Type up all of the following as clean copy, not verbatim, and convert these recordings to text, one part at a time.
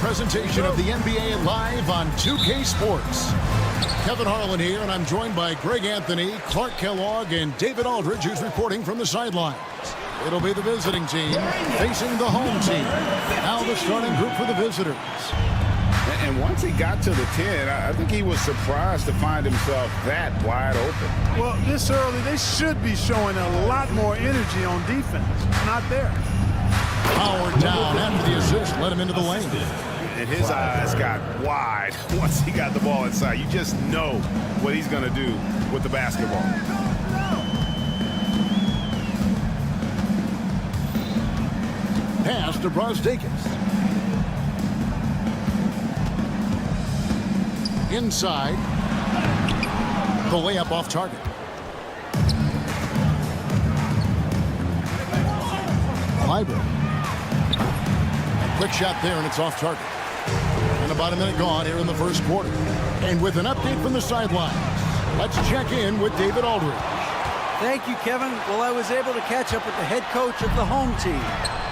presentation of the NBA live on 2K Sports. Kevin Harlan here, and I'm joined by Greg Anthony, Clark Kellogg, and David Aldridge, who's reporting from the sidelines. It'll be the visiting team facing the home team. Now the starting group for the visitors. And once he got to the 10, I think he was surprised to find himself that wide open. Well, this early, they should be showing a lot more energy on defense. Not there. Powered down after the assist, let him into the lane. And his eyes got wide once he got the ball inside. You just know what he's going to do with the basketball. Pass to Brazdeikis. Inside. The layup off target. Library. Quick shot there, and it's off target. And about a minute gone here in the first quarter. And with an update from the sidelines, let's check in with David Aldridge. Thank you, Kevin. Well, I was able to catch up with the head coach of the home team.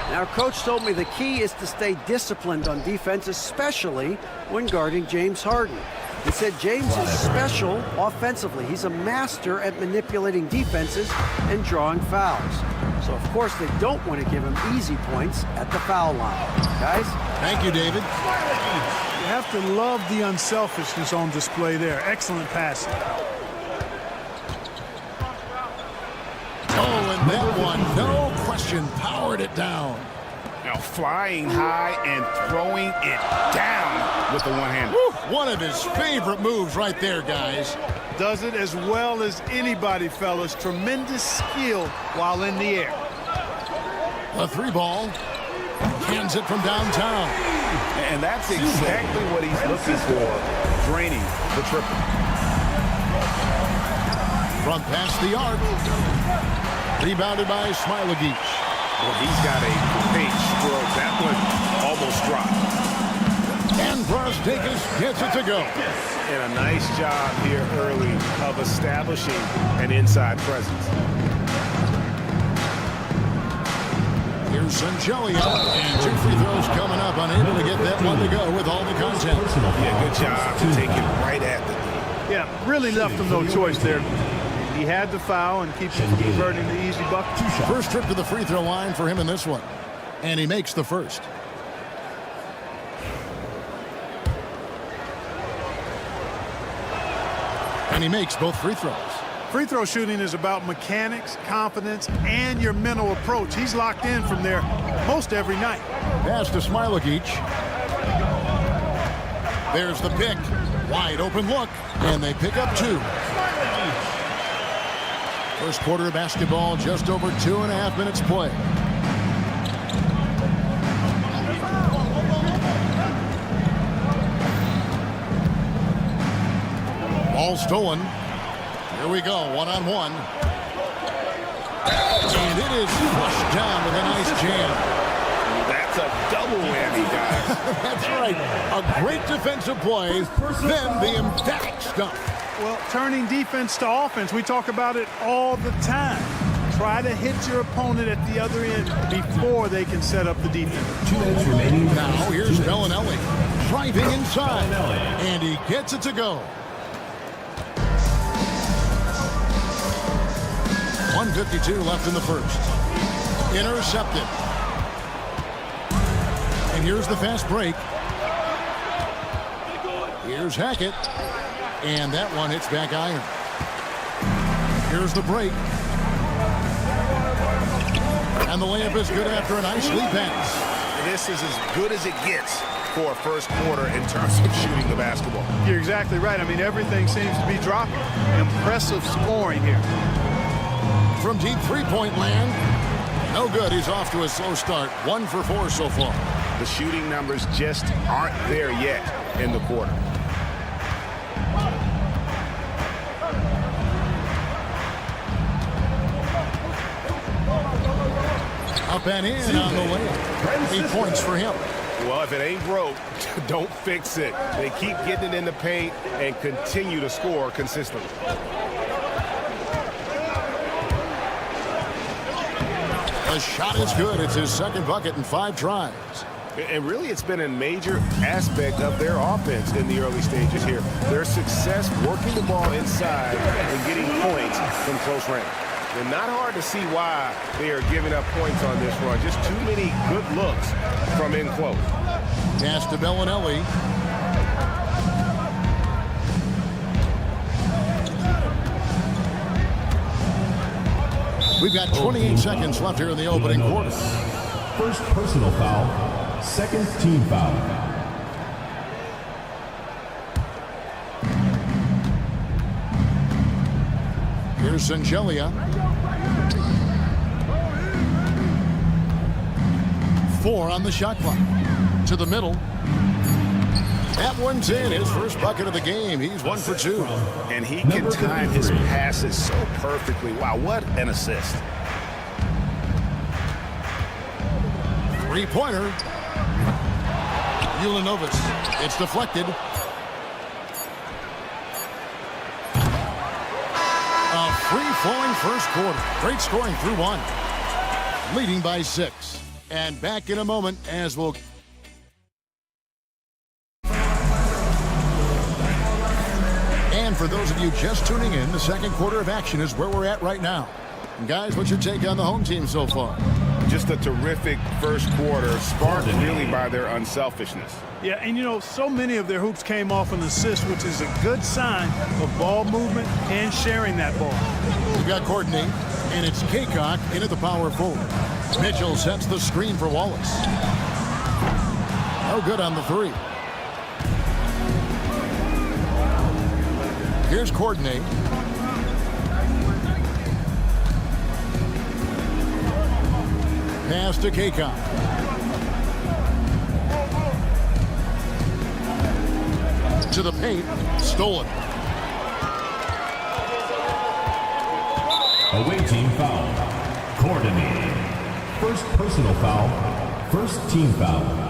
And our coach told me the key is to stay disciplined on defense, especially when guarding James Harden. He said James is special offensively. He's a master at manipulating defenses and drawing fouls. So, of course, they don't want to give him easy points at the foul line. Guys? Thank you, David. You have to love the unselfishness on display there. Excellent passing. Oh, and that one, no question, powered it down. Now flying high and throwing it down with the one hand. One of his favorite moves right there, guys. Does it as well as anybody, fellas. Tremendous skill while in the air. A three ball. Hands it from downtown. And that's exactly what he's looking for, draining the triple. Front past the arc. Rebounded by Smailagic. Well, he's got a great stroke. That one almost dropped. And Brazdeikis gets it to go. And a nice job here early of establishing an inside presence. Here's Sanchelia, and two free throws coming up, unable to get that one to go with all the content. Yeah, good job to take it right at the. Yeah, really left him no choice there. He had the foul and keeps him from converting the easy bucket. First trip to the free throw line for him in this one. And he makes the first. And he makes both free throws. Free throw shooting is about mechanics, confidence, and your mental approach. He's locked in from there most every night. Pass to Smailagic. There's the pick. Wide open look. And they pick up two. First quarter of basketball, just over 2.5 minutes play. Ball stolen. Here we go, one-on-one. And it is flushed down with a nice jam. That's a double whammy, guys. That's right. A great defensive play, then the emphatic stuff. Well, turning defense to offense, we talk about it all the time. Try to hit your opponent at the other end before they can set up the defense. 2 minutes remaining. Now here's Bellinelli driving inside, and he gets it to go. 1:52 left in the first. Intercepted. And here's the fast break. Here's Hackett. And that one hits back iron. Here's the break. And the layup is good after a nice lead pass. This is as good as it gets for a first quarter in terms of shooting the basketball. You're exactly right. I mean, everything seems to be dropping. Impressive scoring here. From deep three-point land. No good. He's off to a slow start. 1 for 4 so far. The shooting numbers just aren't there yet in the quarter. Up and in on the layup. 8 points for him. Well, if it ain't broke, don't fix it. They keep getting it in the paint and continue to score consistently. The shot is good. It's his second bucket in 5 tries. And really, it's been a major aspect of their offense in the early stages here. Their success working the ball inside and getting points from close range. And not hard to see why they are giving up points on this run. Just too many good looks from in close. Pass to Bellinelli. We've got 28 seconds left here in the opening quarter. First personal foul, second team foul. Here's Zangelia. 4 on the shot clock. To the middle. That one's in. His first bucket of the game. He's 1 for 2. And he can time his passes so perfectly. Wow, what an assist. Three-pointer. Ulanovas. It's deflected. A free-flowing first quarter. Great scoring through 1. Leading by 6. And back in a moment as we'll... And for those of you just tuning in, the second quarter of action is where we're at right now. And guys, what's your take on the home team so far? Just a terrific first quarter, sparked really by their unselfishness. Yeah, and you know, so many of their hoops came off an assist, which is a good sign of ball movement and sharing that ball. We've got Courtney, and it's Kaycock into the power forward. Mitchell sets the screen for Wallace. No good on the 3. Here's Courtney. Pass to Kaycock. To the paint. Stolen. Away team foul. Courtney. First personal foul. First team foul.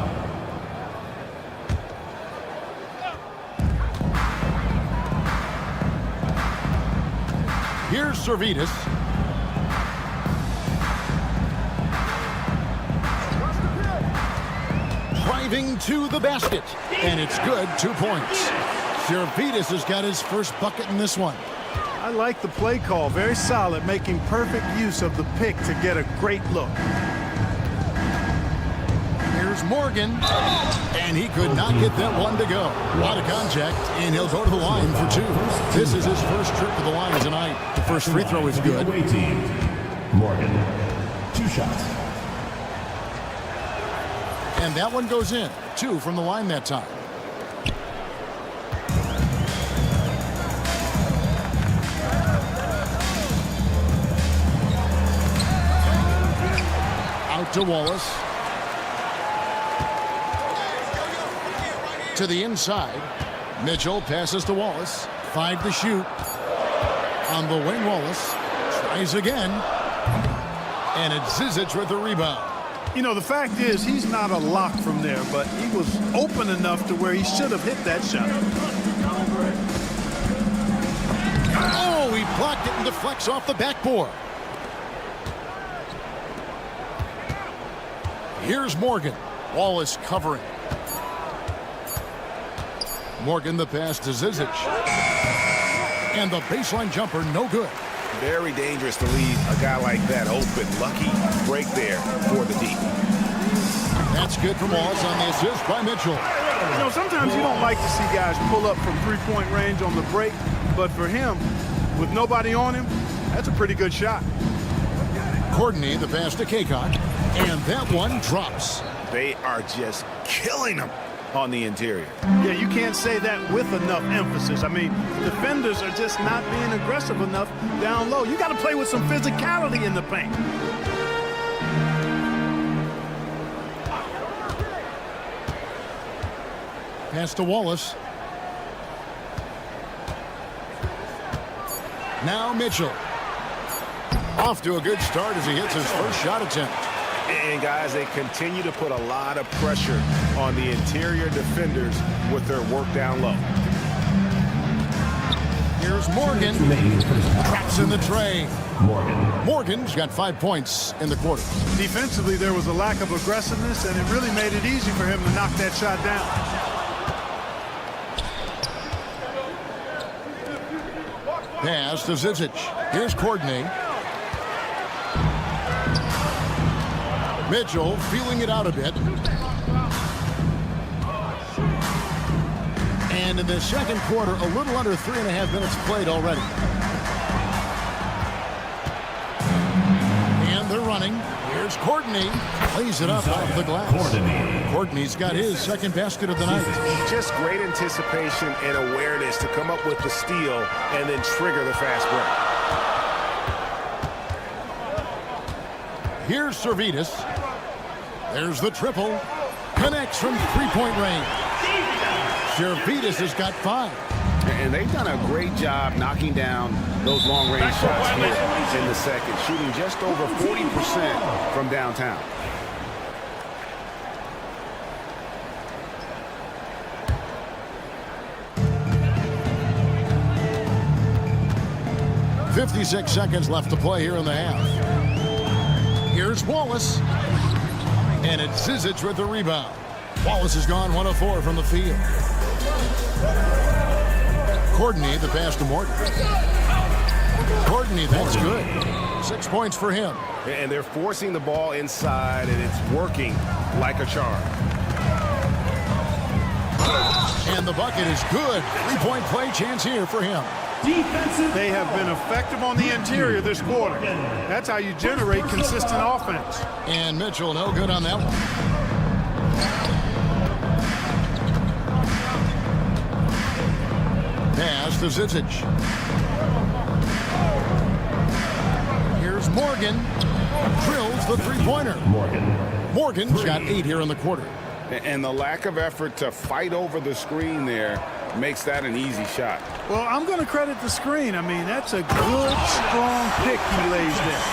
Here's Servetus. Driving to the basket. And it's good. 2 points. Servetus has got his first bucket in this one. I like the play call. Very solid, making perfect use of the pick to get a great look. Here's Morgan. And he could not get that one to go. A lot of contact, and he'll go to the line for 2. This is his first trip to the line tonight. The first free throw is good. Away team. Morgan. 2 shots. And that one goes in. 2 from the line that time. Out to Wallace. To the inside. Mitchell passes to Wallace. 5 to shoot. On the wing, Wallace tries again. And it's Zizic with the rebound. You know, the fact is, he's not a lock from there, but he was open enough to where he should have hit that shot. Oh, he blocked it and deflects off the backboard. Here's Morgan. Wallace covering. Morgan the pass to Zizic. And the baseline jumper, no good. Very dangerous to leave a guy like that open. Lucky break there for the deep. That's good from Wallace on the assist by Mitchell. You know, sometimes you don't like to see guys pull up from three-point range on the break, but for him, with nobody on him, that's a pretty good shot. Courtney the pass to Kaycock. And that one drops. They are just killing them on the interior. Yeah, you can't say that with enough emphasis. I mean, defenders are just not being aggressive enough down low. You got to play with some physicality in the paint. Pass to Wallace. Now Mitchell. Off to a good start as he hits his first shot attempt. And guys, they continue to put a lot of pressure on the interior defenders with their work down low. Here's Morgan. Traps in the tray. Morgan's got 5 points in the quarter. Defensively, there was a lack of aggressiveness, and it really made it easy for him to knock that shot down. Pass to Zizic. Here's Courtney. Mitchell feeling it out a bit. And in the second quarter, a little under 3.5 minutes played already. And they're running. Here's Courtney. Plays it up off the glass. Courtney's got his second basket of the night. Just great anticipation and awareness to come up with the steal and then trigger the fast break. Here's Servetus. There's the triple. Connects from three-point range. Servetus has got 5. And they've done a great job knocking down those long-range shots here in the second, shooting just over 40% from downtown. .56 seconds left to play here in the half. Here's Wallace. And it's Zizic with the rebound. Wallace has gone 1 of 4 from the field. Courtney, the pass to Morgan. Courtney, that's good. 6 points for him. And they're forcing the ball inside, and it's working like a charm. And the bucket is good. 3-point play chance here for him. They have been effective on the interior this quarter. That's how you generate consistent offense. And Mitchell, no good on that one. Pass to Zizic. Here's Morgan. Drills the three-pointer. Morgan's got 8 here in the quarter. And the lack of effort to fight over the screen there makes that an easy shot. Well, I'm going to credit the screen. I mean, that's a good, strong pick he lays there.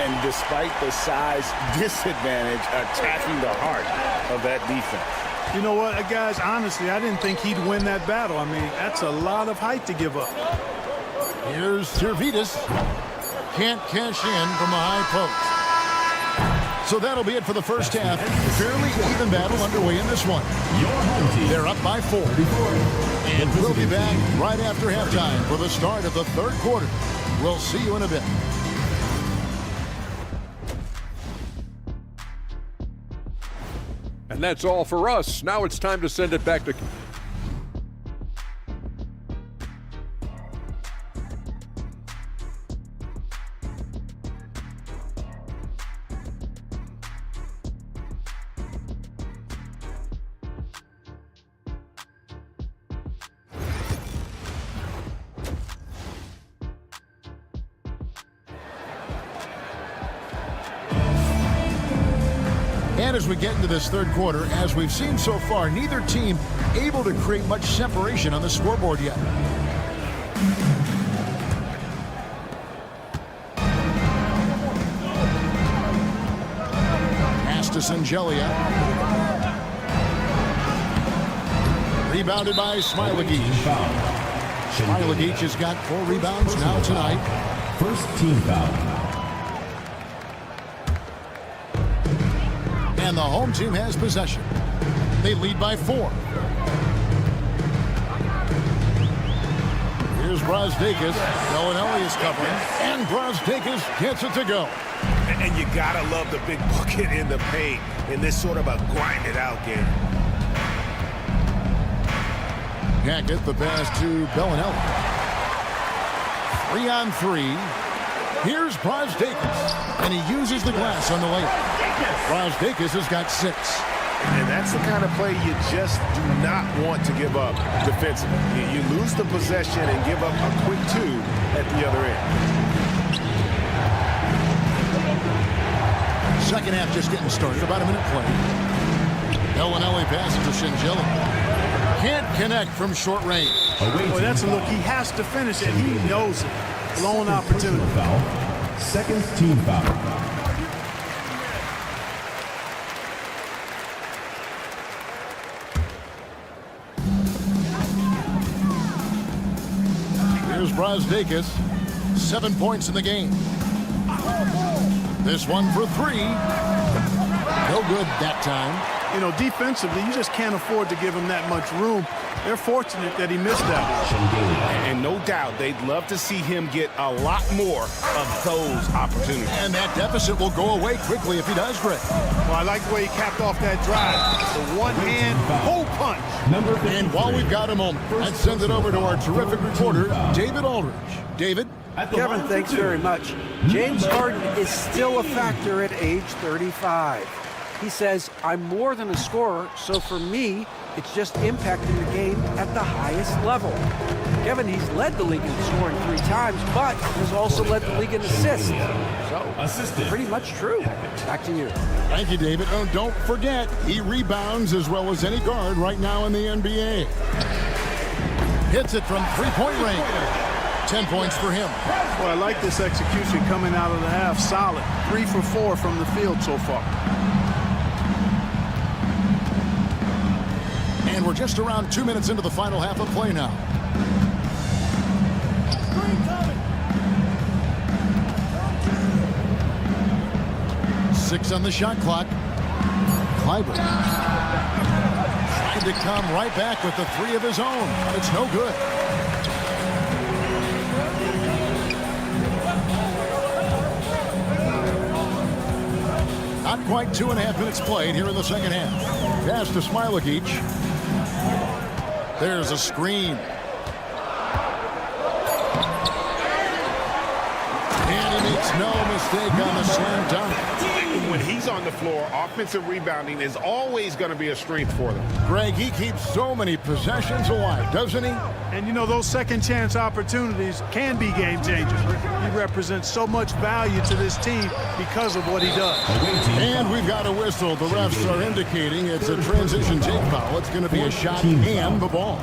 And despite the size disadvantage, attacking the heart of that defense. You know what, guys, honestly, I didn't think he'd win that battle. I mean, that's a lot of height to give up. Here's Servetus. Can't cash in from a high post. So that'll be it for the first half. Fairly even battle underway in this one. They're up by 4. And we'll be back right after halftime for the start of the third quarter. We'll see you in a bit. And that's all for us. Now it's time to send it back to... And as we get into this third quarter, as we've seen so far, neither team able to create much separation on the scoreboard yet. Pass to Sangelia. Rebounded by Smailagic. Smailagic has got 4 rebounds now tonight. First team foul. And the home team has possession. They lead by 4. Here's Brazdakis. Bellinelli is covering. And Brazdakis gets it to go. And you gotta love the big bucket in the paint in this sort of a grind-it-out game. Hackett, the pass to Bellinelli. 3 on 3. Here's Brazdakis. And he uses the glass on the layup. Brazdakis has got 6. And that's the kind of play you just do not want to give up defensively. You lose the possession and give up a quick 2 at the other end. Second half just getting started. About a minute play. Bellinelli passes to Shingeli. Can't connect from short range. Boy, that's a look. He has to finish it. He knows it. Blown opportunity. Foul. Second team foul. Brazdeikis, 7 points in the game. This one for three. No good that time. You know, defensively, you just can't afford to give him that much room. They're fortunate that he missed that one. And no doubt they'd love to see him get a lot more of those opportunities. And that deficit will go away quickly if he does, Greg. Well, I like the way he capped off that drive. The one-hand hole punch. And while we've got a moment, let's send it over to our terrific reporter, David Aldridge. David? Kevin, thanks very much. James Harden is still a factor at age 35. He says, I'm more than a scorer, so for me, it's just impacting the game at the highest level. Kevin, he's led the league in scoring 3 times, but has also led the league in assists. So, pretty much true. Back to you. Thank you, David. Oh, don't forget, he rebounds as well as any guard right now in the NBA. Hits it from three-point range. 10 points for him. Well, I like this execution coming out of the half. Solid. 3 for 4 from the field so far. And we're just around 2 minutes into the final half of play now. Six on the shot clock. Clyburn trying to come right back with the 3 of his own. It's no good. Not quite 2.5 minutes played here in the second half. Pass to Smilakic. There's a screen. And he makes no mistake on the slam dunk. When he's on the floor, offensive rebounding is always going to be a strength for them. Greg, he keeps so many possessions alive, doesn't he? And you know, those second chance opportunities can be game changers. He represents so much value to this team because of what he does. And we've got a whistle. The refs are indicating it's a transition take foul. It's going to be a shot and the ball.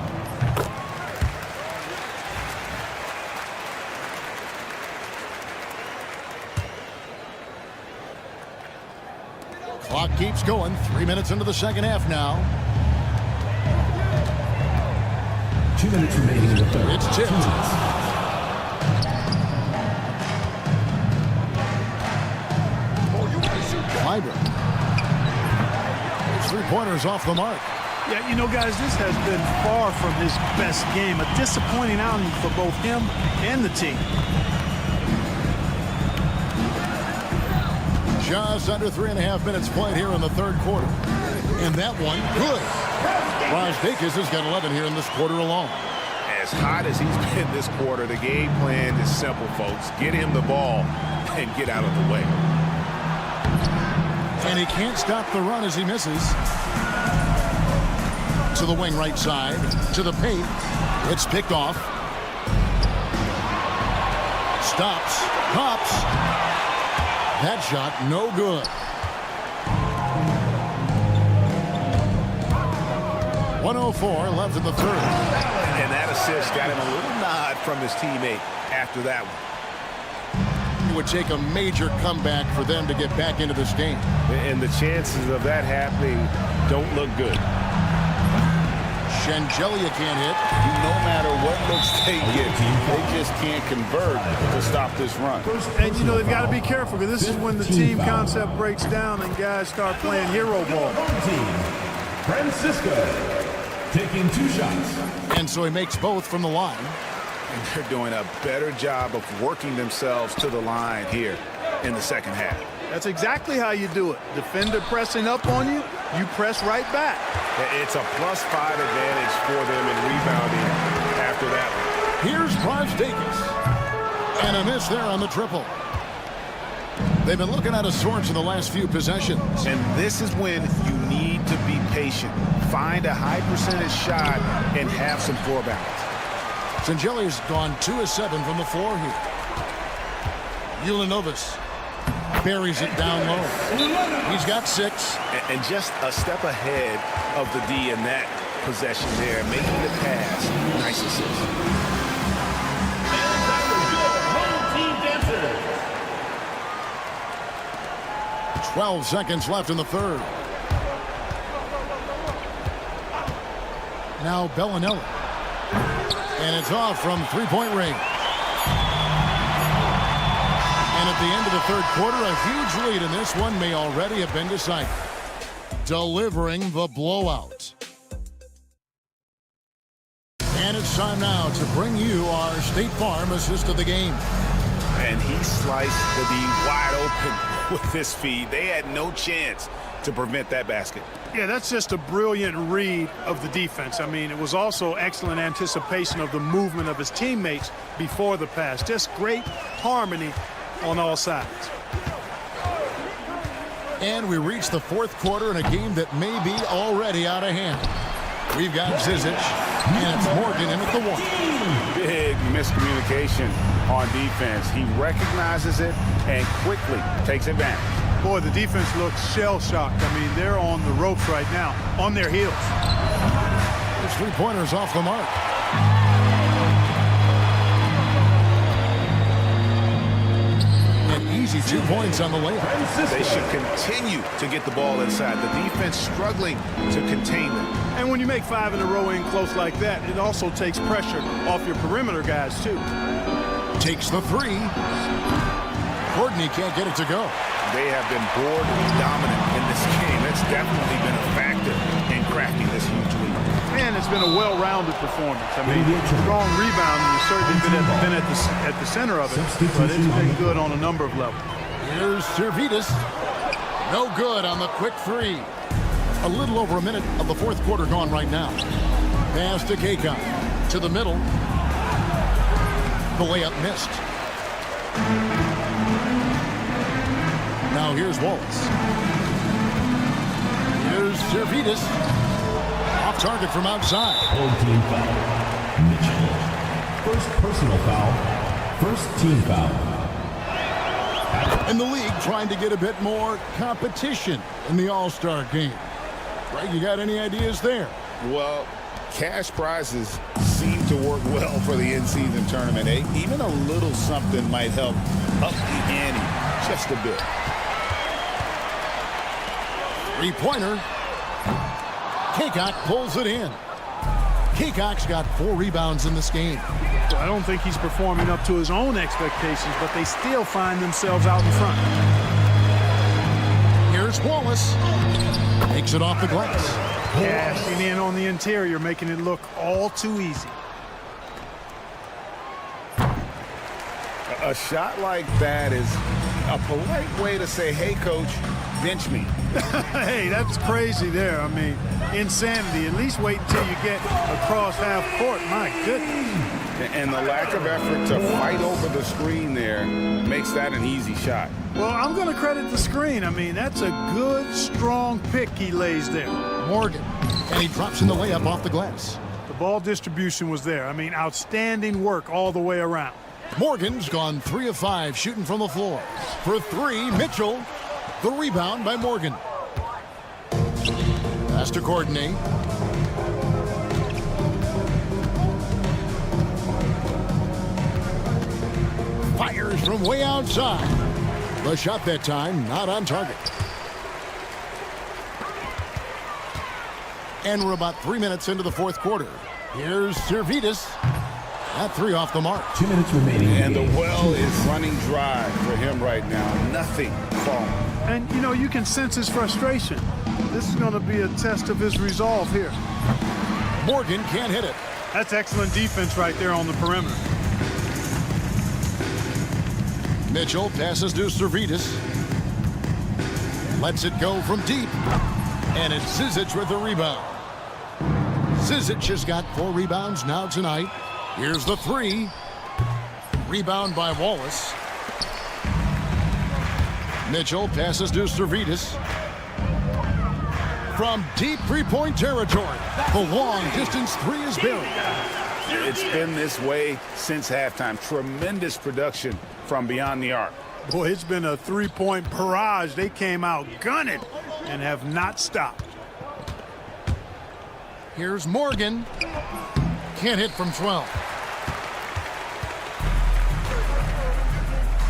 Clock keeps going. 3 minutes into the second half now. 2 minutes remaining in the third. It's tipped. Clyburn. His three-pointers off the mark. Yeah, you know, guys, this has been far from his best game. A disappointing outing for both him and the team. Just under 3.5 minutes played here in the third quarter. And that one, good. Brazdeikis has got 11 here in this quarter alone. As hot as he's been this quarter, the game plan is simple, folks. Get him the ball and get out of the way. And he can't stop the run as he misses. To the wing right side, to the paint. It's picked off. Stops, pops. That shot, no good. 1:04 left in the third. And that assist got him a little nod from his teammate after that one. It would take a major comeback for them to get back into this game. And the chances of that happening don't look good. Shengelia can't hit. No matter what looks they get, they just can't convert to stop this run. And, you know, they've got to be careful because this is when the team concept breaks down and guys start playing hero ball. Francisco taking 2 shots. And so he makes both from the line. And they're doing a better job of working themselves to the line here in the second half. That's exactly how you do it. Defender pressing up on you, you press right back. It's a +5 advantage for them in rebounding after that one. Here's Brazdeikis. And a miss there on the triple. They've been looking out of sorts in the last few possessions. And this is when you need to be patient. Find a high percentage shot and have some floor balance. Shenjelia's gone 2 of 7 from the floor here. Ulanovas buries it down low. He's got 6. And just a step ahead of the D in that possession there, making the pass. Nice assist. 12 seconds left in the third. Now Bellinelli. And it's off from 3-point range. And at the end of the third quarter, a huge lead in this one may already have been decided. Delivering the blowout. And it's time now to bring you our State Farm assist of the game. And he sliced the D wide open with his feed. They had no chance to prevent that basket. Yeah, that's just a brilliant read of the defense. I mean, it was also excellent anticipation of the movement of his teammates before the pass. Just great harmony on all sides. And we reach the fourth quarter in a game that may be already out of hand. We've got Zizic, and it's Morgan in at the one. Big miscommunication on defense. He recognizes it and quickly takes advantage. Boy, the defense looks shell-shocked. I mean, they're on the ropes right now, on their heels. There's three-pointers off the mark. An easy 2 points on the layup. They should continue to get the ball inside. The defense struggling to contain them. And when you make 5 in a row in close like that, it also takes pressure off your perimeter guys, too. Takes the three. Courtney can't get it to go. They have been board dominant in this game. That's definitely been a factor in cracking this huge lead. And it's been a well-rounded performance. I mean, strong rebounding has certainly been at the center of it, but it's been good on a number of levels. Here's Servetus. No good on the quick three. A little over a minute of the fourth quarter gone right now. Pass to Kaunas. To the middle. The layup missed. Now here's Wallace. Here's Servetus. Off target from outside. Old team foul. Mitchell. First personal foul. First team foul. And the league trying to get a bit more competition in the All-Star game. Greg, you got any ideas there? Well, cash prizes seem to work well for the in-season tournament. Even a little something might help up the ante just a bit. Three-pointer. Kaunas pulls it in. Kaunas got 4 rebounds in this game. I don't think he's performing up to his own expectations, but they still find themselves out in front. Here's Wallace. Takes it off the glass. Cashing in on the interior, making it look all too easy. A shot like that is a polite way to say, hey, coach, bench me. Hey, that's crazy there. I mean, insanity. At least wait until you get across half court. My goodness. And the lack of effort to fight over the screen there makes that an easy shot. Well, I'm going to credit the screen. I mean, that's a good, strong pick he lays there. Morgan. And he drops in the layup off the glass. The ball distribution was there. I mean, outstanding work all the way around. Morgan's gone 3 of 5 shooting from the floor. For 3, Mitchell. The rebound by Morgan. Pass to Courtney. Fires from way outside. The shot that time not on target. And we're about 3 minutes into the fourth quarter. Here's Servetus. That 3 off the mark. 2 minutes remaining. And the well is running dry for him right now. Nothing falling. And, you know, you can sense his frustration. This is going to be a test of his resolve here. Morgan can't hit it. That's excellent defense right there on the perimeter. Mitchell passes to Servetus. Lets it go from deep. And it's Zizic with the rebound. Zizic has got 4 rebounds now tonight. Here's the 3. Rebound by Wallace. Mitchell passes to Servetus. From deep three-point territory, the long-distance 3 is buried. It's been this way since halftime. Tremendous production from beyond the arc. Boy, it's been a 3-point barrage. They came out gunning and have not stopped. Here's Morgan. Can't hit from 12.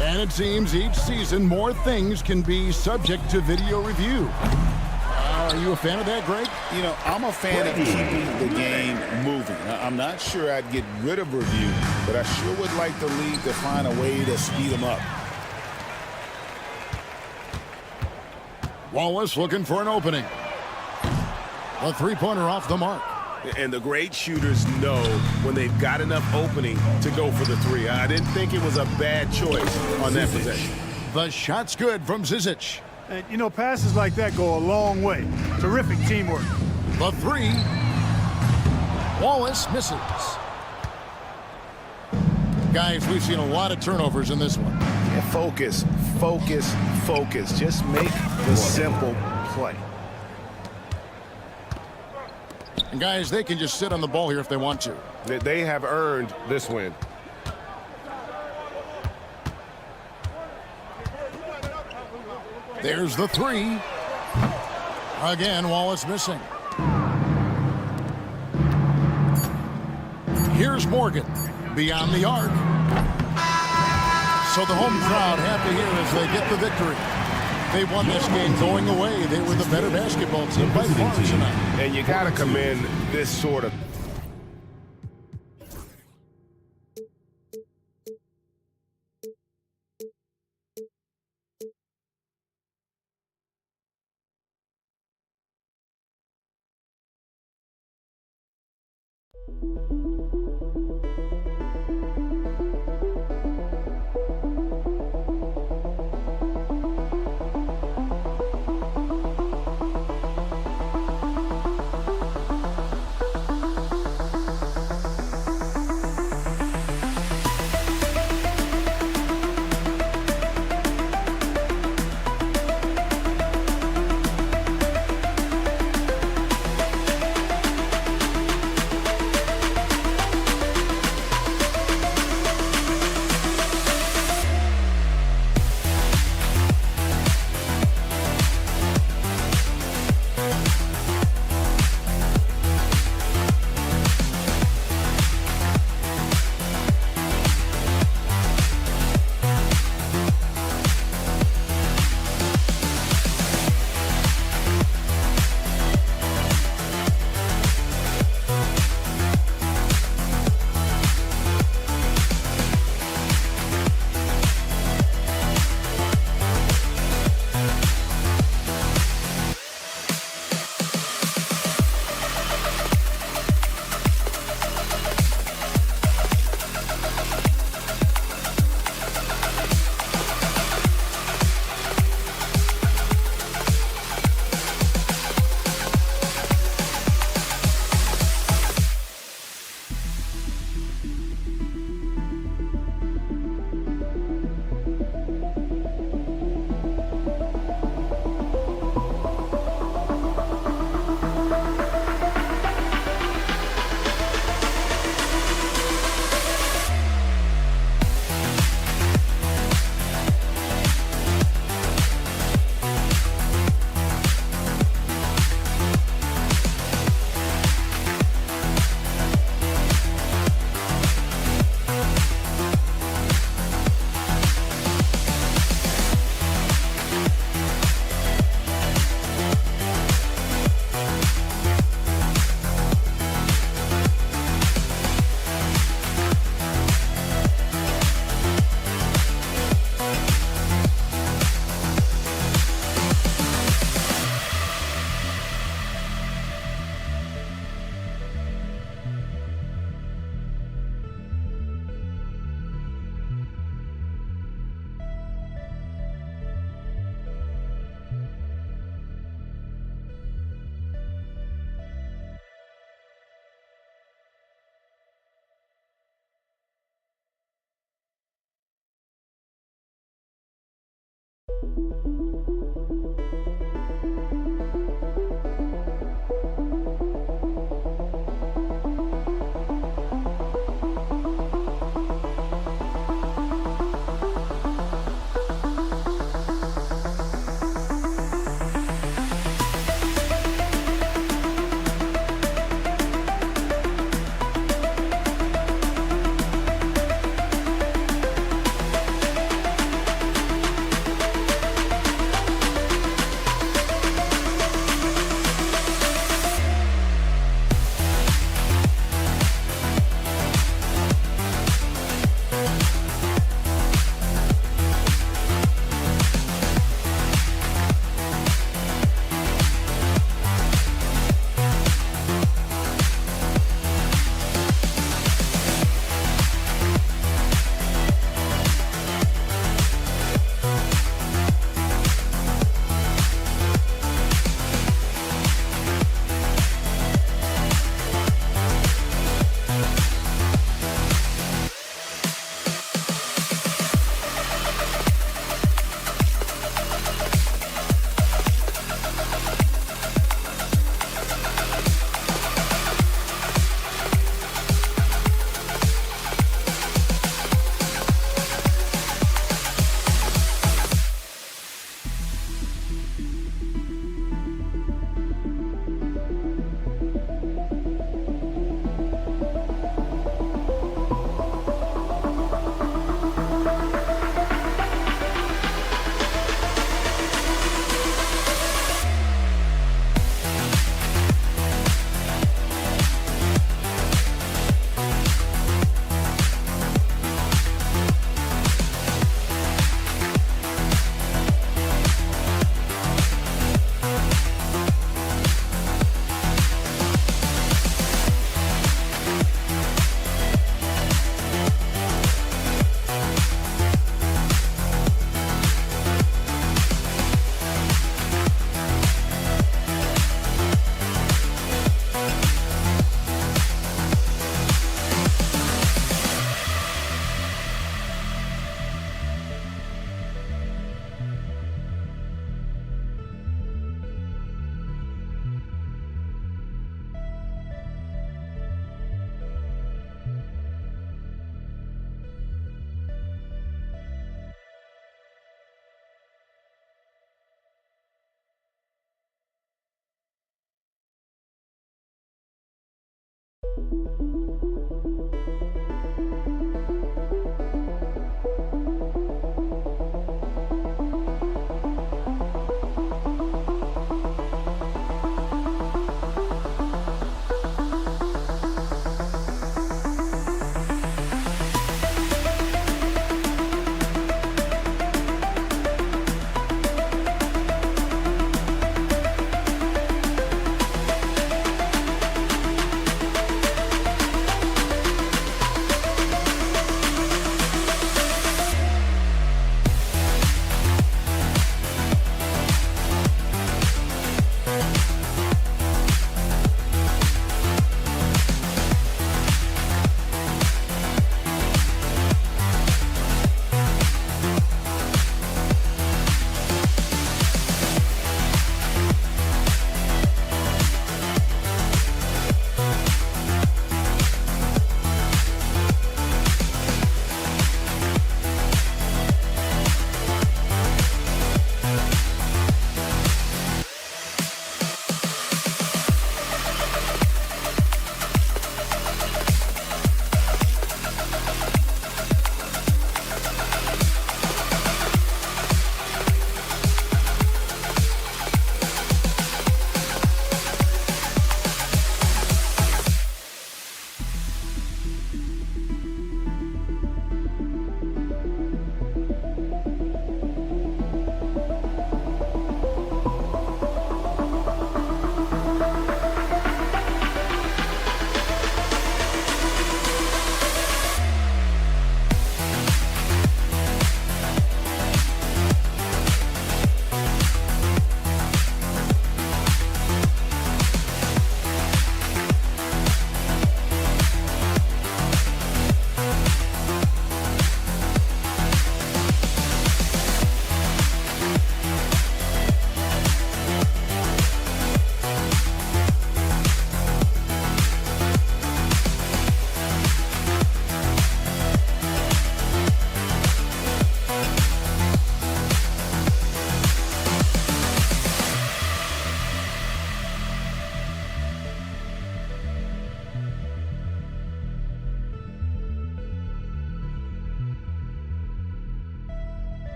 And it seems each season more things can be subject to video review. Are you a fan of that, Greg? You know, I'm a fan of keeping the game moving. I'm not sure I'd get rid of review, but I sure would like the league to find a way to speed them up. Wallace looking for an opening. A three-pointer off the mark. And the great shooters know when they've got enough opening to go for the three. I didn't think it was a bad choice on that possession. The shot's good from Zizic. And, you know, passes like that go a long way. Terrific teamwork. The three. Wallace misses. Guys, we've seen a lot of turnovers in this one. Yeah, focus, focus, focus. Just make the simple play. And guys, they can just sit on the ball here if they want to. They have earned this win. There's the three. Again, Wallace missing. Here's Morgan beyond the arc. So the home crowd happy here as they get the victory. They won this game going away. They were the better basketball team by far tonight. And you got to commend this sort of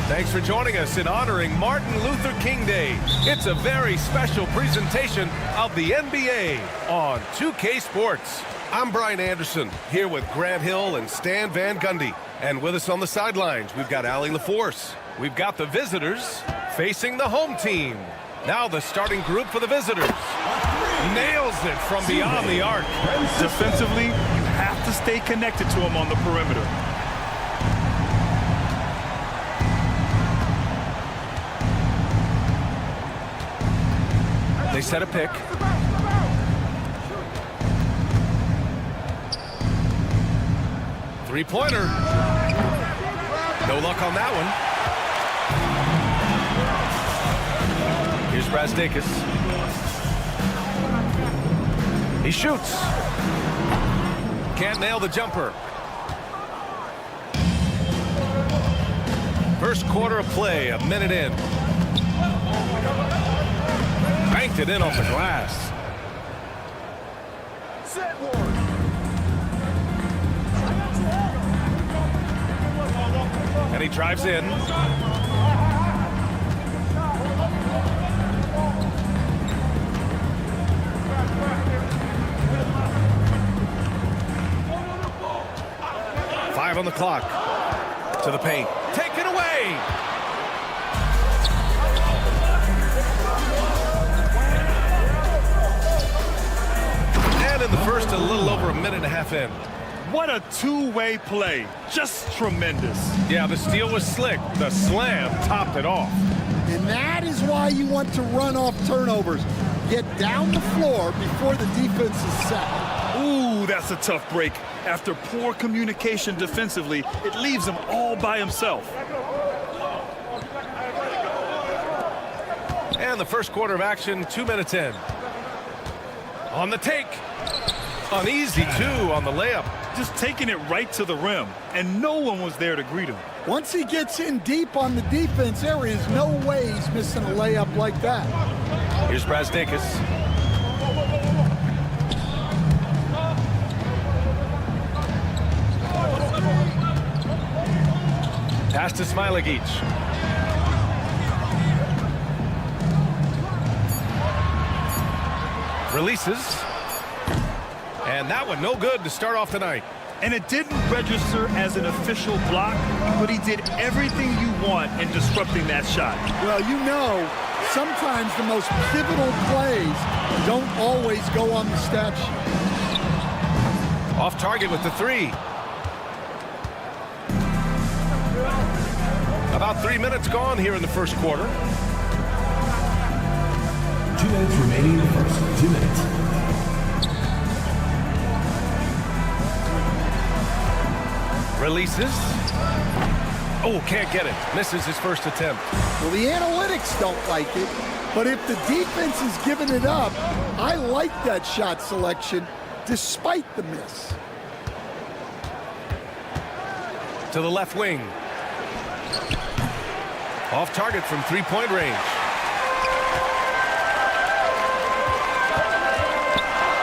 Thanks for joining us in honoring Martin Luther King Day. It's a very special presentation of the NBA on 2K Sports. I'm Brian Anderson, here with Grant Hill and Stan Van Gundy. And with us on the sidelines, we've got Allie LaForce. We've got the visitors facing the home team. Now the starting group for the visitors. Nails it from beyond the arc. Defensively, you have to stay connected to him on the perimeter. They set a pick. Three-pointer. No luck on that one. Here's Brazdakis. He shoots. Can't nail the jumper. First quarter of play, a minute in. Banked it in off the glass. And he drives in. Five on the clock. To the paint. Taken away. In the first, a little over a minute and a half in. What a two-way play. Just tremendous. Yeah, the steal was slick. The slam topped it off. And that is why you want to run off turnovers. Get down the floor before the defense is set. Ooh, that's a tough break. After poor communication defensively, it leaves him all by himself. And the first quarter of action, 2 minutes in. On the take. An easy two on the layup. Just taking it right to the rim, and no one was there to greet him. Once he gets in deep on the defense, there is no way he's missing a layup like that. Here's Brazdakis. Pass to Smailagic. Releases. And that one no good to start off tonight. And it didn't register as an official block, but he did everything you want in disrupting that shot. Well, you know, sometimes the most pivotal plays don't always go on the stat sheet. Off target with the three. About 3 minutes gone here in the first quarter. 2 minutes remaining in the first. 2 minutes. Releases. Oh, can't get it. Misses his first attempt. Well, the analytics don't like it, but if the defense is giving it up, I like that shot selection despite the miss. To the left wing. Off target from three-point range.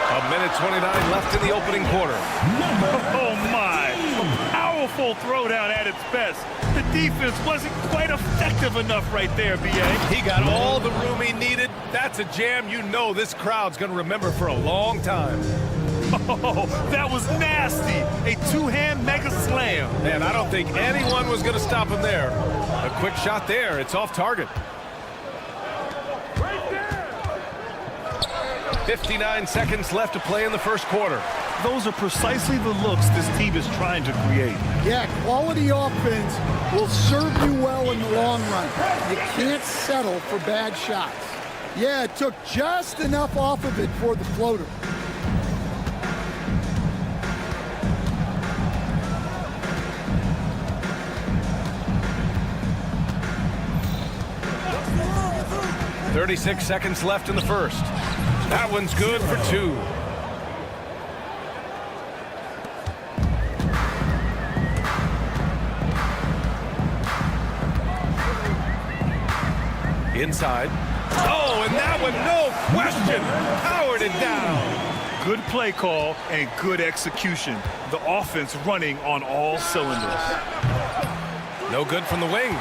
A minute 29 left in the opening quarter. Oh, my. beautiful throwdown at its best. The defense wasn't quite effective enough right there, B.A. He got all the room he needed. That's a jam you know this crowd's going to remember for a long time. Oh, that was nasty. A two-hand mega slam. Man, I don't think anyone was going to stop him there. A quick shot there. It's off target. 59 seconds left to play in the first quarter. Those are precisely the looks this team is trying to create. Yeah, quality offense will serve you well in the long run. You can't settle for bad shots. Yeah, it took just enough off of it for the floater. .36 seconds left in the first. That one's good for 2. Inside. Oh, and that one, no question, powered it down. Good play call and good execution. The offense running on all cylinders. No good from the wing.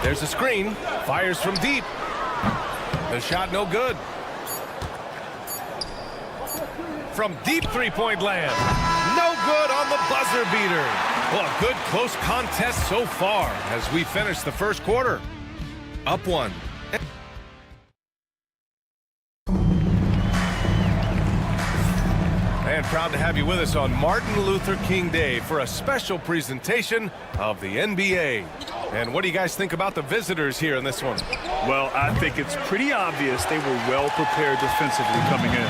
There's a screen. Fires from deep. The shot no good. From deep three-point land. No good on the buzzer beater. Well, a good close contest so far as we finish the first quarter. Up 1. And proud to have you with us on Martin Luther King Day for a special presentation of the NBA. And what do you guys think about the visitors here in this one? Well, I think it's pretty obvious they were well prepared defensively coming in.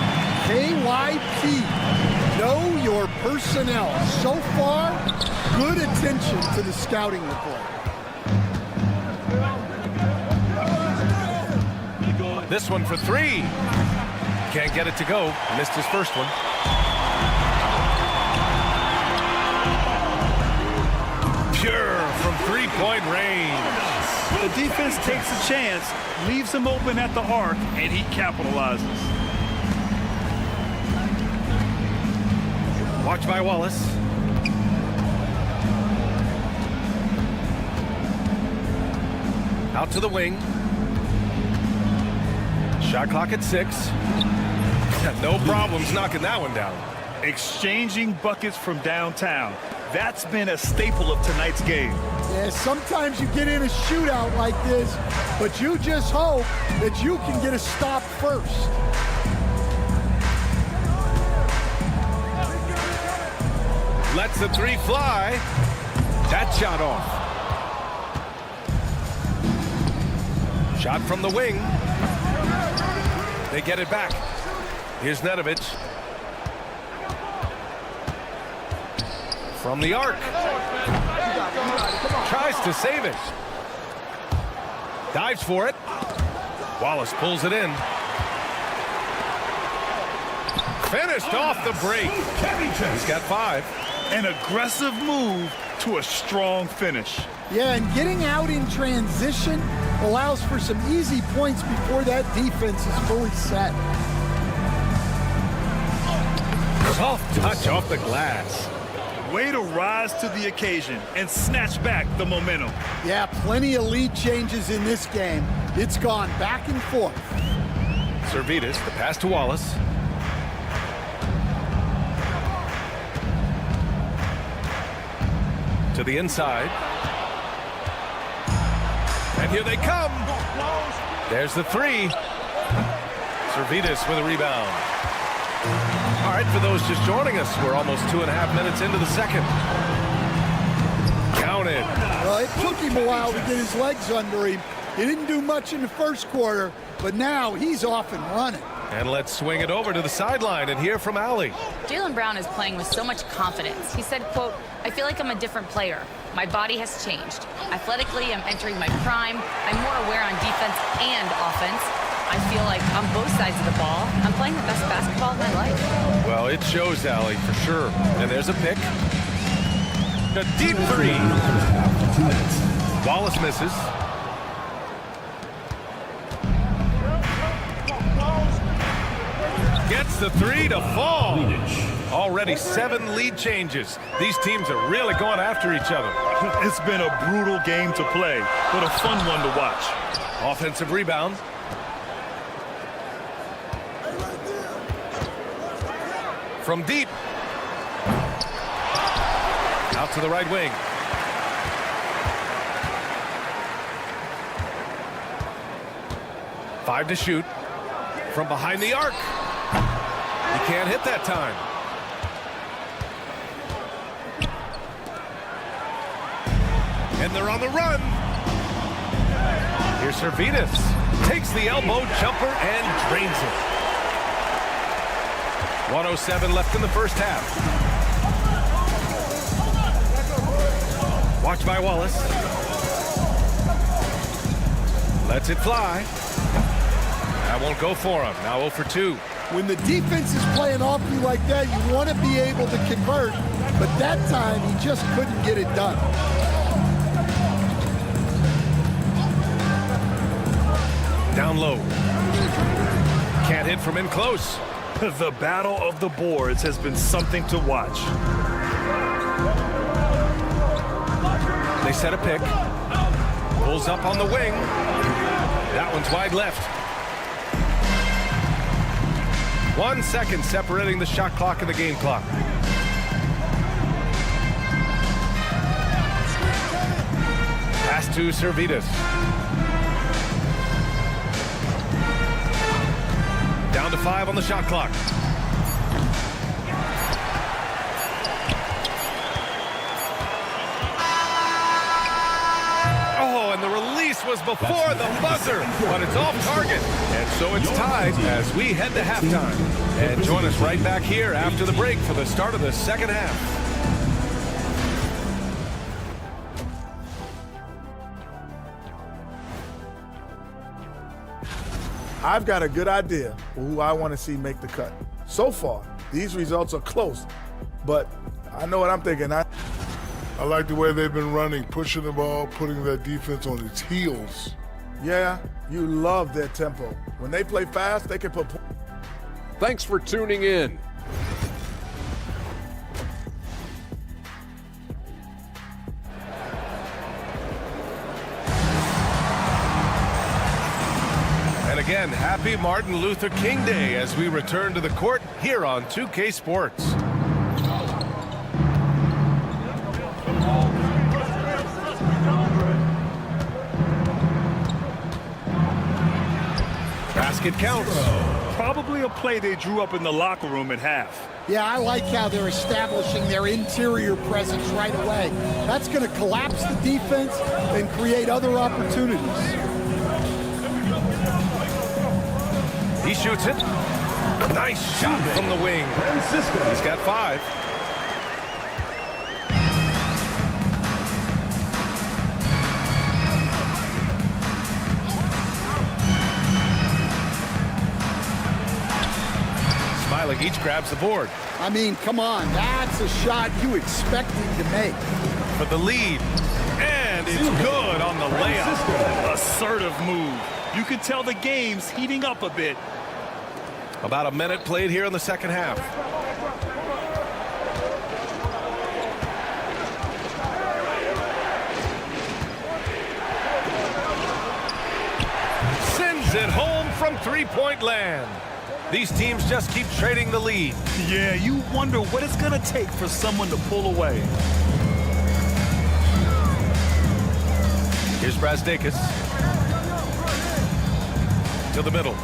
KYP, know your personnel. So far, good attention to the scouting report. This one for 3. Can't get it to go. Missed his first one. Pure from three-point range. The defense takes a chance, leaves him open at the arc, and he capitalizes. Watch by Wallace. Out to the wing. Shot clock at 6. No problems knocking that one down. Exchanging buckets from downtown. That's been a staple of tonight's game. Yeah, sometimes you get in a shootout like this, but you just hope that you can get a stop first. Lets the 3 fly. That shot off. Shot from the wing. They get it back. Here's Nedovic. From the arc. Tries to save it. Dives for it. Wallace pulls it in. Finished off the break. He's got 5. An aggressive move to a strong finish. Yeah, and getting out in transition allows for some easy points before that defense is fully set. Soft touch off the glass. Way to rise to the occasion and snatch back the momentum. Yeah, plenty of lead changes in this game. It's gone back and forth. Servetus, the pass to Wallace. To the inside. And here they come. There's the 3. Servetus with a rebound. All right, for those just joining us, we're almost 2.5 minutes into the second. Counted. Well, it took him a while to get his legs under him. He didn't do much in the first quarter, but now he's off and running. And let's swing it over to the sideline and hear from Allie. Jaylen Brown is playing with so much confidence. He said, quote, "I feel like I'm a different player. My body has changed. Athletically, I'm entering my prime. I'm more aware on defense and offense. I feel like on both sides of the ball, I'm playing the best basketball of my life." Well, it shows, Allie, for sure. And there's a pick. A deep 3. Wallace misses. Gets the three to fall. Already 7 lead changes. These teams are really going after each other. It's been a brutal game to play, but a fun one to watch. Offensive rebound. From deep. Out to the right wing. Five to shoot. From behind the arc. He can't hit that time. And they're on the run. Here's Zalgiris. Takes the elbow jumper and drains it. 1:07 left in the first half. Watch by Wallace. Lets it fly. That won't go for him. Now 0 for 2. When the defense is playing off you like that, you want to be able to convert, but that time he just couldn't get it done. Down low. Can't hit from in close. The battle of the boards has been something to watch. They set a pick. Pulls up on the wing. That one's wide left. 1 second separating the shot clock and the game clock. Pass to Zalgiris. Down to 5 on the shot clock. Oh, and the release was before the buzzer, but it's off target. And so it's tied as we head to halftime. And join us right back here after the break for the start of the second half. I've got a good idea for who I want to see make the cut. So far, these results are close, but I know what I'm thinking. I like the way they've been running, pushing the ball, putting their defense on its heels. Yeah, you love their tempo. When they play fast, they can put... Thanks for tuning in. And again, happy Martin Luther King Day as we return to the court here on 2K Sports. Basket counts. Probably a play they drew up in the locker room at half. Yeah, I like how they're establishing their interior presence right away. That's going to collapse the defense and create other opportunities. He shoots it. Nice shot from the wing. He's got 5. Smiling each grabs the board. I mean, come on, that's a shot you expect him to make. For the lead. And it's good on the layup. Assertive move. You can tell the game's heating up a bit. About a minute played here in the second half. Sends it home from three-point land. These teams just keep trading the lead. Yeah, you wonder what it's going to take for someone to pull away. Here's Brazdakis. To the middle.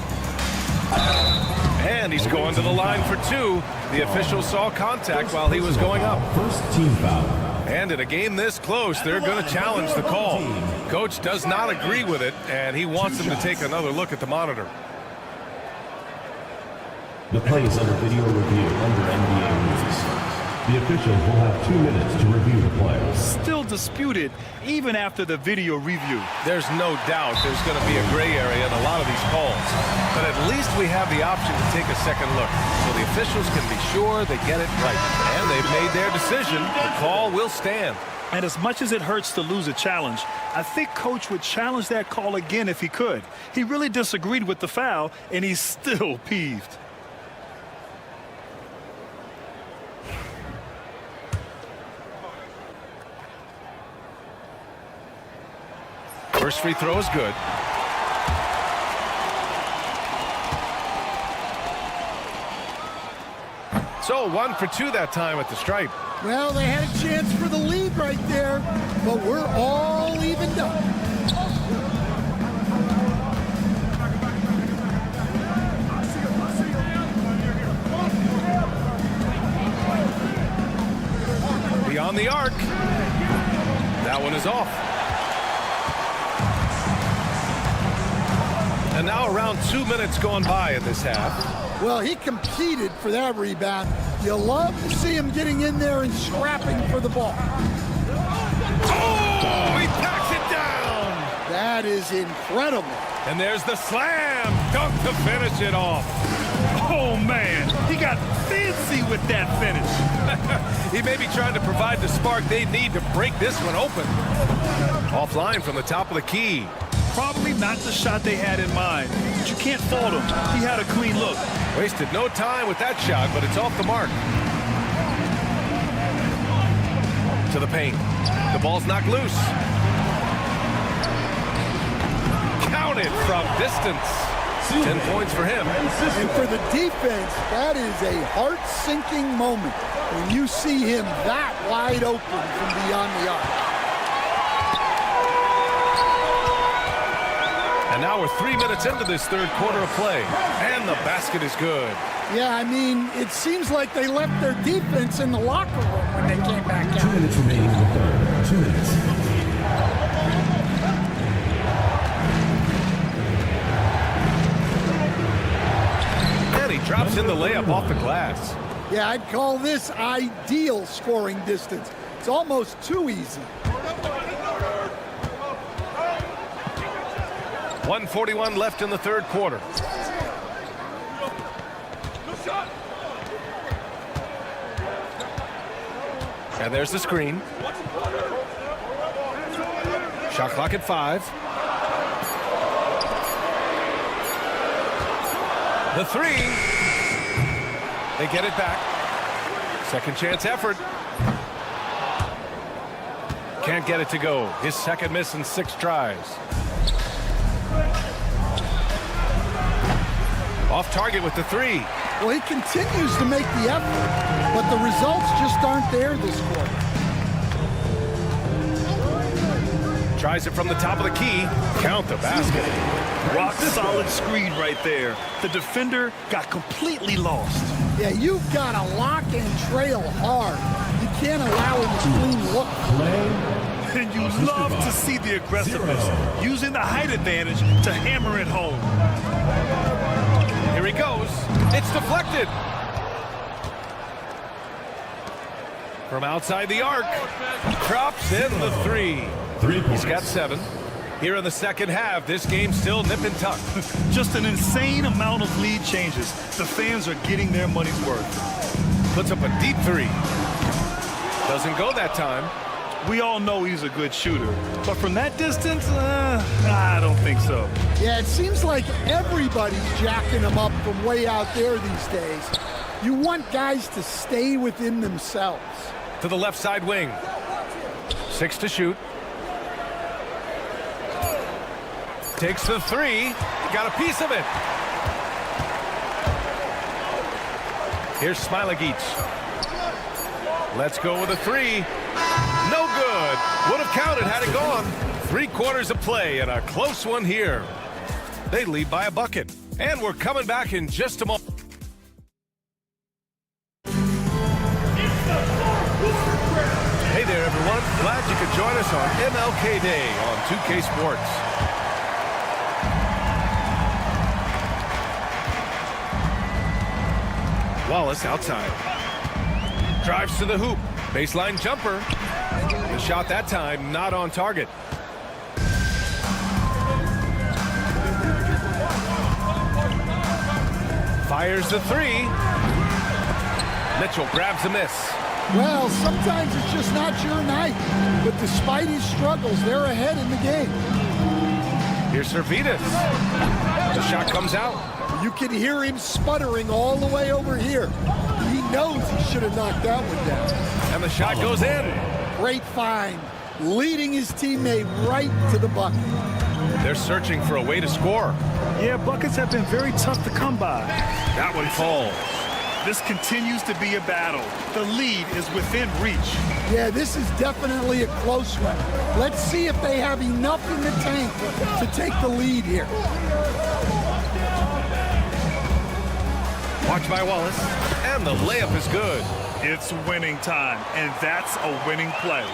And he's going to the line for 2. The official saw contact while he was going up. First team foul. And in a game this close, they're going to challenge the call. Coach does not agree with it, and he wants them to take another look at the monitor. The play is under video review under NBA rules. The officials will have 2 minutes to review the play. Still disputed even after the video review. There's no doubt there's going to be a gray area in a lot of these calls. But at least we have the option to take a second look. So the officials can be sure they get it right. And they've made their decision. The call will stand. And as much as it hurts to lose a challenge, I think Coach would challenge that call again if he could. He really disagreed with the foul, and he's still peeved. First free throw is good. So 1 for 2 that time at the stripe. Well, they had a chance for the lead right there, but we're all evened up. Beyond the arc. That one is off. And now around 2 minutes gone by in this half. Well, he competed for that rebound. You love to see him getting in there and scrapping for the ball. Oh, he packs it down. That is incredible. And there's the slam dunk to finish it off. Oh, man, he got fancy with that finish. He may be trying to provide the spark they need to break this one open. Offline from the top of the key. Probably not the shot they had in mind, but you can't fault him. He had a clean look. Wasted no time with that shot, but it's off the mark. To the paint. The ball's knocked loose. Counted from distance. 10 points for him. And for the defense, that is a heart-sinking moment when you see him that wide open from beyond the arc. And now we're 3 minutes into this third quarter of play. And the basket is good. Yeah, I mean, it seems like they left their defense in the locker room when they came back out. 2 minutes remaining in the third. 2 minutes. And he drops in the layup off the glass. Yeah, I'd call this ideal scoring distance. It's almost too easy. 1:41 left in the third quarter. And there's the screen. Shot clock at 5. The 3. They get it back. Second chance effort. Can't get it to go. His second miss in 6 tries. Off target with the 3. Well, he continues to make the effort, but the results just aren't there this quarter. Tries it from the top of the key. Count the basket. Rock solid screen right there. The defender got completely lost. Yeah, you've got to lock and trail hard. You can't allow him to clean look. And you love to see the aggressiveness, using the height advantage to hammer it home. Here he goes. It's deflected. From outside the arc. Drops in the 3. He's got 7. Here in the second half, this game's still nip and tuck. Just an insane amount of lead changes. The fans are getting their money's worth. Puts up a deep 3. Doesn't go that time. We all know he's a good shooter, but from that distance, I don't think so. Yeah, it seems like everybody's jacking him up from way out there these days. You want guys to stay within themselves. To the left side wing. 6 to shoot. Takes the 3. Got a piece of it. Here's Smilagic. Let's go with a 3. No good. Would have counted had it gone. 3 quarters of play and a close one here. They lead by a bucket. And we're coming back in just a moment. Hey there, everyone. Glad you could join us on MLK Day on 2K Sports. Wallace outside. Drives to the hoop. Baseline jumper. The shot that time not on target. Fires the 3. Mitchell grabs a miss. Well, sometimes it's just not your night. But despite his struggles, they're ahead in the game. Here's Servetus. The shot comes out. You can hear him sputtering all the way over here. He knows he should have knocked that one down. And the shot goes in. Great find. Leading his teammate right to the bucket. They're searching for a way to score. Yeah, buckets have been very tough to come by. That one falls. This continues to be a battle. The lead is within reach. Yeah, this is definitely a close one. Let's see if they have enough in the tank to take the lead here. Watch by Wallace, and the layup is good. It's winning time, and that's a winning play.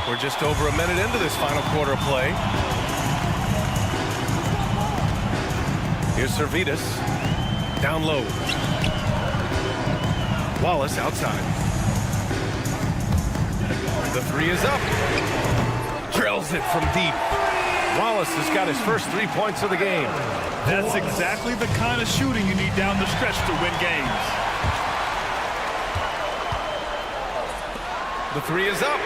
We're just over a minute into this final quarter of play. Here's Servetus, down low. Wallace outside. The three is up. Drills it from deep. Wallace has got his first 3 points of the game. That's exactly the kind of shooting you need down the stretch to win games. The three is up.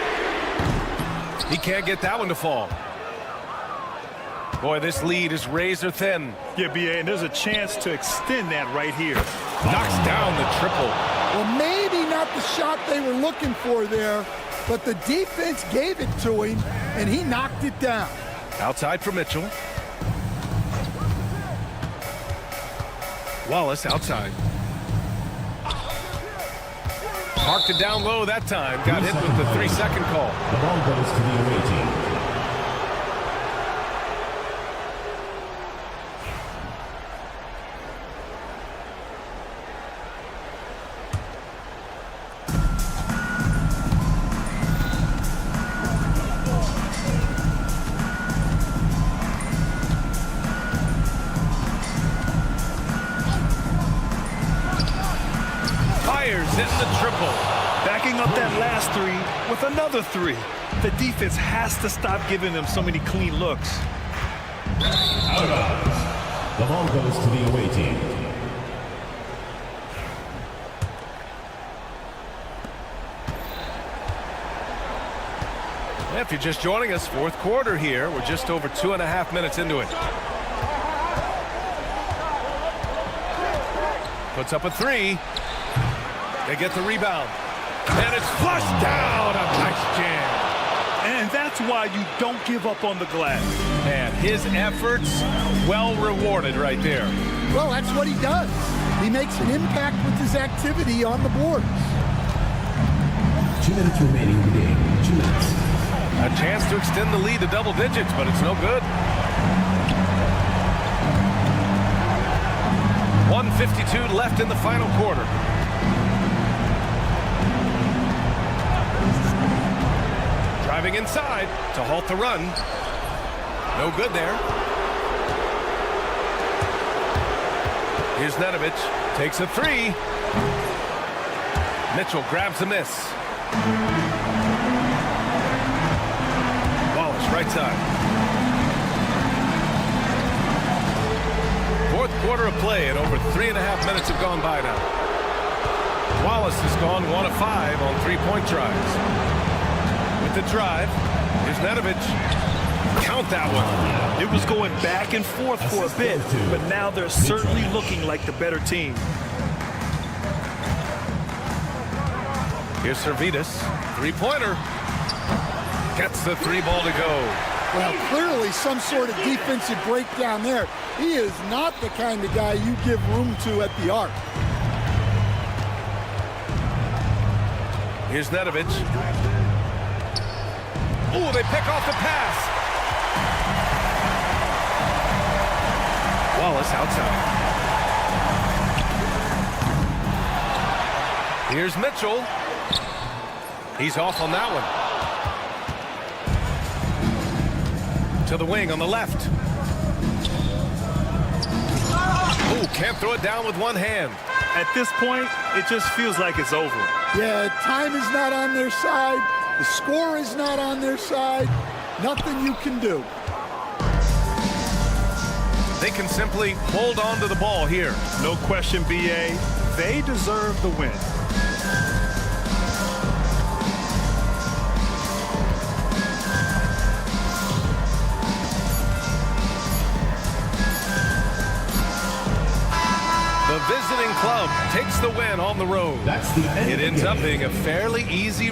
He can't get that one to fall. Boy, this lead is razor thin. Yeah, BA, and there's a chance to extend that right here. Knocks down the triple. Well, maybe not the shot they were looking for there, but the defense gave it to him, and he knocked it down. Outside for Mitchell. Wallace outside. Marked it down low that time. Got hit with the 3-second call. The ball goes to the away team. Fires in the triple. Backing up that last three with another three. The defense has to stop giving them so many clean looks. The ball goes to the away team. If you're just joining us, fourth quarter here. We're just over 2.5 minutes into it. Puts up a three. They get the rebound. And it's flushed down. A nice jam. And that's why you don't give up on the glass. And his efforts well rewarded right there. Well, that's what he does. He makes an impact with his activity on the board. 2 minutes remaining in the game. 2 minutes. A chance to extend the lead to double digits, but it's no good. 1:52 left in the final quarter. Driving inside to halt the run. No good there. Here's Nedovic. Takes a three. Mitchell grabs a miss. Wallace right side. Fourth quarter of play, and over 3.5 minutes have gone by now. Wallace has gone 1 of 5 on 3-point tries. With the drive, here's Nedovic. Count that one. It was going back and forth for a bit, but now they're certainly looking like the better team. Here's Servetus. Three-pointer. Gets the three ball to go. Well, clearly some sort of defensive breakdown there. He is not the kind of guy you give room to at the arc. Here's Nedovic. Ooh, they pick off the pass. Wallace outside. Here's Mitchell. He's off on that one. To the wing on the left. Ooh, can't throw it down with one hand. At this point, it just feels like it's over. Yeah, time is not on their side. The score is not on their side. Nothing you can do. They can simply hold on to the ball here. No question, BA. They deserve the win. The visiting club takes the win on the road. That's the end It of the ends up game. being a fairly easy.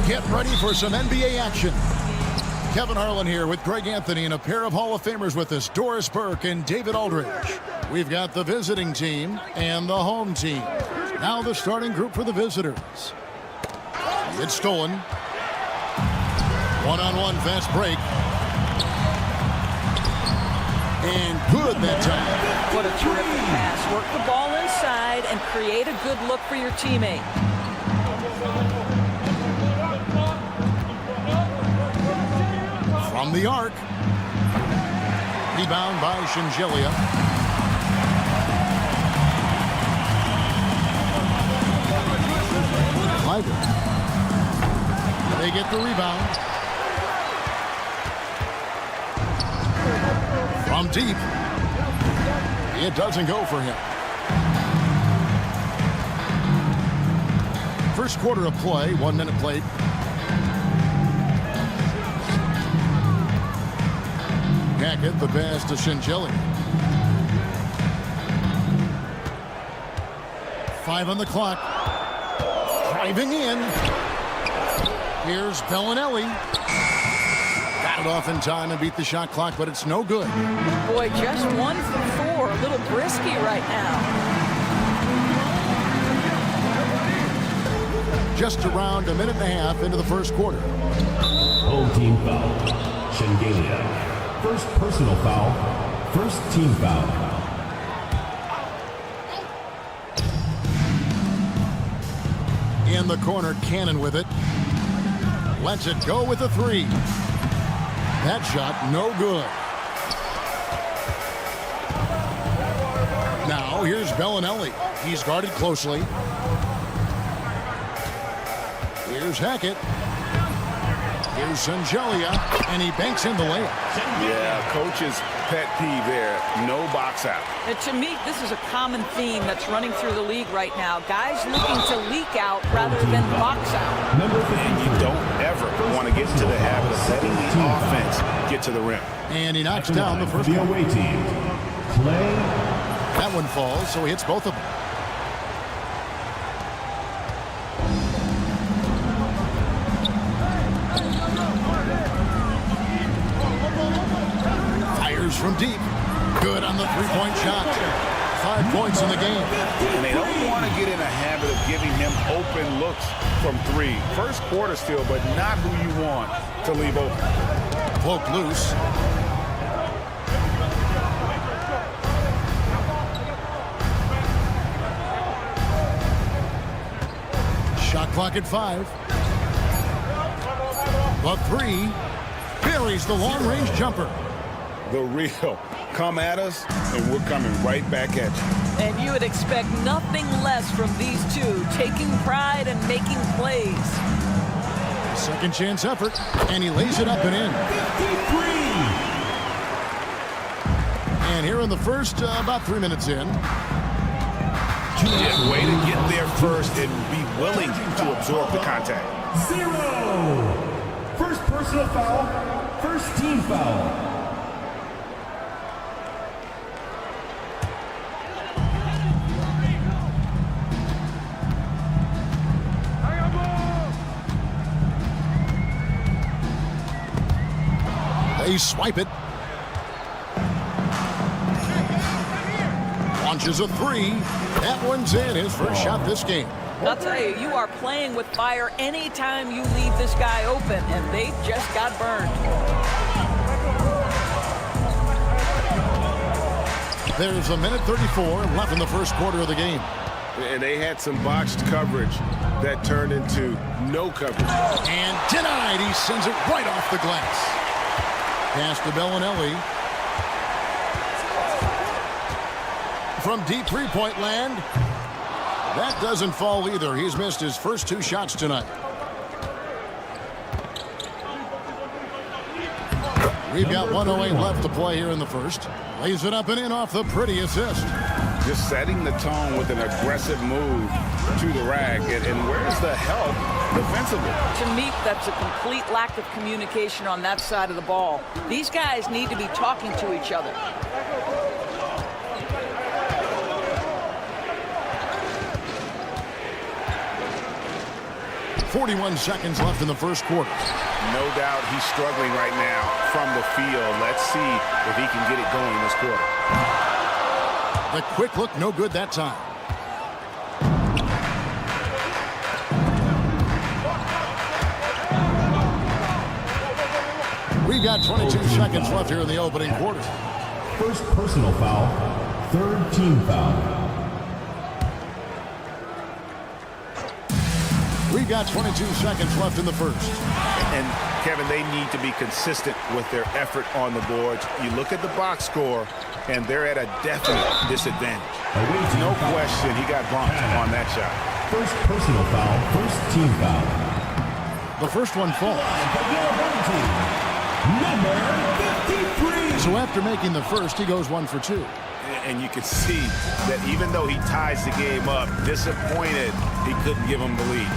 Get ready for some NBA action. Kevin Harlan here with Greg Anthony and a pair of Hall of Famers with us, Doris Burke and David Aldridge. We've got the visiting team and the home team. Now the starting group for the visitors. It's stolen. One-on-one fast break. And good that time. What a terrific pass. Work the ball inside and create a good look for your teammate. From the arc. Rebound by Shingelia. They get the rebound. From deep. It doesn't go for him. First quarter of play, 1 minute played. Hackett, the pass to Shingelia. 5 on the clock. Driving in. Here's Bellinelli. Got it off in time and beat the shot clock, but it's no good. Boy, just 1 for 4. A little brisky right now. Just around a minute and a half into the first quarter. Home team foul. Shingelia. First personal foul. First team foul. In the corner, Cannon with it. Lets it go with a three. That shot, no good. Now, here's Bellinelli. He's guarded closely. Here's Hackett. Here's Sangelia, and he banks in the layup. Yeah, coach's pet peeve there. No box out. And to me, this is a common theme that's running through the league right now. Guys looking to leak out rather than box out. And you don't ever want to get into the habit of letting the offense get to the rim. And he knocks down the first one. away team. Play. That one falls, so he hits both of them. Fires from deep. Good on the three-point shot. 5 points in the game. And they don't want to get in a habit of giving him open looks from three. First quarter still, but not who you want to leave open. Poke loose. Shot clock at 5. The three buries the long-range jumper. The real come at us, and we're coming right back at you. And you would expect nothing less from these two, taking pride and making plays. Second chance effort, and he lays it up and in. 53. And here in the first, about 3 minutes in. Yeah, way to get there first and be willing to absorb the contact. 0. First personal foul, first team foul. They swipe it. Launches a three. That one's in. His first shot this game. I'll tell you, you are playing with fire anytime you leave this guy open, and they just got burned. There's a minute 34 left in the first quarter of the game. And they had some botched coverage that turned into no coverage. And denied. He sends it right off the glass. Pass to Bellinelli. From deep three-point land. That doesn't fall either. He's missed his first 2 shots tonight. We've got 1:08 left to play here in the first. Lays it up and in off the pretty assist. Just setting the tone with an aggressive move to the rack. And where's the help defensively? To me, that's a complete lack of communication on that side of the ball. These guys need to be talking to each other. .41 seconds left in the first quarter. No doubt he's struggling right now from the field. Let's see if he can get it going this quarter. The quick look, no good that time. We've got 22 seconds left here in the opening quarter. First personal foul, third team foul. We've got 22 seconds left in the first. And, Kevin, they need to be consistent with their effort on the boards. You look at the box score, and they're at a definite disadvantage. No question he got bumped on that shot. First personal foul, first team foul. The first one falls. Number 53. So after making the first, he goes 1 for 2. And you can see that even though he ties the game up, disappointed he couldn't give him the lead.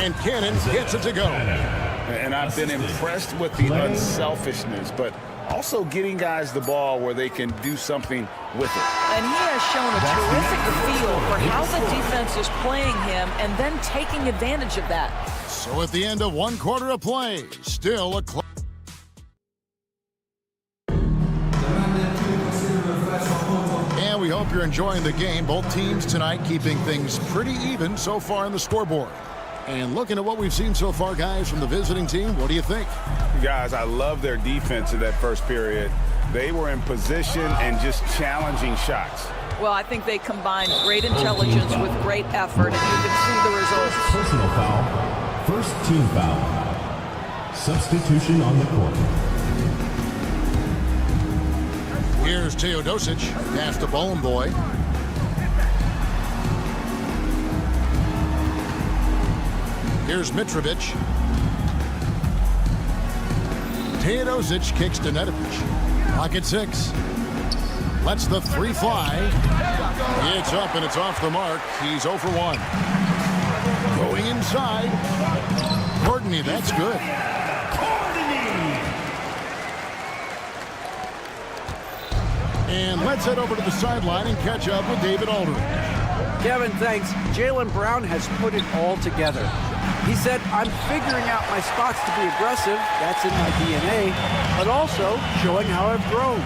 And Cannon gets it to go. And I've been impressed with the unselfishness, but also getting guys the ball where they can do something with it. And he has shown a terrific feel for how the defense is playing him and then taking advantage of that. So at the end of 1 quarter of play, still a close. And we hope you're enjoying the game. Both teams tonight keeping things pretty even so far in the scoreboard. And looking at what we've seen so far, guys, from the visiting team, what do you think? Guys, I love their defense in that first period. They were in position and just challenging shots. Well, I think they combined great intelligence with great effort, and you can see the results. Personal foul. First team foul. Substitution on the court. Here's Teodosic. Pass to Boy. Here's Mitrovic. Teodosic kicks to Nedovic. Clock at 6. Lets the 3 fly. It's up and it's off the mark. He's 0 for 1. Going inside. Courtney, that's good. And let's head over to the sideline and catch up with David Aldridge. Kevin, thanks. Jaylen Brown has put it all together. He said, I'm figuring out my spots to be aggressive. That's in my DNA. But also showing how I've grown.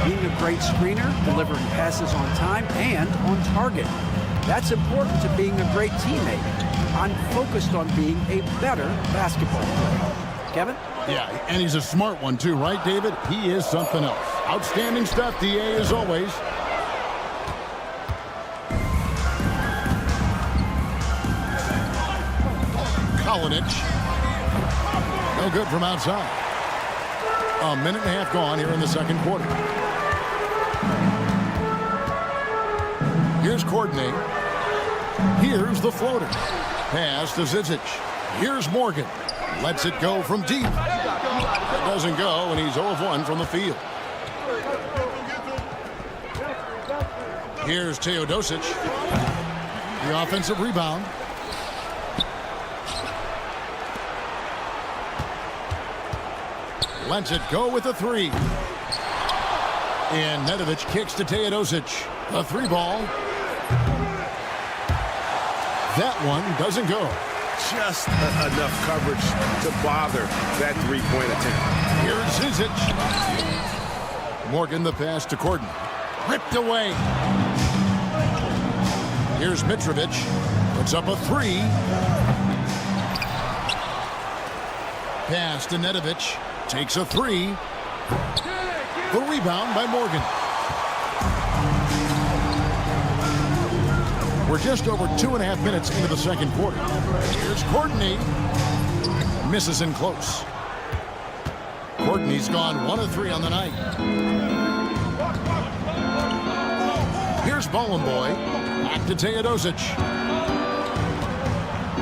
Being a great screener, delivering passes on time, and on target. That's important to being a great teammate. I'm focused on being a better basketball player. Kevin? Yeah, and he's a smart one too, right, David? He is something else. Outstanding stuff, DA, as always. Kalinic. No good from outside. A minute and a half gone here in the second quarter. Here's Courtney. Here's the floater. Pass to Zizic. Here's Morgan. Lets it go from deep. It doesn't go, and he's 0 of 1 from the field. Here's Teodosic. The offensive rebound. Lets it go with a 3. And Nedovic kicks to Teodosic. A 3 ball. That one doesn't go. Just enough coverage to bother that 3-point attempt. Here's Zizic. Morgan the pass to Courtney. Ripped away. Here's Mitrovic. Puts up a 3. Pass to Nedovic. Takes a 3. The rebound by Morgan. We're just over 2.5 minutes into the second quarter. Here's Courtney. Misses in close. Courtney's gone 1 of 3 on the night. Here's Boy. Back to Teodosic.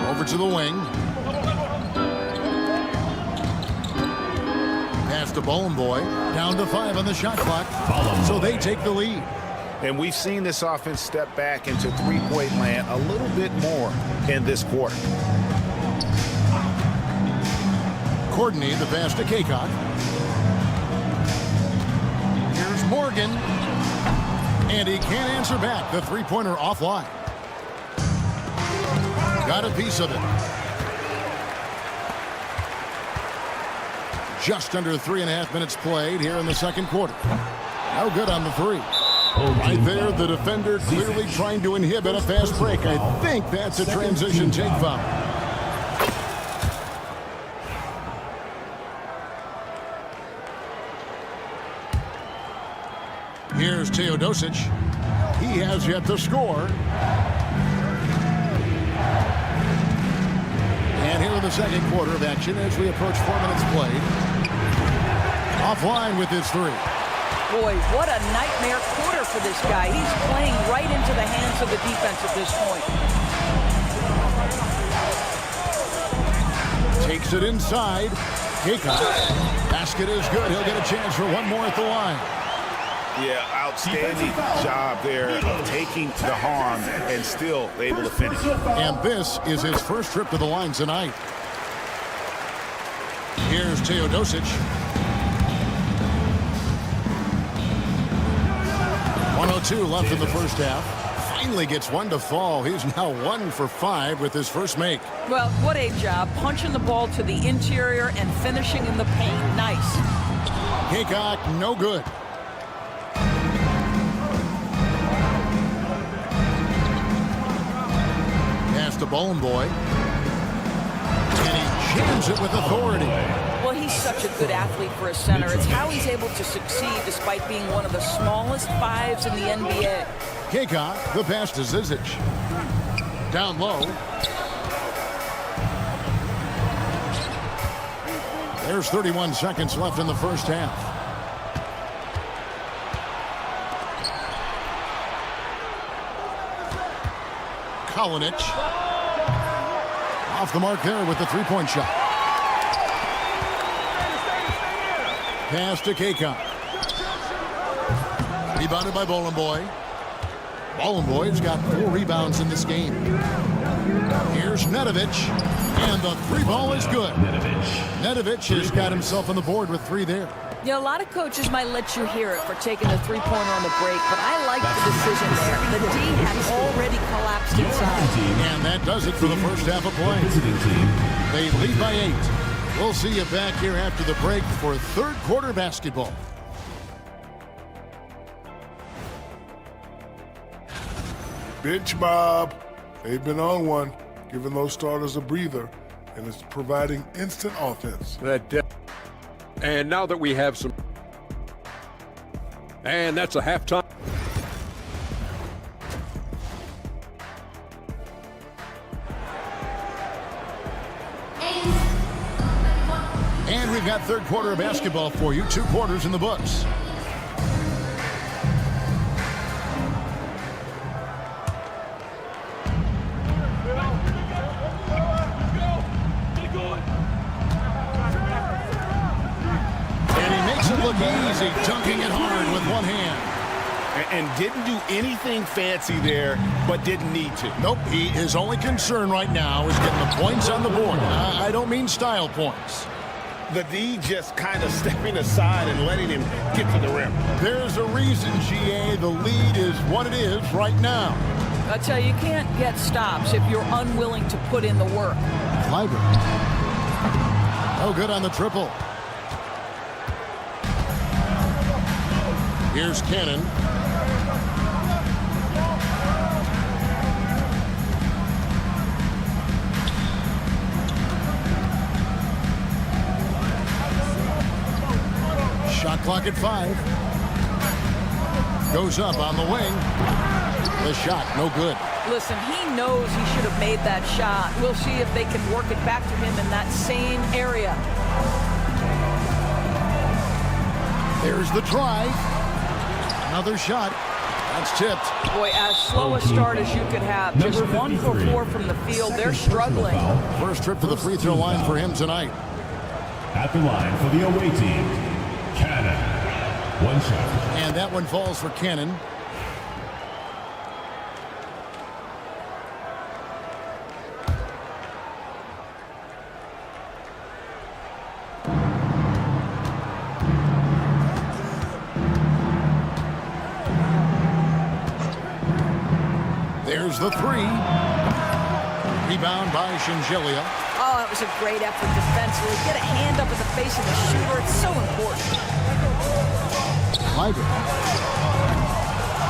Over to the wing. Pass to Boy. Down to 5 on the shot clock. So they take the lead. And we've seen this offense step back into 3-point land a little bit more in this quarter. Courtney, the pass to Kaycock. Here's Morgan. And he can't answer back. The 3-pointer offline. Got a piece of it. Just under 3.5 minutes played here in the second quarter. No good on the 3. Right there, the defender clearly trying to inhibit a fast break. I think that's a transition take foul. Here's Teodosic. He has yet to score. And here in the second quarter of action as we approach 4 minutes played. Offline with his 3. Boy, what a nightmare quarter for this guy. He's playing right into the hands of the defense at this point. Takes it inside. Kaycock. Basket is good. He'll get a chance for one more at the line. Yeah, outstanding job there of taking the harm and still able to finish. And this is his first trip to the line tonight. Here's Teodosic. 1:02 left in the first half. Finally gets one to fall. He's now 1 for 5 with his first make. Well, what a job. Punching the ball to the interior and finishing in the paint. Nice. Kaycock, no good. Pass to Boy. And he jams it with authority. Well, he's such a good athlete for a center. It's how he's able to succeed despite being one of the smallest 5s in the NBA. Keka, the pass to Zizic. Down low. There's 31 seconds left in the first half. Kalinic. Off the mark there with the three-point shot. Pass to Keka. Rebounded by Bologna. Bologna's got 4 rebounds in this game. Here's Nedovic, and the 3-ball is good. Nedovic has got himself on the board with 3 there. You know, a lot of coaches might let you hear it for taking the three-pointer on the break, but I like the decision there. The D had already collapsed inside. And that does it for the first half of play. They lead by 8. We'll see you back here after the break for third quarter basketball. Bench Bob. They've been on one, giving those starters a breather, and it's providing instant offense. And now that we have some... And that's a halftime. And we've got third quarter of basketball for you. 2 quarters in the books. Look easy, dunking it hard with one hand. And didn't do anything fancy there, but didn't need to. Nope, his only concern right now is getting the points on the board. I don't mean style points. The D just kind of stepping aside and letting him get to the rim. There's a reason, GA, the lead is what it is right now. I tell you, you can't get stops if you're unwilling to put in the work. Kleiber. No good on the triple. Here's Cannon. Shot clock at 5. Goes up on the wing. The shot, no good. Listen, he knows he should have made that shot. We'll see if they can work it back to him in that same area. There's the try. Another shot. That's tipped. Boy, as slow a start as you could have. Just 1 for 4 from the field. They're struggling. First trip to the free throw line for him tonight. At the line for the away team, Cannon. 1 shot. And that one falls for Cannon. There's the 3. Rebound by Shingelia. Oh, that was a great effort defensively. Get a hand up in the face of the shooter. It's so important. Kleiber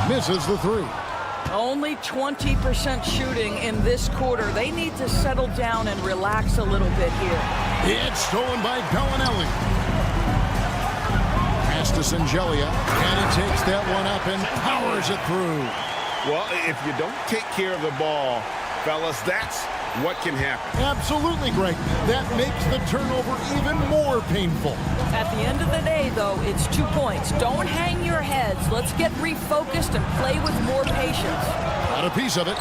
misses the 3. Only 20% shooting in this quarter. They need to settle down and relax a little bit here. It's stolen by Bellinelli. Pass to Shingelia, and he takes that one up and powers it through. Well, if you don't take care of the ball, fellas, that's what can happen. Absolutely, Greg. That makes the turnover even more painful. At the end of the day, though, it's 2 points. Don't hang your heads. Let's get refocused and play with more patience. Got a piece of it.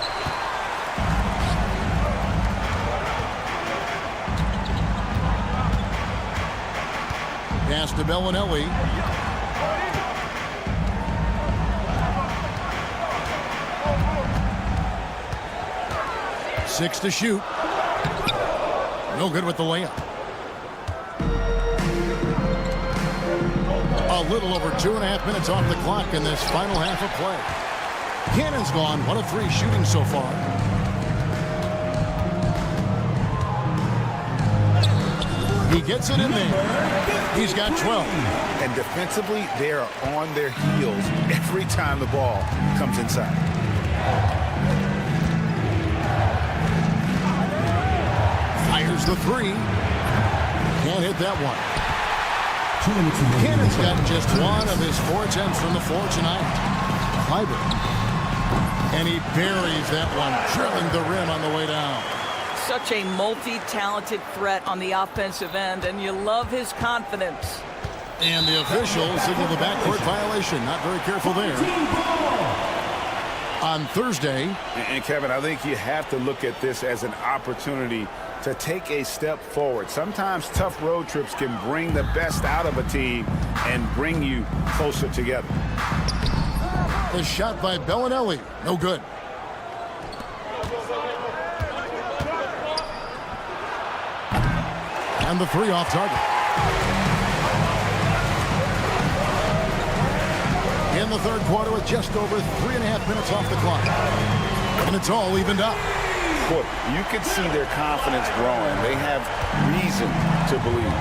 Pass to Bellinelli. Six to shoot. No good with the layup. A little over 2.5 minutes off the clock in this final half of play. Cannon's gone 1 of 3 shooting so far. He gets it in there. He's got 12. And defensively, they are on their heels every time the ball comes inside. Fires the 3. Can't hit that one. Cannon's got just 1 of his 4 attempts from the floor tonight. Kleiber. And he buries that one, drilling the rim on the way down. Such a multi-talented threat on the offensive end, and you love his confidence. And the officials signal the backcourt violation. Not very careful there. On Thursday. And Kevin, I think you have to look at this as an opportunity to take a step forward. Sometimes tough road trips can bring the best out of a team and bring you closer together. The shot by Bellinelli. No good. And the three off target. In the third quarter with just over 3.5 minutes off the clock. And it's all evened up. Boy, you could see their confidence growing. They have reason to believe.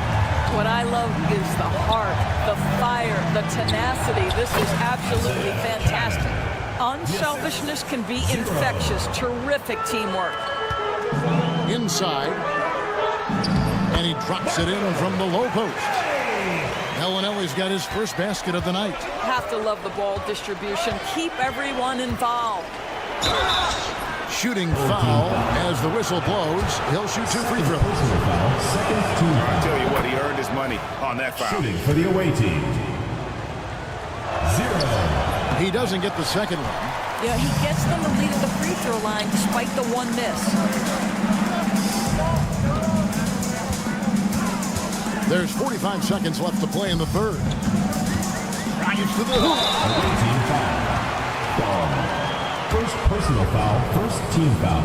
What I love is the heart, the fire, the tenacity. This is absolutely fantastic. Unselfishness can be infectious. Terrific teamwork. Inside. And he drops it in from the low post. Bellinelli's got his first basket of the night. Have to love the ball distribution. Keep everyone involved. Shooting foul as the whistle blows. He'll shoot 2 free throws. I tell you what, he earned his money on that foul. Shooting for the away team. 0. He doesn't get the second one. Yeah, he gets them the lead at the free throw line despite the one miss. There's 45 seconds left to play in the third. Drives to the hoop. Away team foul. First personal foul, first team foul.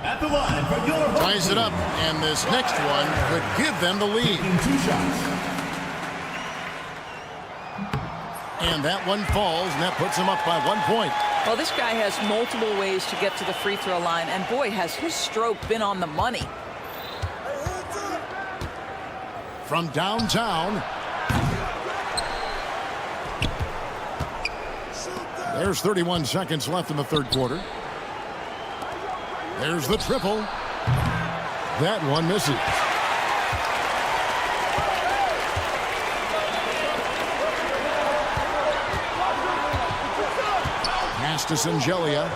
At the line for your ties it up, and this next one could give them the lead. 2 shots. And that one falls, and that puts him up by 1 point. Well, this guy has multiple ways to get to the free throw line, and boy, has his stroke been on the money. From downtown. There's 31 seconds left in the third quarter. There's the triple. That one misses. Pass to Zalgiris.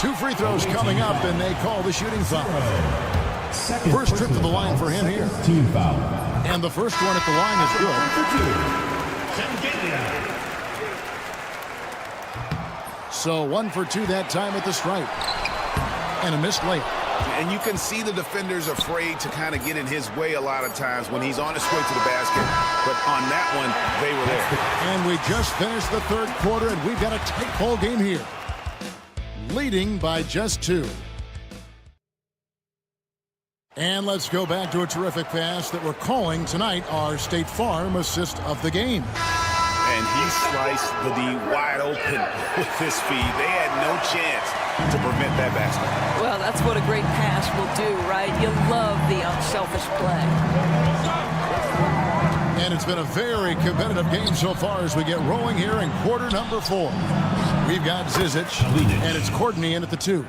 Two free throws coming up, and they call the shooting foul. First trip to the line for him here. Team foul. And the first one at the line is good. So 1 for 2 that time at the stripe. And a missed layup. And you can see the defenders afraid to kind of get in his way a lot of times when he's on his way to the basket. But on that one, they were there. And we just finished the third quarter, and we've got a tight ball game here. Leading by just 2. And let's go back to a terrific pass that we're calling tonight our State Farm assist of the game. And he sliced the D wide open with his feed. They had no chance to prevent that basket. Well, that's what a great pass will do, right? You love the unselfish play. And it's been a very competitive game so far as we get rolling here in quarter number 4. We've got Zizic, and it's Courtney in at the 2.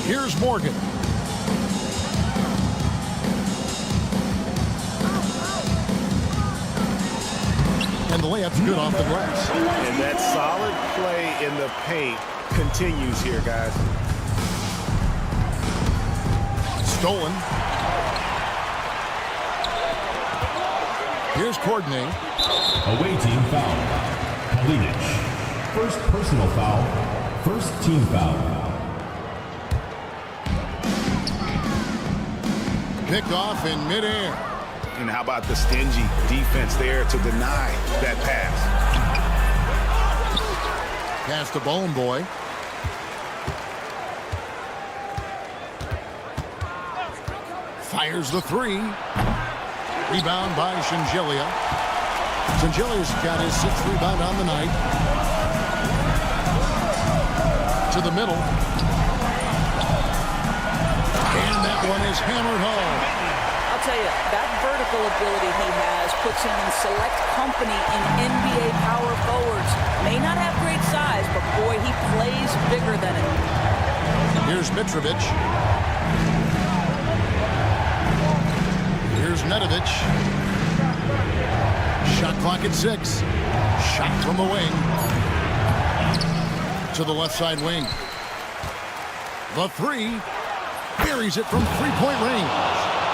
Here's Morgan. And the layup's good off the glass. And that solid play in the paint continues here, guys. Stolen. Here's Courtney. Away team foul. Kalinic. First personal foul. First team foul. Picked off in midair. And how about the stingy defense there to deny that pass? Pass to Bone Boy. Fires the 3. Rebound by Zalgiris. Zalgiris got his 6th rebound on the night. To the middle. And that one is hammered home. I'll tell you, that vertical ability he has puts him in select company in NBA power forwards. May not have great size, but boy, he plays bigger than it. Here's Mitrovic. Here's Nedovic. Shot clock at 6. Shot from the wing. To the left side wing. The 3. Buries it from three-point range.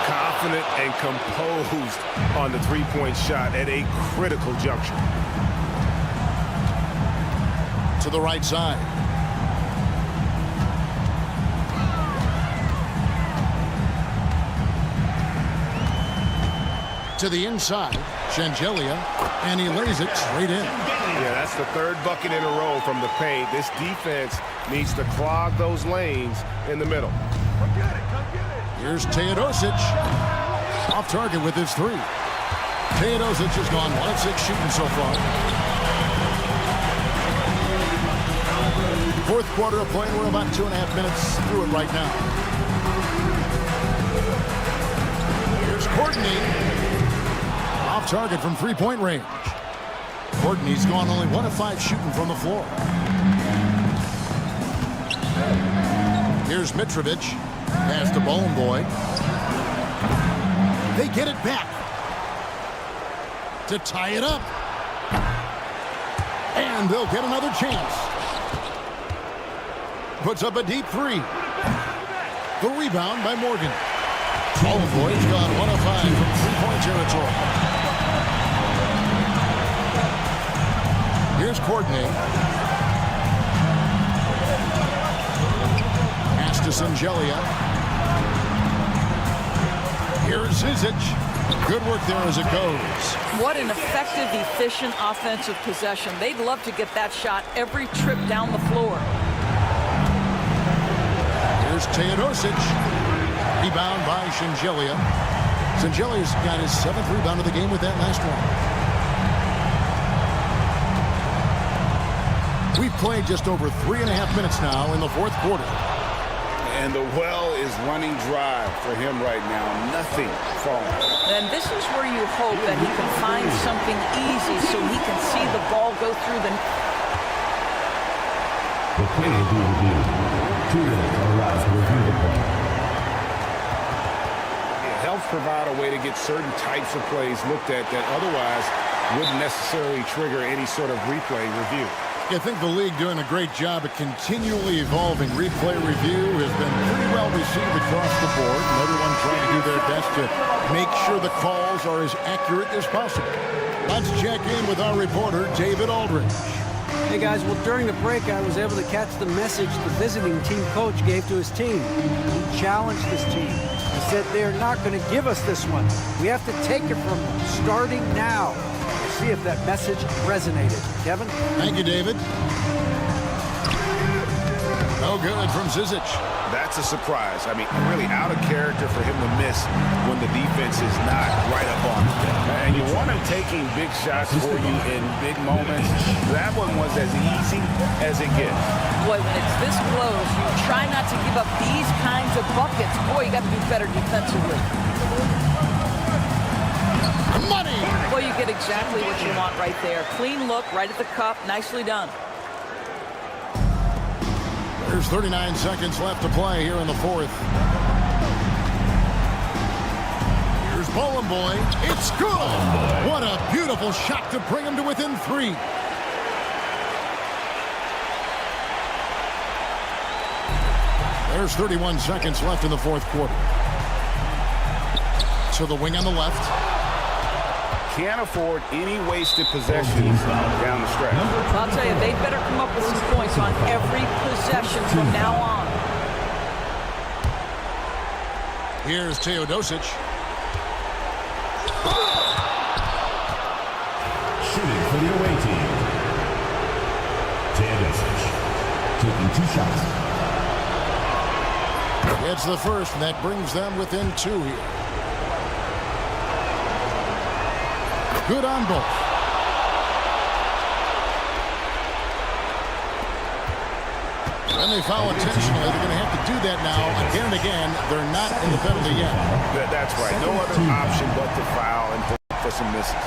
Confident and composed on the three-point shot at a critical juncture. To the right side. To the inside. Shengelia. And he lays it straight in. Yeah, that's the third bucket in a row from the paint. This defense needs to clog those lanes in the middle. Here's Teodosic. Off target with his 3. Teodosic has gone 1 of 6 shooting so far. Fourth quarter of play. We're about 2.5 minutes through it right now. Here's Courtney. Off target from three-point range. Courtney's gone only 1 of 5 shooting from the floor. Here's Mitrovic. Pass to Bone Boy. They get it back. To tie it up. And they'll get another chance. Puts up a deep 3. The rebound by Morgan. Bone Boy's gone 1 of 5 from three-point territory. Here's Courtney. Pass to Shengelia. Here's Zizic. Good work there as it goes. What an effective, efficient offensive possession. They'd love to get that shot every trip down the floor. Here's Teodosic. Rebound by Shengelia. Shengelia's got his 7th rebound of the game with that last one. We've played just over 3.5 minutes now in the fourth quarter. And the well is running dry for him right now. Nothing falling. And this is where you hope that he can find something easy so he can see the ball go through the... The play will be reviewed. 2 minutes are allowed to review the play. It helps provide a way to get certain types of plays looked at that otherwise wouldn't necessarily trigger any sort of replay review. I think the league doing a great job at continually evolving. Replay review has been pretty well received across the board, and everyone trying to do their best to make sure the calls are as accurate as possible. Let's check in with our reporter, David Aldridge. Hey guys, well during the break I was able to catch the message the visiting team coach gave to his team. He challenged his team. He said they're not going to give us this one. We have to take it from them, starting now. We'll see if that message resonated. Kevin? Thank you, David. No good from Zizic. That's a surprise. I mean, really out of character for him to miss when the defense is not right up on him. And you want him taking big shots for you in big moments. That one was as easy as it gets. Boy, when it's this close, you try not to give up these kinds of buckets. Boy, you got to do better defensively. Money! Boy, you get exactly what you want right there. Clean look, right at the cup. Nicely done. There's 39 seconds left to play here in the fourth. Here's Bowling Boy. It's good! What a beautiful shot to bring him to within 3. There's 31 seconds left in the fourth quarter. To the wing on the left. Can't afford any wasted possessions down the stretch. I'll tell you, they better come up with some points on every possession from now on. Here's Teodosic. Shooting for the away team. Teodosic taking 2 shots. It's the first, and that brings them within 2 here. Good on both. When they foul intentionally, they're going to have to do that now again and again. They're not in the penalty yet. That's right. No other option but to foul and for some misses.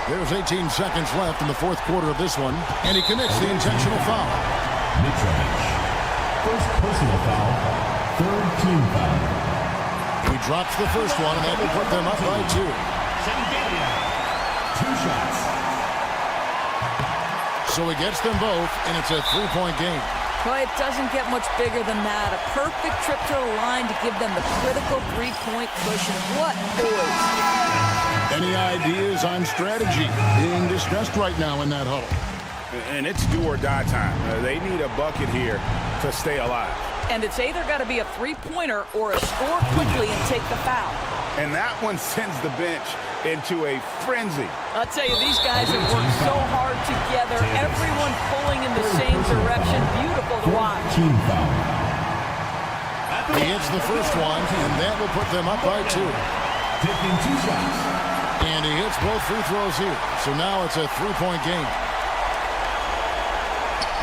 There's 18 seconds left in the fourth quarter of this one, and he commits the intentional foul. Mitrovic. First personal foul, 3rd team foul. We drops the first one, and that will put them up by 2. 2 shots. So he gets them both, and it's a 3-point game. Boy, it doesn't get much bigger than that. A perfect trip to the line to give them the critical 3-point cushion. What poise. Any ideas on strategy being discussed right now in that huddle? And it's do or die time. They need a bucket here to stay alive. And it's either got to be a 3-pointer or a score quickly and take the foul. And that one sends the bench into a frenzy. I'll tell you, these guys have worked so hard together. Everyone pulling in the same direction. Beautiful to watch. Team foul. He hits the first one, and that will put them up by 2. Taking 2 shots. And he hits both free throws here. So now it's a 3-point game.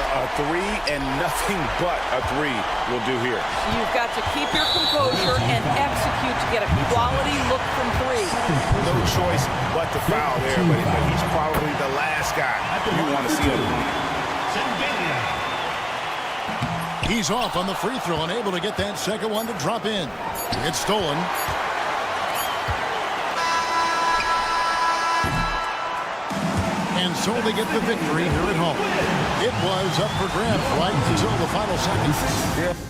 A 3 and nothing but a 3 will do here. You've got to keep your composure and execute to get a quality look from 3. No choice but to foul there, but he's probably the last guy you want to see on the line. He's off on the free throw and able to get that second one to drop in. It's stolen. And so they get the victory here at home. It was up for grabs right until the final seconds.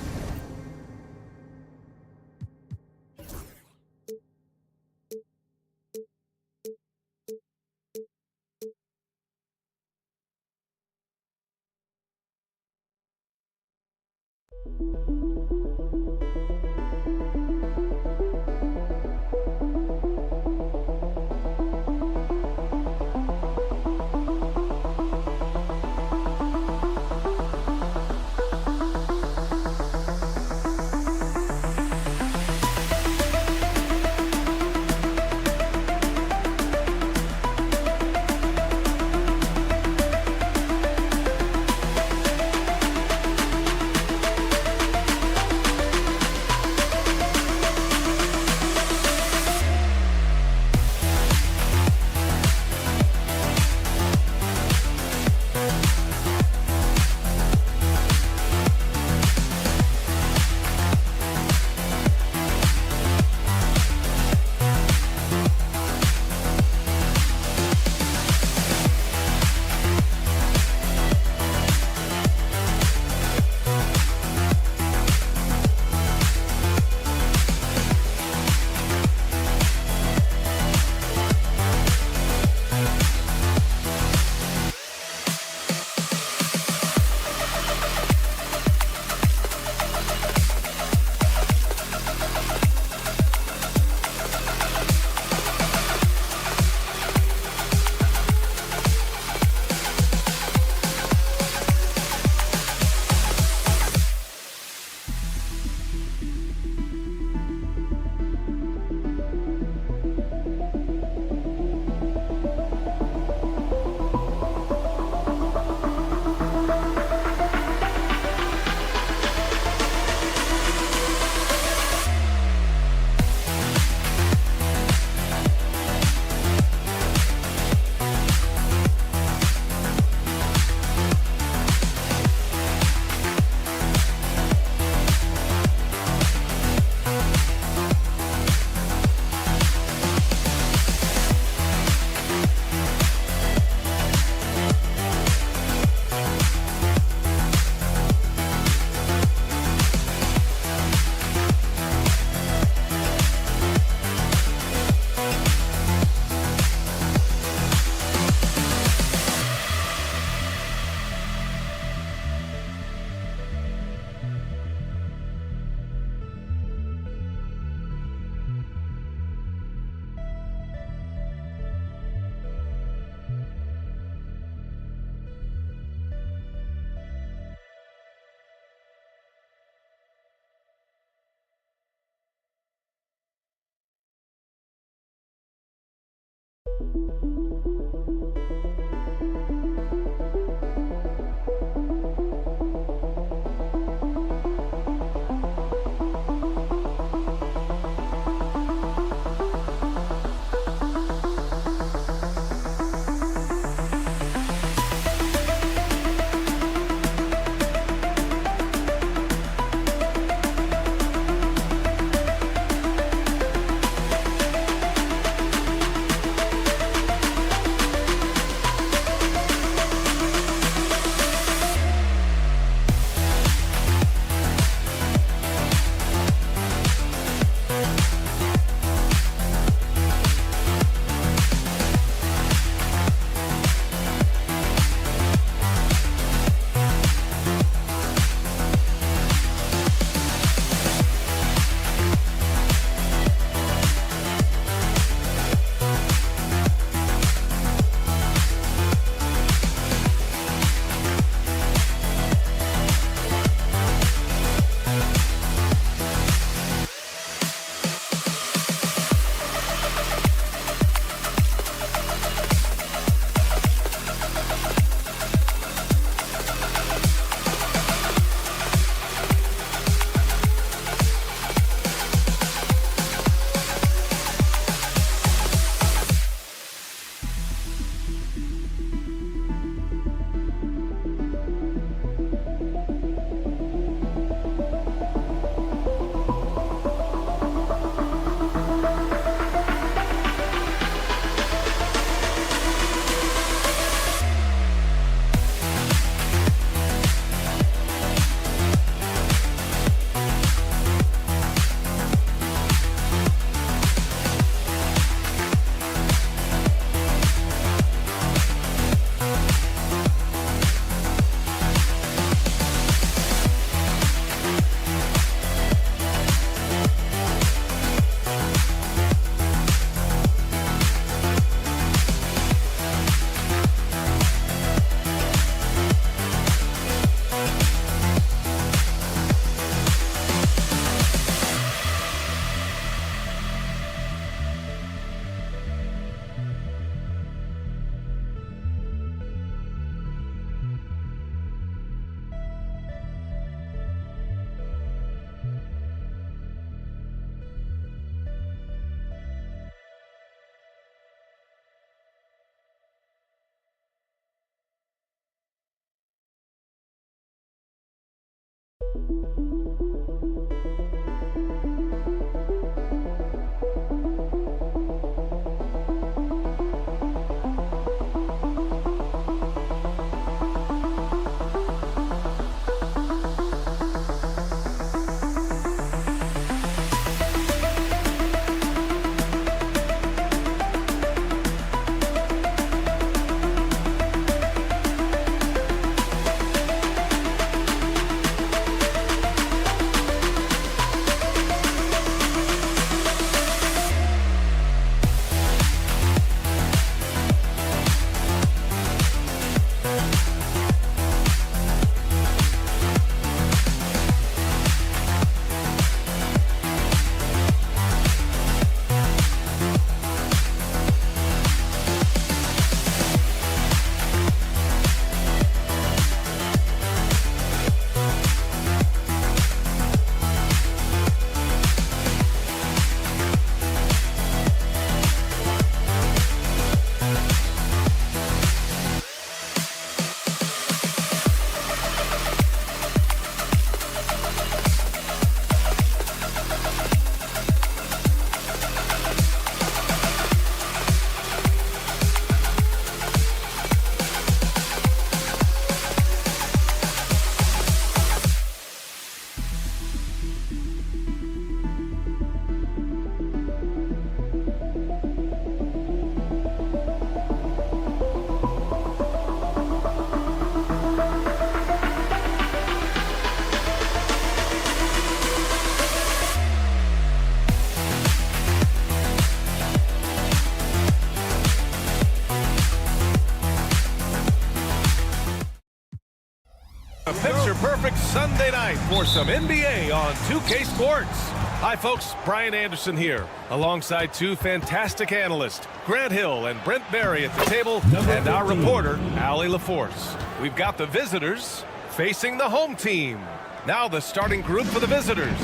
perfect Sunday night for some NBA on 2K Sports. Hi, folks. Brian Anderson here, alongside two fantastic analysts, Grant Hill and Brent Barry at the table, and our reporter, Allie LaForce. We've got the visitors facing the home team. Now the starting group for the visitors.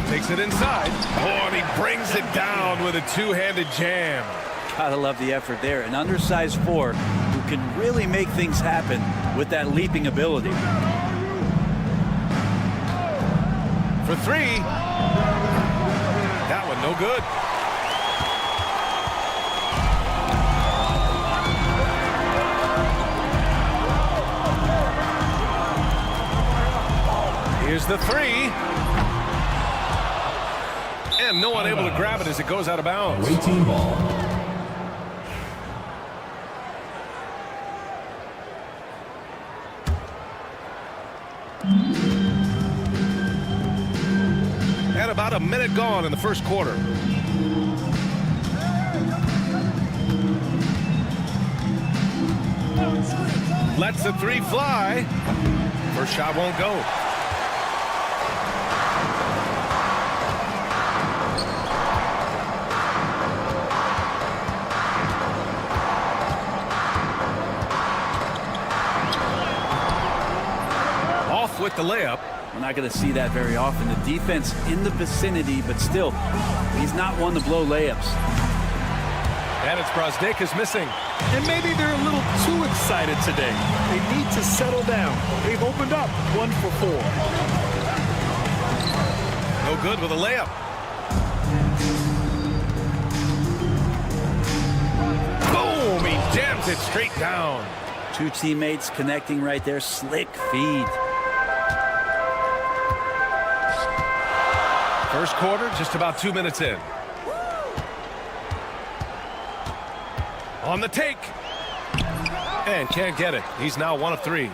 Takes it inside. Oh, and he brings it down with a two-handed jam. Gotta love the effort there. An undersized four who can really make things happen with that leaping ability. For three. That one no good. Here's the three. And no one able to grab it as it goes out of bounds. Away team ball. And about a minute gone in the first quarter. Lets the three fly. First shot won't go. Off with the layup. We're not going to see that very often. The defense in the vicinity, but still, he's not one to blow layups. And it's Brasdeikis missing. And maybe they're a little too excited today. They need to settle down. They've opened up 1 for 4. No good with a layup. Boom! He jams it straight down. Two teammates connecting right there. Slick feed. First quarter, just about 2 minutes in. On the take. And can't get it. He's now 1 of 3.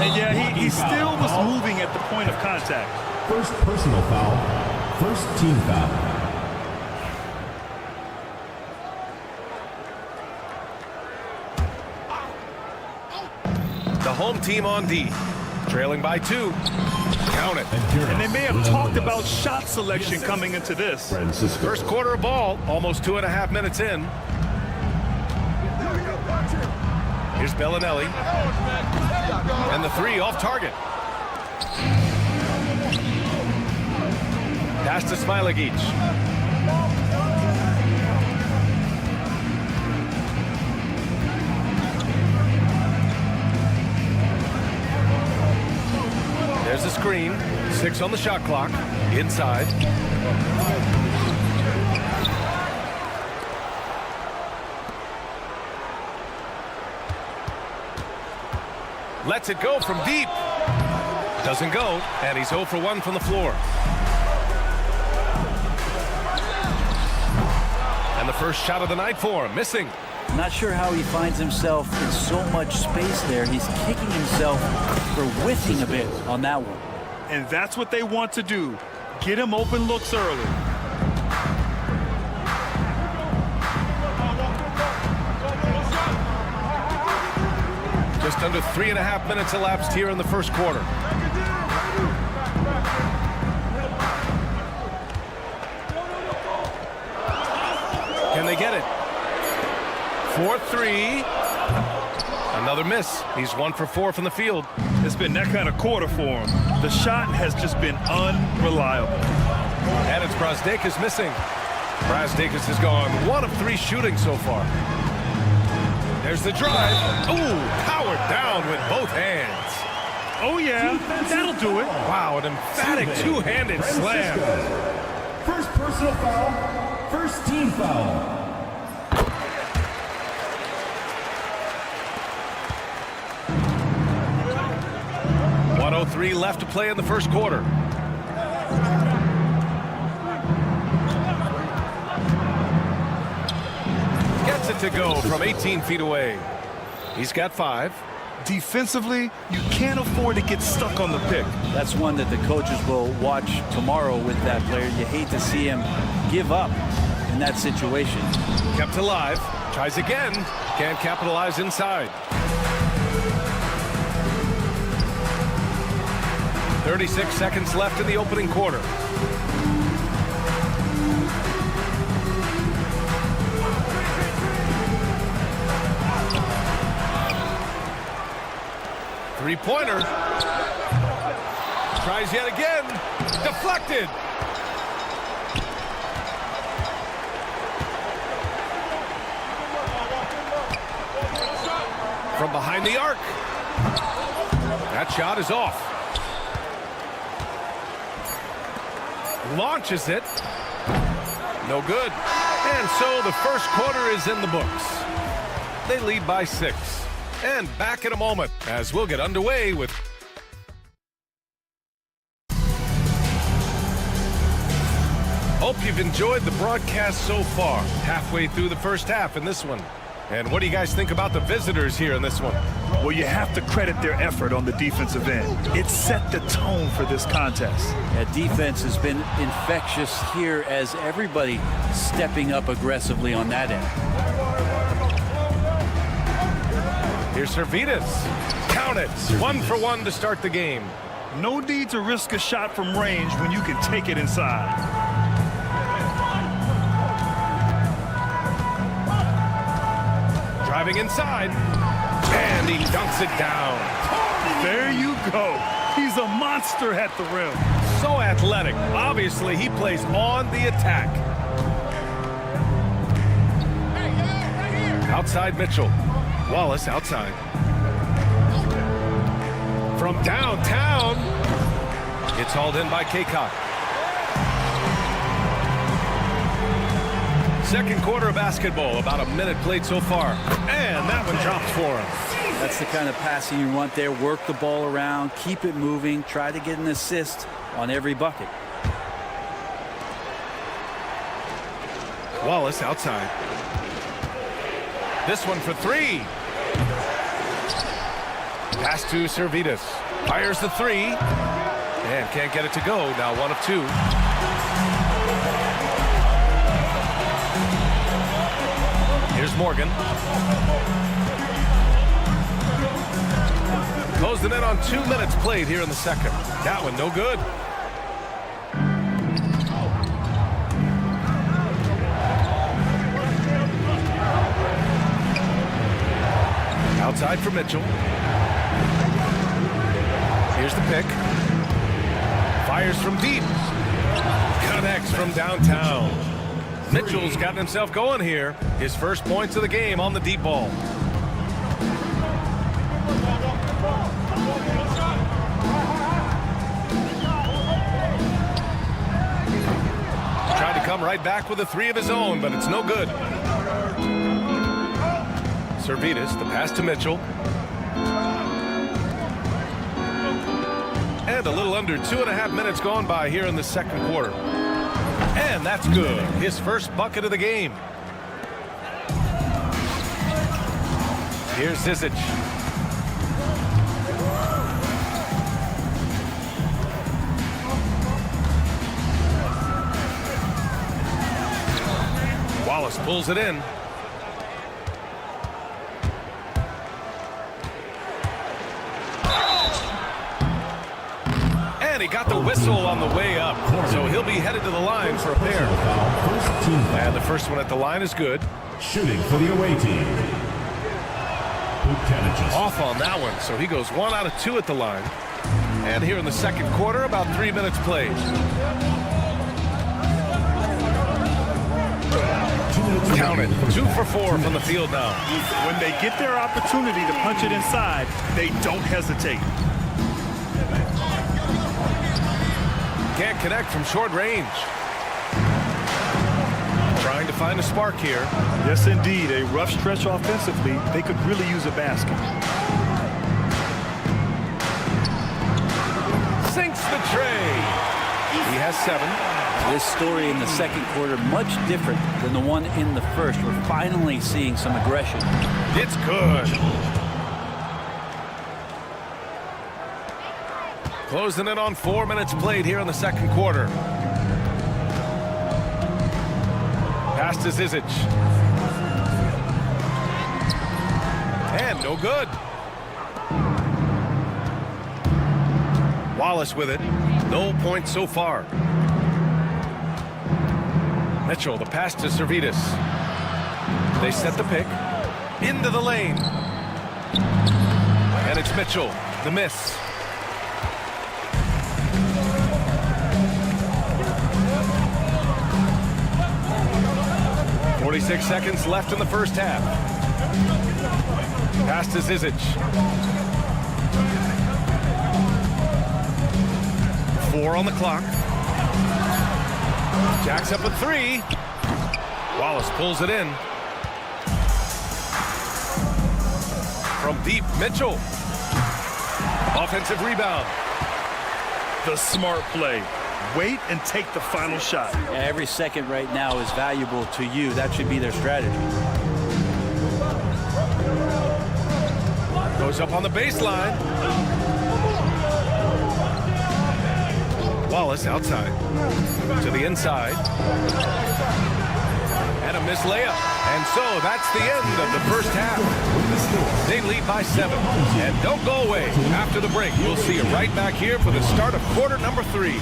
And yeah, he still was moving at the point of contact. First personal foul. First team foul. The home team on D. Trailing by 2. Count it. And they may have talked about shot selection coming into this. First quarter of ball, almost 2.5 minutes in. Here's Bellinelli. And the three off target. Pass to Smilagic. There's a screen. 6 on the shot clock. Inside. Lets it go from deep. Doesn't go, and he's 0 for 1 from the floor. And the first shot of the night for him, missing. Not sure how he finds himself in so much space there. He's kicking himself for whiffing a bit on that one. And that's what they want to do. Get him open looks early. Just under 3.5 minutes elapsed here in the first quarter. Can they get it? 4-3. Another miss. He's 1 for 4 from the field. It's been that kind of quarter for him. The shot has just been unreliable. And it's Brasdeikis missing. Brasdeikis has gone 1 of 3 shooting so far. There's the drive. Ooh, powered down with both hands. Oh, yeah, that'll do it. Wow, an emphatic two-handed slam. First personal foul. First team foul. .103 left to play in the first quarter. Gets it to go from 18 feet away. He's got 5. Defensively, you can't afford to get stuck on the pick. That's one that the coaches will watch tomorrow with that player. You hate to see him give up in that situation. Kept alive. Tries again. Can't capitalize inside. 36 seconds left in the opening quarter. Three-pointer. Tries yet again. Deflected. From behind the arc. That shot is off. Launches it. No good. And so the first quarter is in the books. They lead by 6. And back in a moment as we'll get underway with... Hope you've enjoyed the broadcast so far. Halfway through the first half in this one. And what do you guys think about the visitors here in this one? Well, you have to credit their effort on the defensive end. It set the tone for this contest. That defense has been infectious here as everybody stepping up aggressively on that end. Here's Zalgiris. Count it. 1 for 1 to start the game. No need to risk a shot from range when you can take it inside. Driving inside. And he dunks it down. There you go. He's a monster at the rim. So athletic. Obviously, he plays on the attack. Outside Mitchell. Wallace outside. From downtown. It's hauled in by Kaunas. Second quarter of basketball. About a minute played so far. And that one drops for him. That's the kind of passing you want there. Work the ball around. Keep it moving. Try to get an assist on every bucket. Wallace outside. This one for 3. Pass to Zalgiris. Fires the 3. And can't get it to go. Now 1 of 2. Here's Morgan. Closing in on 2 minutes played here in the second. That one no good. Outside for Mitchell. Here's the pick. Fires from deep. Connects from downtown. Mitchell's gotten himself going here. His first points of the game on the deep ball. Tried to come right back with a 3 of his own, but it's no good. Zalgiris, the pass to Mitchell. And a little under 2.5 minutes gone by here in the second quarter. And that's good. His first bucket of the game. Here's Zizic. Wallace pulls it in. And he got the whistle on the way up. So he'll be headed to the line for a pair. And the first one at the line is good. Shooting for the away team. Off on that one. So he goes 1 out of 2 at the line. And here in the second quarter, about 3 minutes played. Count it. 2 for 4 from the field now. When they get their opportunity to punch it inside, they don't hesitate. Can't connect from short range. Trying to find a spark here. Yes, indeed. A rough stretch offensively. They could really use a basket. Sinks the tray. He has 7. This story in the second quarter much different than the one in the first. We're finally seeing some aggression. It's good. Closing in on 4 minutes played here in the second quarter. Pass to Zizic. And no good. Wallace with it. No points so far. Mitchell, the pass to Servetus. They set the pick. Into the lane. And it's Mitchell. The miss. .46 seconds left in the first half. Pass to Zizic. 4 on the clock. Jacks up a 3. Wallace pulls it in. From deep, Mitchell. Offensive rebound. The smart play. Wait and take the final shot. Yeah, every second right now is valuable to you. That should be their strategy. Goes up on the baseline. Wallace outside. To the inside. And a missed layup. And so that's the end of the first half. They lead by 7. And don't go away. After the break, we'll see you right back here for the start of quarter number 3.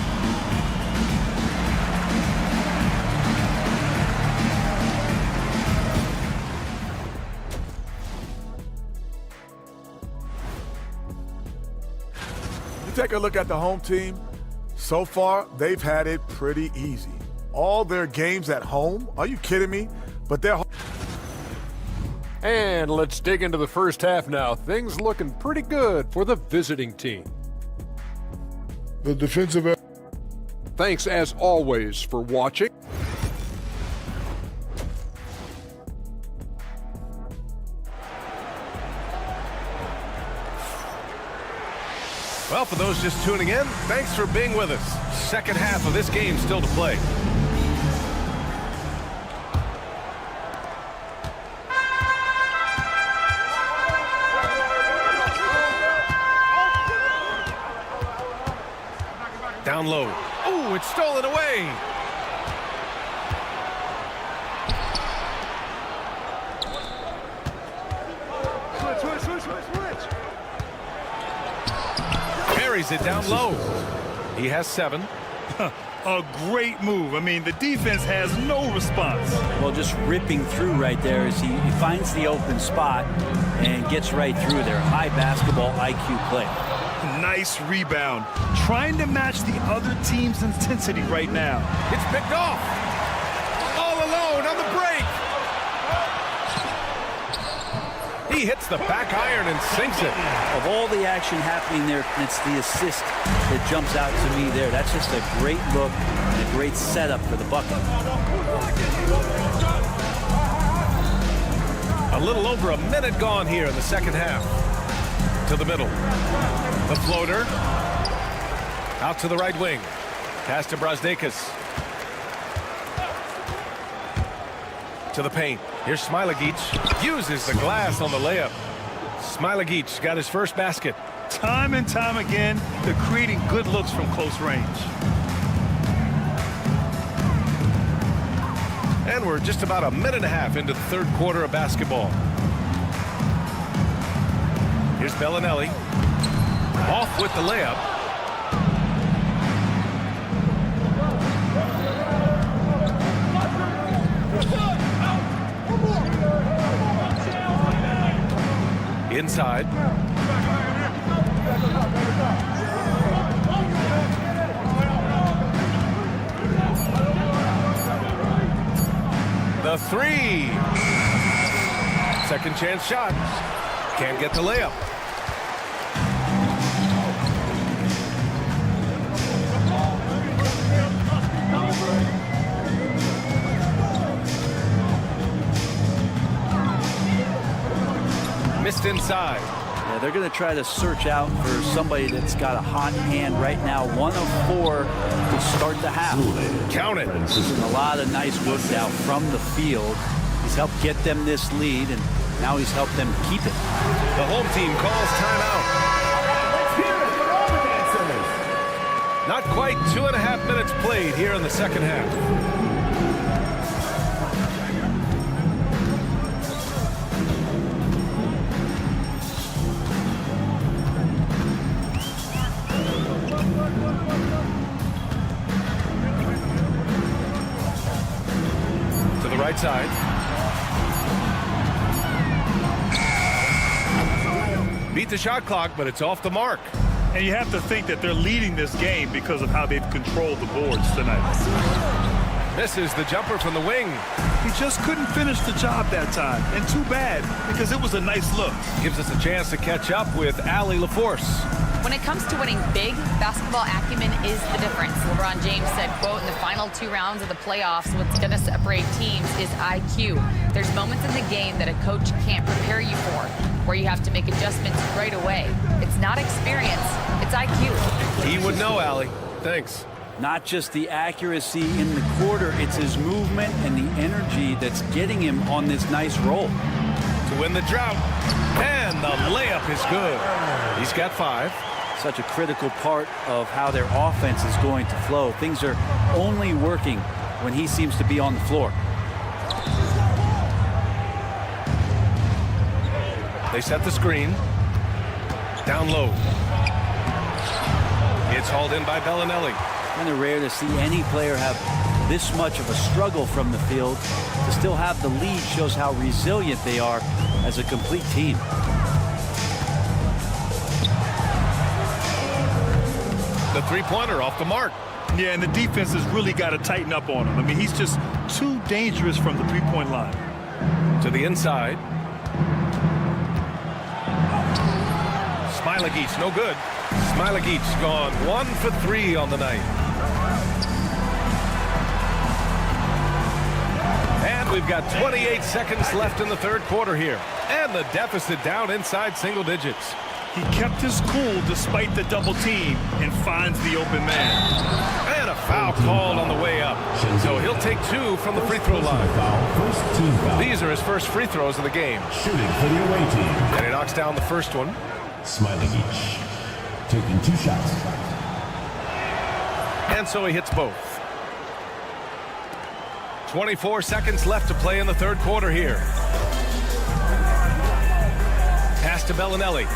Take a look at the home team. So far, they've had it pretty easy. All their games at home? Are you kidding me? But they're... And let's dig into the first half now. Things looking pretty good for the visiting team. The defensive... Thanks as always for watching. Well, for those just tuning in, thanks for being with us. Second half of this game still to play. Down low. Oh, it's stolen away. Switch. Carries it down low. He has 7. A great move. I mean, the defense has no response. Well, just ripping through right there as he finds the open spot and gets right through there. High basketball IQ play. Nice rebound. Trying to match the other team's intensity right now. It's picked off. All alone on the break. He hits the back iron and sinks it. Of all the action happening there, it's the assist that jumps out to me there. That's just a great look and a great setup for the bucket. A little over a minute gone here in the second half. To the middle. The floater. Out to the right wing. Pass to Brasdeikis. To the paint. Here's Smilagic. Uses the glass on the layup. Smilagic got his first basket. Time and time again, they're creating good looks from close range. And we're just about a minute and a half into the third quarter of basketball. Here's Bellinelli. Off with the layup. Inside. The 3. Second chance shot. Can't get the layup. Missed inside. Yeah, they're going to try to search out for somebody that's got a hot hand right now. 1 of 4 to start the half. Count it. A lot of nice work now from the field. He's helped get them this lead, and now he's helped them keep it. The home team calls timeout. Let's hear it for all the dancers. right, 2.5 minutes played here in the second half. To the right side. Beat the shot clock, but it's off the mark. And you have to think that they're leading this game because of how they've controlled the boards tonight. Misses the jumper from the wing. He just couldn't finish the job that time. And too bad, because it was a nice look. Gives us a chance to catch up with Allie LaForce. When it comes to winning big, basketball acumen is the difference. LeBron James said, quote, in the final 2 rounds of the playoffs, what's going to separate teams is IQ. There's moments in the game that a coach can't prepare you for, where you have to make adjustments right away. It's not experience, it's IQ. He would know, Allie. Thanks. Not just the accuracy in the quarter, it's his movement and the energy that's getting him on this nice roll. To win the drought, and the layup is good. He's got 5. Such a critical part of how their offense is going to flow. Things are only working when he seems to be on the floor. They set the screen. Down low. It's hauled in by Bellinelli. Kind of rare to see any player have this much of a struggle from the field. To still have the lead shows how resilient they are as a complete team. The three-pointer off the mark. Yeah, and the defense has really got to tighten up on him. I mean, he's just too dangerous from the three-point line. To the inside. Smilagic, no good. Smilagic gone 1 for 3 on the night. And we've got 28 seconds left in the third quarter here. And the deficit down inside single digits. He kept his cool despite the double team and finds the open man. And a foul called on the way up. So he'll take 2 from the free throw line. These are his first free throws of the game. Shooting for the away team. And he knocks down the first one. Smilagic taking 2 shots. And so he hits both. 24 seconds left to play in the third quarter here. Pass to Bellinelli.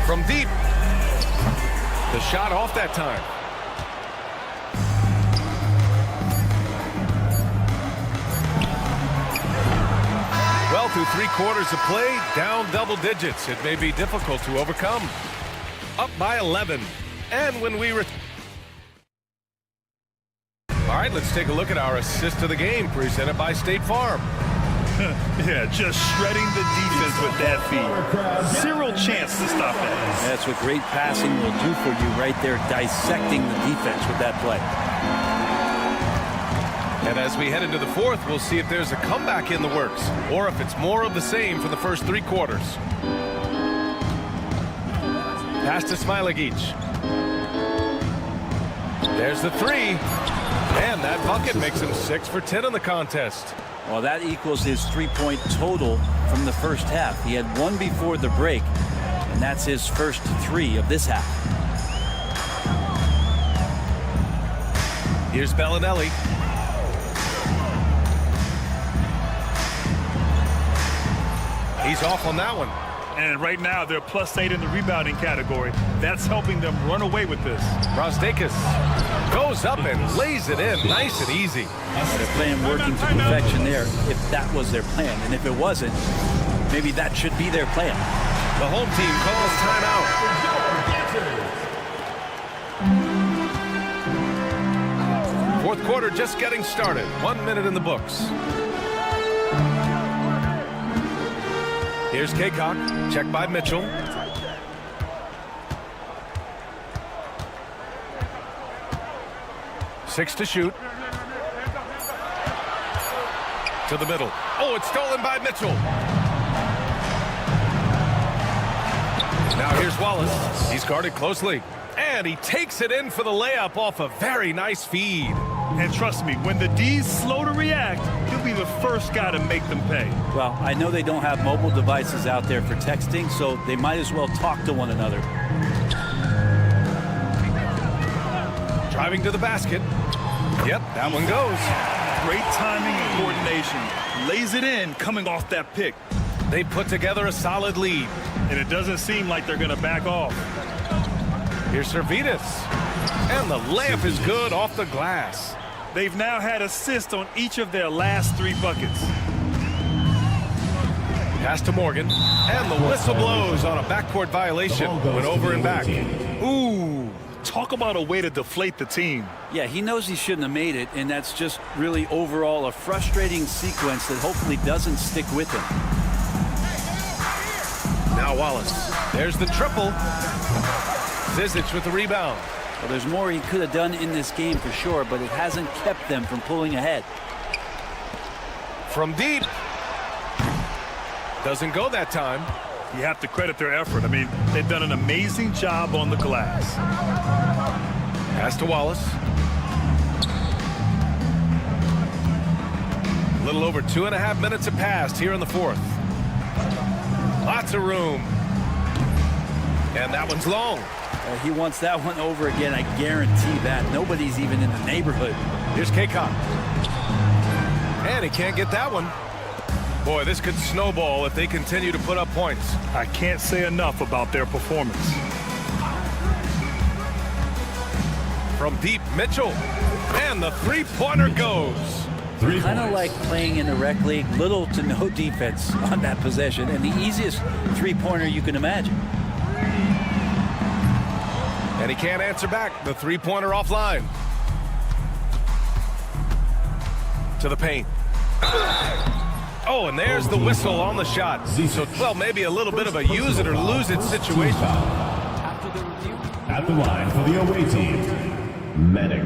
From deep. The shot off that time. Well, through 3 quarters of play, down double digits. It may be difficult to overcome. Up by 11. And when we all right, let's take a look at our assist of the game presented by State Farm. Yeah, just shredding the defense with that feed. 0 chance to stop that. That's what great passing will do for you right there, dissecting the defense with that play. And as we head into the fourth, we'll see if there's a comeback in the works or if it's more of the same for the first 3 quarters. Pass to Smilagic. There's the 3. And that bucket makes him 6 for 10 in the contest. Well, that equals his 3-point total from the first half. He had 1 before the break, and that's his first 3 of this half. Here's Bellinelli. He's off on that one. And right now, they're +8 in the rebounding category. That's helping them run away with this. Brosdakis goes up and lays it in nice and easy. Their plan working to perfection there, if that was their plan. And if it wasn't, maybe that should be their plan. The home team calls timeout. Fourth quarter just getting started. 1 minute in the books. Here's Kaycock, checked by Mitchell. Six to shoot. To the middle. Oh, it's stolen by Mitchell. Now here's Wallace. He's guarded closely. And he takes it in for the layup off a very nice feed. And trust me, when the D's slow to react, he'll he'll be the first guy to make them pay. Well, I know they don't have mobile devices out there for texting, so they might as well talk to one another. Driving to the basket. Yep, that one goes. Great timing and coordination. Lays it in coming off that pick. They put together a solid lead. And it doesn't seem like they're going to back off. Here's Zalgiris. And the layup is good off the glass. They've now had assists on each of their last 3 buckets. Pass to Morgan. And the whistle blows on a backcourt violation. Went over and back. Ooh, talk about a way to deflate the team. Yeah, he knows he shouldn't have made it, and that's just really overall a frustrating sequence that hopefully doesn't stick with him. Now Wallace. There's the triple. Zizic with the rebound. Well, there's more he could have done in this game for sure, but it hasn't kept them from pulling ahead. From deep. Doesn't go that time. You have to credit their effort. I mean, they've done an amazing job on the glass. Pass to Wallace. A little over 2.5 minutes have passed here in the 4th. Lots of room. And that one's long. He wants that one over again, I guarantee that. Nobody's even in the neighborhood. Here's Kaunas. And he can't get that one. Boy, this could snowball if they continue to put up points. I can't say enough about their performance. From deep, Mitchell. And the three-pointer goes. Kind of like playing in the rec league, little to no defense on that possession, and the easiest three-pointer you can imagine. And he can't answer back. The three-pointer offline. To the paint. Oh, and there's the whistle on the shot. So, well, maybe a little bit of a use it or lose it situation. At the line for the away team, Medic.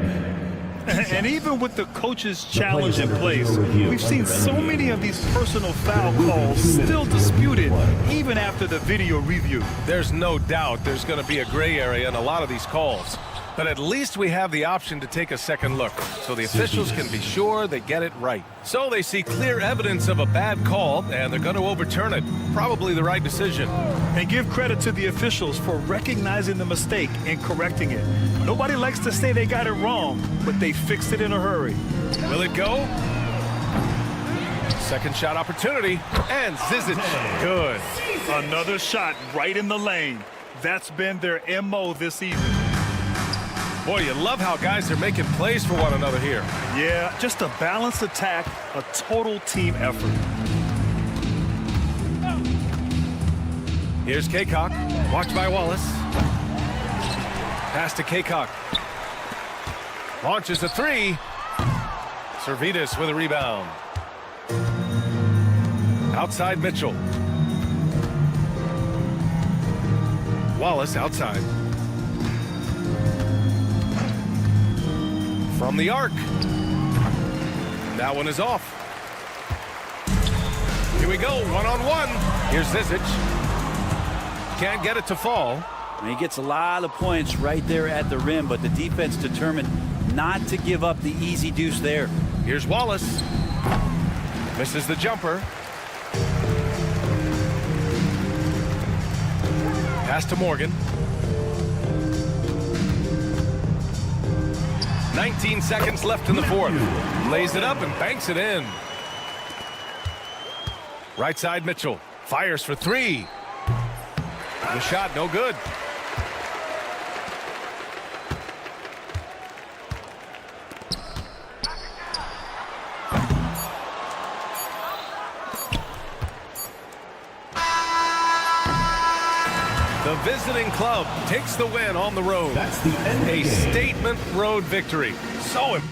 And even with the coach's challenge in place, we've seen so many of these personal foul calls still disputed even after the video review. There's no doubt there's going to be a gray area in a lot of these calls. But at least we have the option to take a second look, so the officials can be sure they get it right. So they see clear evidence of a bad call, and they're going to overturn it. Probably the right decision. And give credit to the officials for recognizing the mistake and correcting it. Nobody likes to say they got it wrong, but they fixed it in a hurry. Will it go? Second shot opportunity, and Zizic, good. Another shot right in the lane. That's been their MO this season. Boy, you love how guys are making plays for one another here. Yeah, just a balanced attack, a total team effort. Here's Kaunas, watched by Wallace. Pass to Kaunas. Launches a three. Zalgiris with a rebound. Outside Mitchell. Wallace outside. From the arc. That one is off. Here we go, one-on-one. Here's Zizic. Can't get it to fall. And he gets a lot of points right there at the rim, but the defense determined not to give up the easy deuce there. Here's Wallace. Misses the jumper. Pass to Morgan. 19 seconds left in the 4th. Lays it up and banks it in. Right side Mitchell. Fires for three. The shot no good. The visiting club takes the win on the road. That's the end of the A game. statement road victory. So important.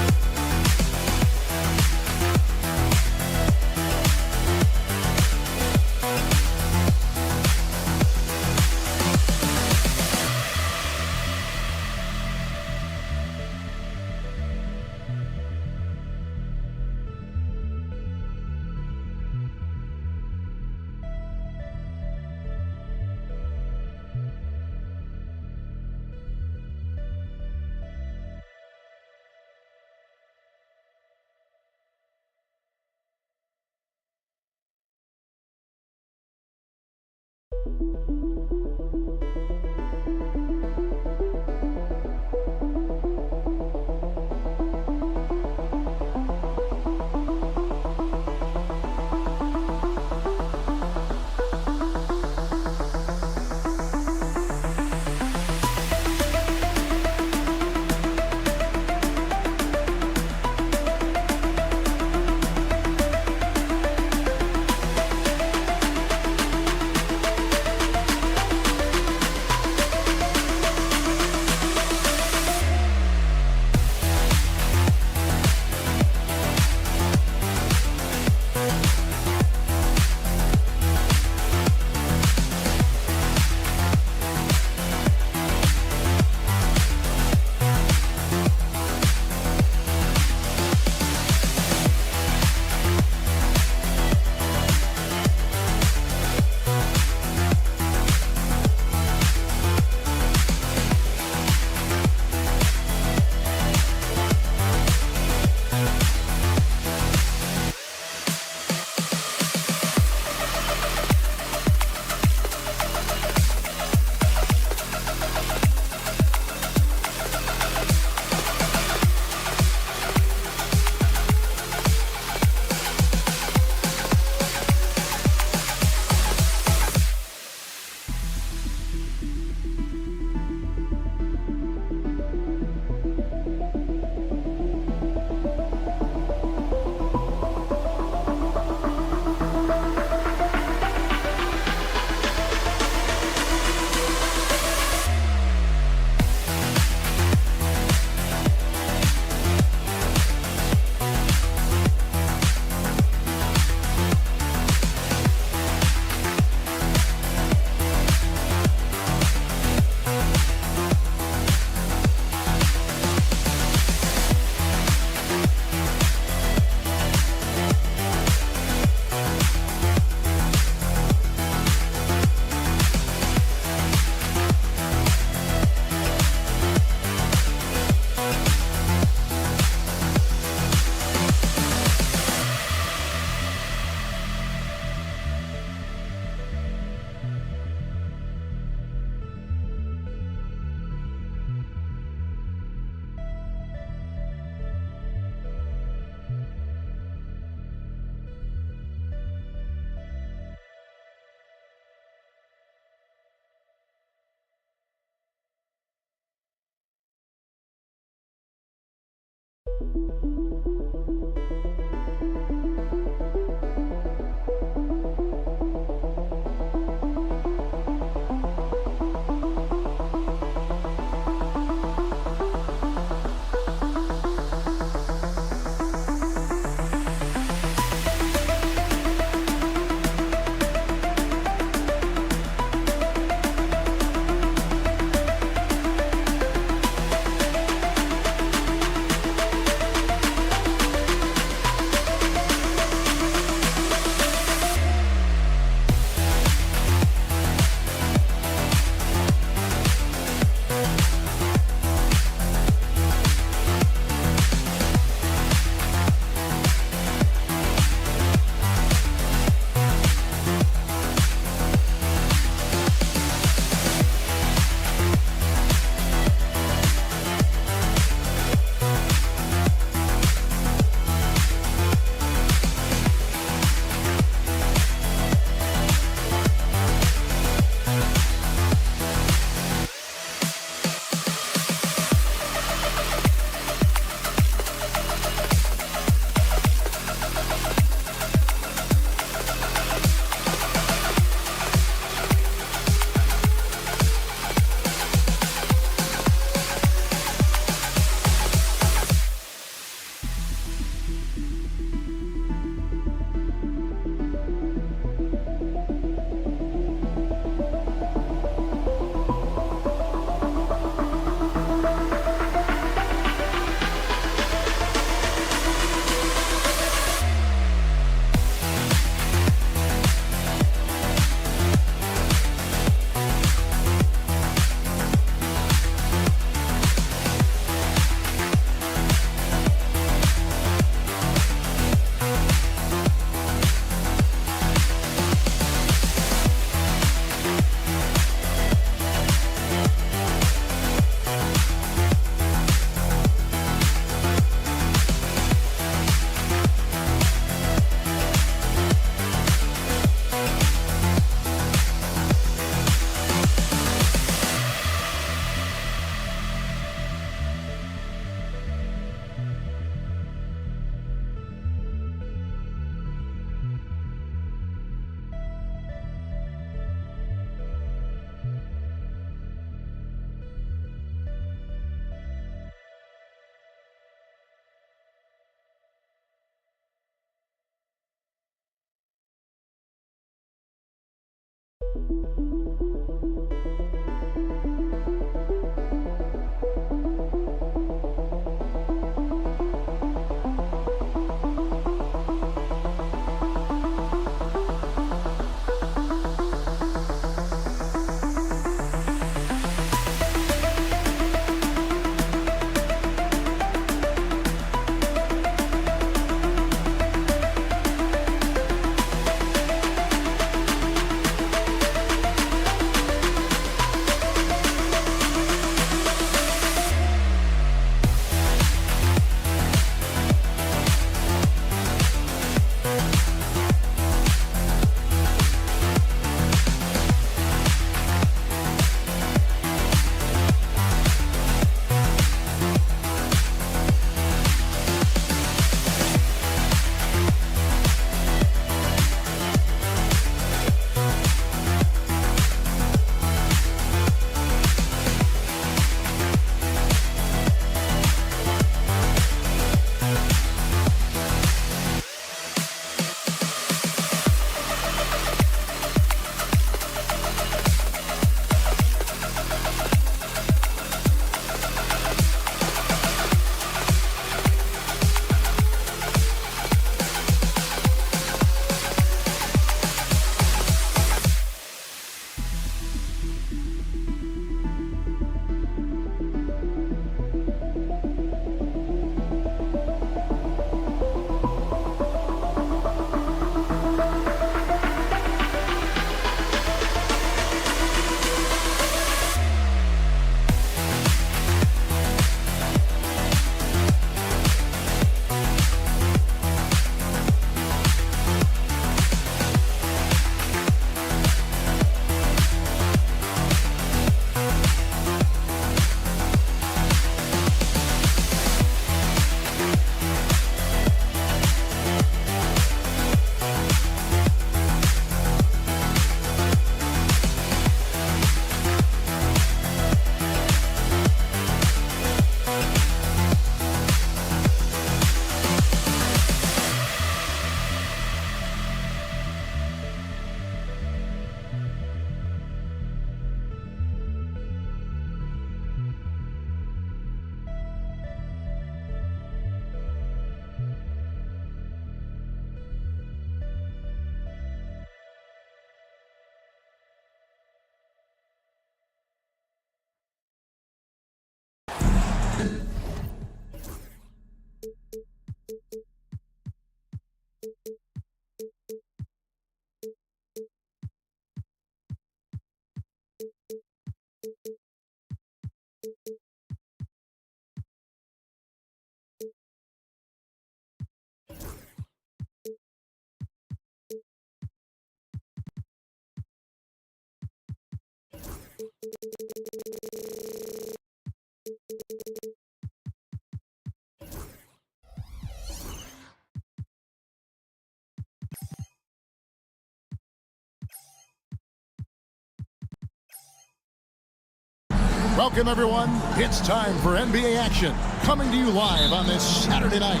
Welcome, everyone. It's time for NBA action. Coming to you live on this Saturday night.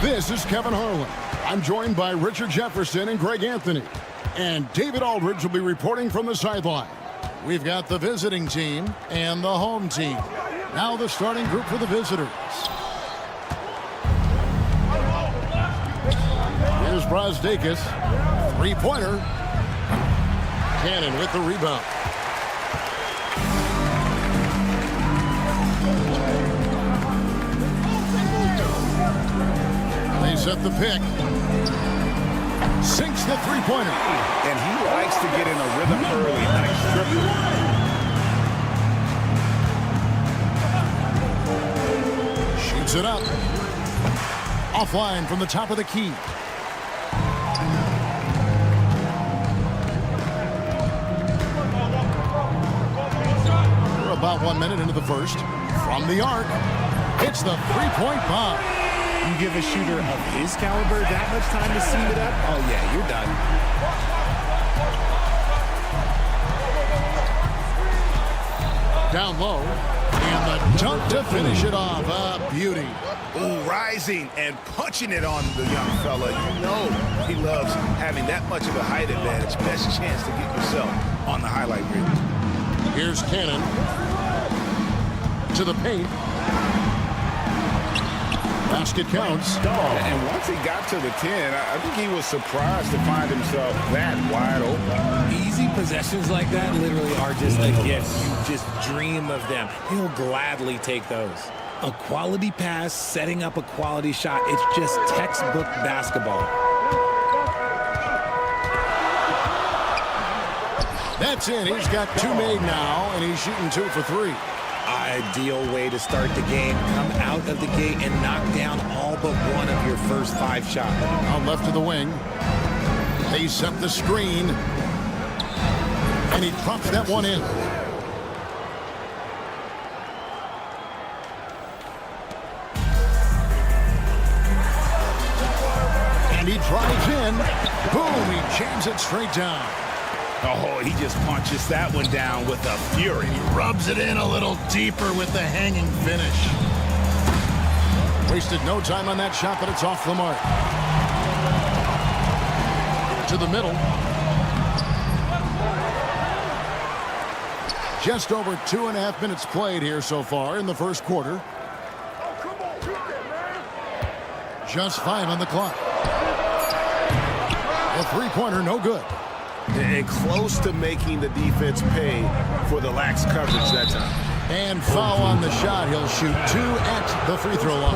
This is Kevin Harlan. I'm joined by Richard Jefferson and Greg Anthony. And David Aldridge will be reporting from the sideline. We've got the visiting team and the home team. Now the starting group for the visitors. Here's Brazdakis. Three-pointer. Cannon with the rebound. They set the pick. Sinks the three-pointer. And he likes to get in a rhythm early. Nice triple. Shoots it up. Offline from the top of the key. We're about 1 minute into the first. From the arc, hits the three-point bomb. You give a shooter of his caliber that much time to seam it up? Oh, yeah, you're done. Down low. And the dunk to finish it off. A beauty. Ooh, rising and punching it on the young fella. You know he loves having that much of a height advantage. Best chance to get yourself on the highlight reel. Here's Cannon to the paint. Basket counts. And once he got to the 10, I think he was surprised to find himself that wide open. Easy possessions like that literally are just a gift. You just dream of them. He'll gladly take those. A quality pass, setting up a quality shot. It's just textbook basketball. That's in. He's got 2 made now, and he's shooting 2 for 3. Ideal way to start the game. Come out of the gate and knock down all but one of your first 5 shots. Out left to the wing. They set the screen. And he drops that one in. And he drives in. Boom, he jams it straight down. Oh, he just punches that one down with a fury. He rubs it in a little deeper with the hanging finish. Wasted no time on that shot, but it's off the mark. To the middle. Just over 2.5 minutes played here so far in the first quarter. Just 5 on the clock. A three-pointer, no good. And close to making the defense pay for the lax coverage that time. And foul on the shot. He'll shoot 2 at the free throw line.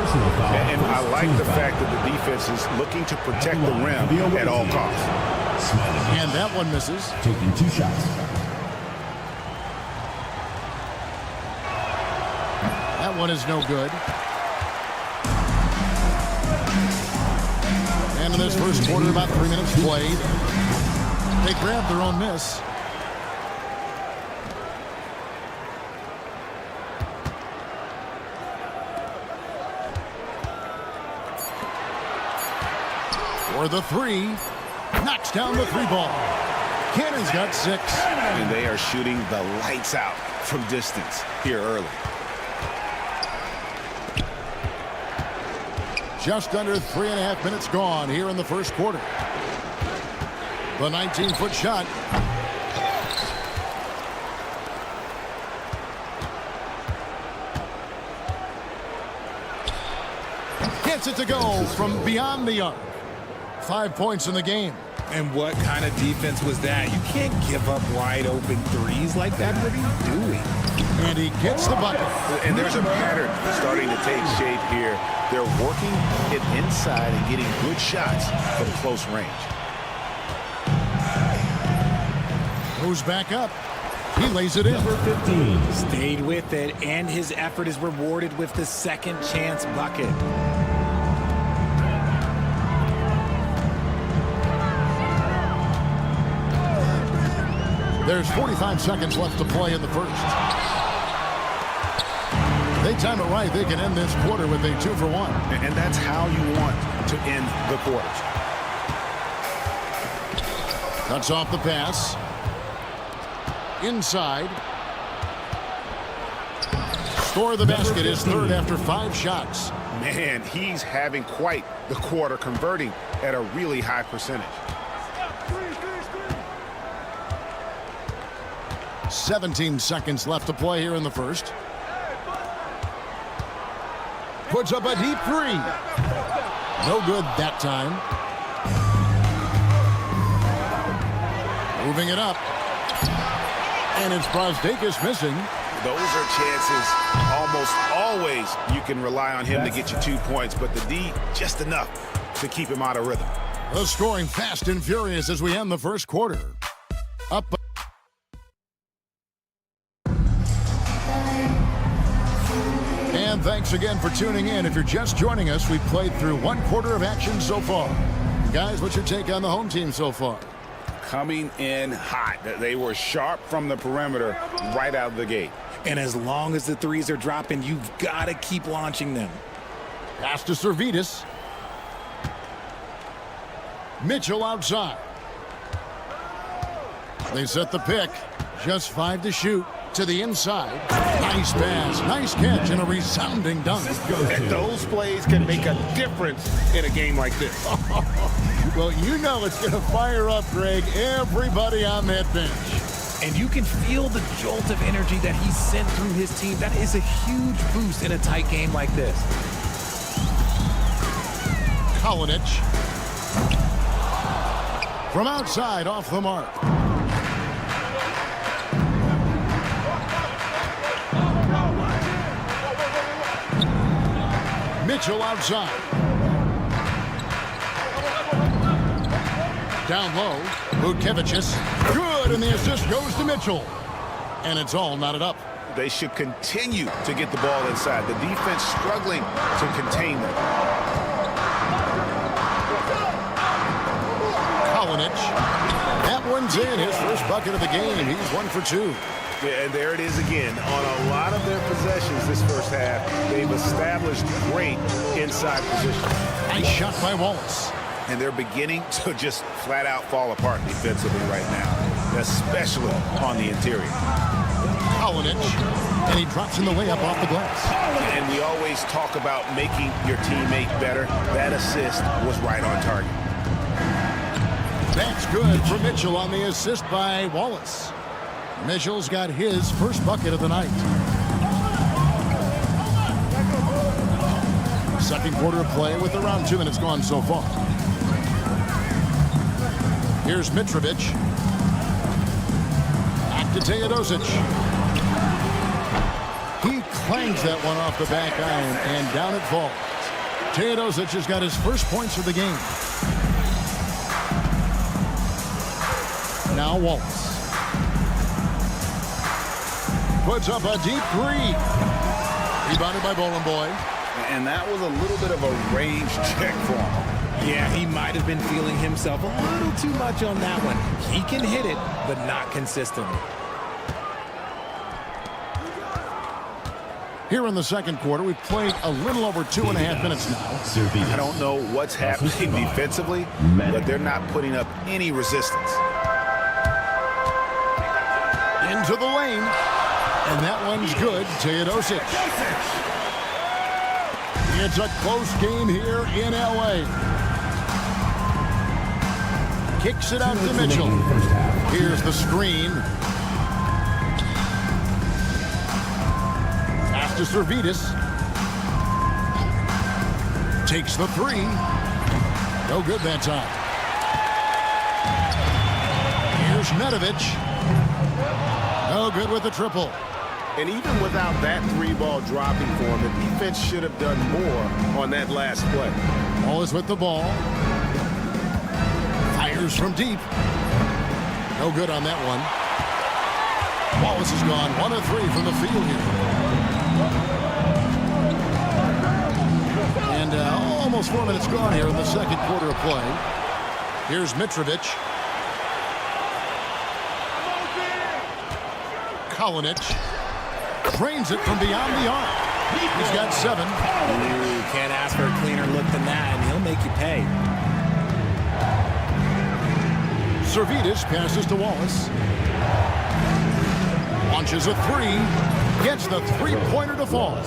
And I like the fact that the defense is looking to protect the rim at all costs. And that one misses. Taking 2 shots. That one is no good. And in this first quarter, about 3 minutes played. They grabbed their own miss. For the 3. Knocks down the 3 ball. Cannon's got 6. And they are shooting the lights out from distance here early. Just under 3.5 minutes gone here in the first quarter. The 19-foot shot. Gets it to go from beyond the arc. 5 points in the game. And what kind of defense was that? You can't give up wide open threes like that. What are you doing? And he gets the bucket. And there's a pattern starting to take shape here. They're working it inside and getting good shots from close range. Goes back up. He lays it in. Number 15. Stayed with it, and his effort is rewarded with the second chance bucket. There's 45 seconds left to play in the first. They time it right. They can end this quarter with a 2 for 1. And that's how you want to end the quarters. Cuts off the pass. Inside. Score the basket is 3rd after 5 shots. Man, he's having quite the quarter, converting at a really high percentage. 17 seconds left to play here in the first. Puts up a deep 3. No good that time. Moving it up. And it's Brosdakis missing. Those are chances almost always you can rely on him to get you 2 points, but the D just enough to keep him out of rhythm. The scoring fast and furious as we end the first quarter. Up. And thanks again for tuning in. If you're just joining us, we've played through 1 quarter of action so far. Guys, what's your take on the home team so far? Coming in hot. They were sharp from the perimeter right out of the gate. And as long as the threes are dropping, you've got to keep launching them. Pass to Servidis. Mitchell outside. They set the pick. Just 5 to shoot. To the inside. Nice pass, nice catch, and a resounding dunk. Those plays can make a difference in a game like this. Well, you know it's going to fire up, Greg, everybody on that bench. And you can feel the jolt of energy that he sent through his team. That is a huge boost in a tight game like this. Kaunas. From outside, off the mark. Mitchell outside. Down low, Vučević. Good, and the assist goes to Mitchell. And it's all knotted up. They should continue to get the ball inside. The defense struggling to contain them. Kaunas. That one's in. His first bucket of the game. He's 1 for 2. Yeah, and there it is again. On a lot of their possessions this first half, they've established great inside position. Nice shot by Wallace. And they're beginning to just flat out fall apart defensively right now, especially on the interior. Kaunas, and he drops in the layup off the glass. And we always talk about making your teammate better. That assist was right on target. That's good for Mitchell on the assist by Wallace. Mitchell's got his first bucket of the night. Second quarter of play with around 2 minutes gone so far. Here's Mitrovic. Back to Teodosic. He clangs that one off the back iron, and down it falls. Teodosic has got his first points of the game. Now Wallace. Puts up a deep three. Rebounded by Bologna boy. And that was a little bit of a range check for him. Yeah, he might have been feeling himself a little too much on that one. He can hit it, but not consistently. Here in the second quarter, we've played a little over 2.5 minutes now. I don't know what's happening defensively, but they're not putting up any resistance. Into the lane. And that one's good. Teodosic. It's a close game here in L.A. Kicks it out to Mitchell. Here's the screen. Pass to Zalgiris. Takes the three. No good that time. Here's Nedovic. No good with the triple. And even without that three-ball dropping for him, the defense should have done more on that last play. Wallace with the ball. Fires from deep. No good on that one. Wallace is gone 1 of 3 from the field here. And almost 4 minutes gone here in the second quarter of play. Here's Mitrovic. Kaunas. Drains it from beyond the arc. He's got 7. Ooh, can't ask for a cleaner look than that, and he'll make you pay. Zalgiris passes to Wallace. Launches a 3. Gets the three-pointer to fall.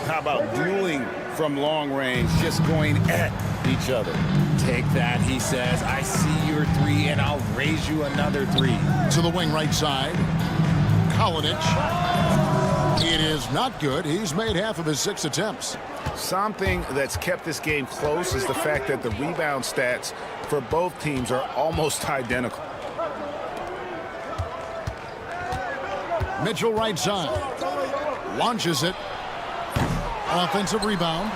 How about dueling from long range, just going at each other? Take that, he says. I see your 3, and I'll raise you another 3. To the wing right side. Kaunas. It is not good. He's made half of his 6 attempts. Something that's kept this game close is the fact that the rebound stats for both teams are almost identical. Mitchell right side. Launches it. Offensive rebound.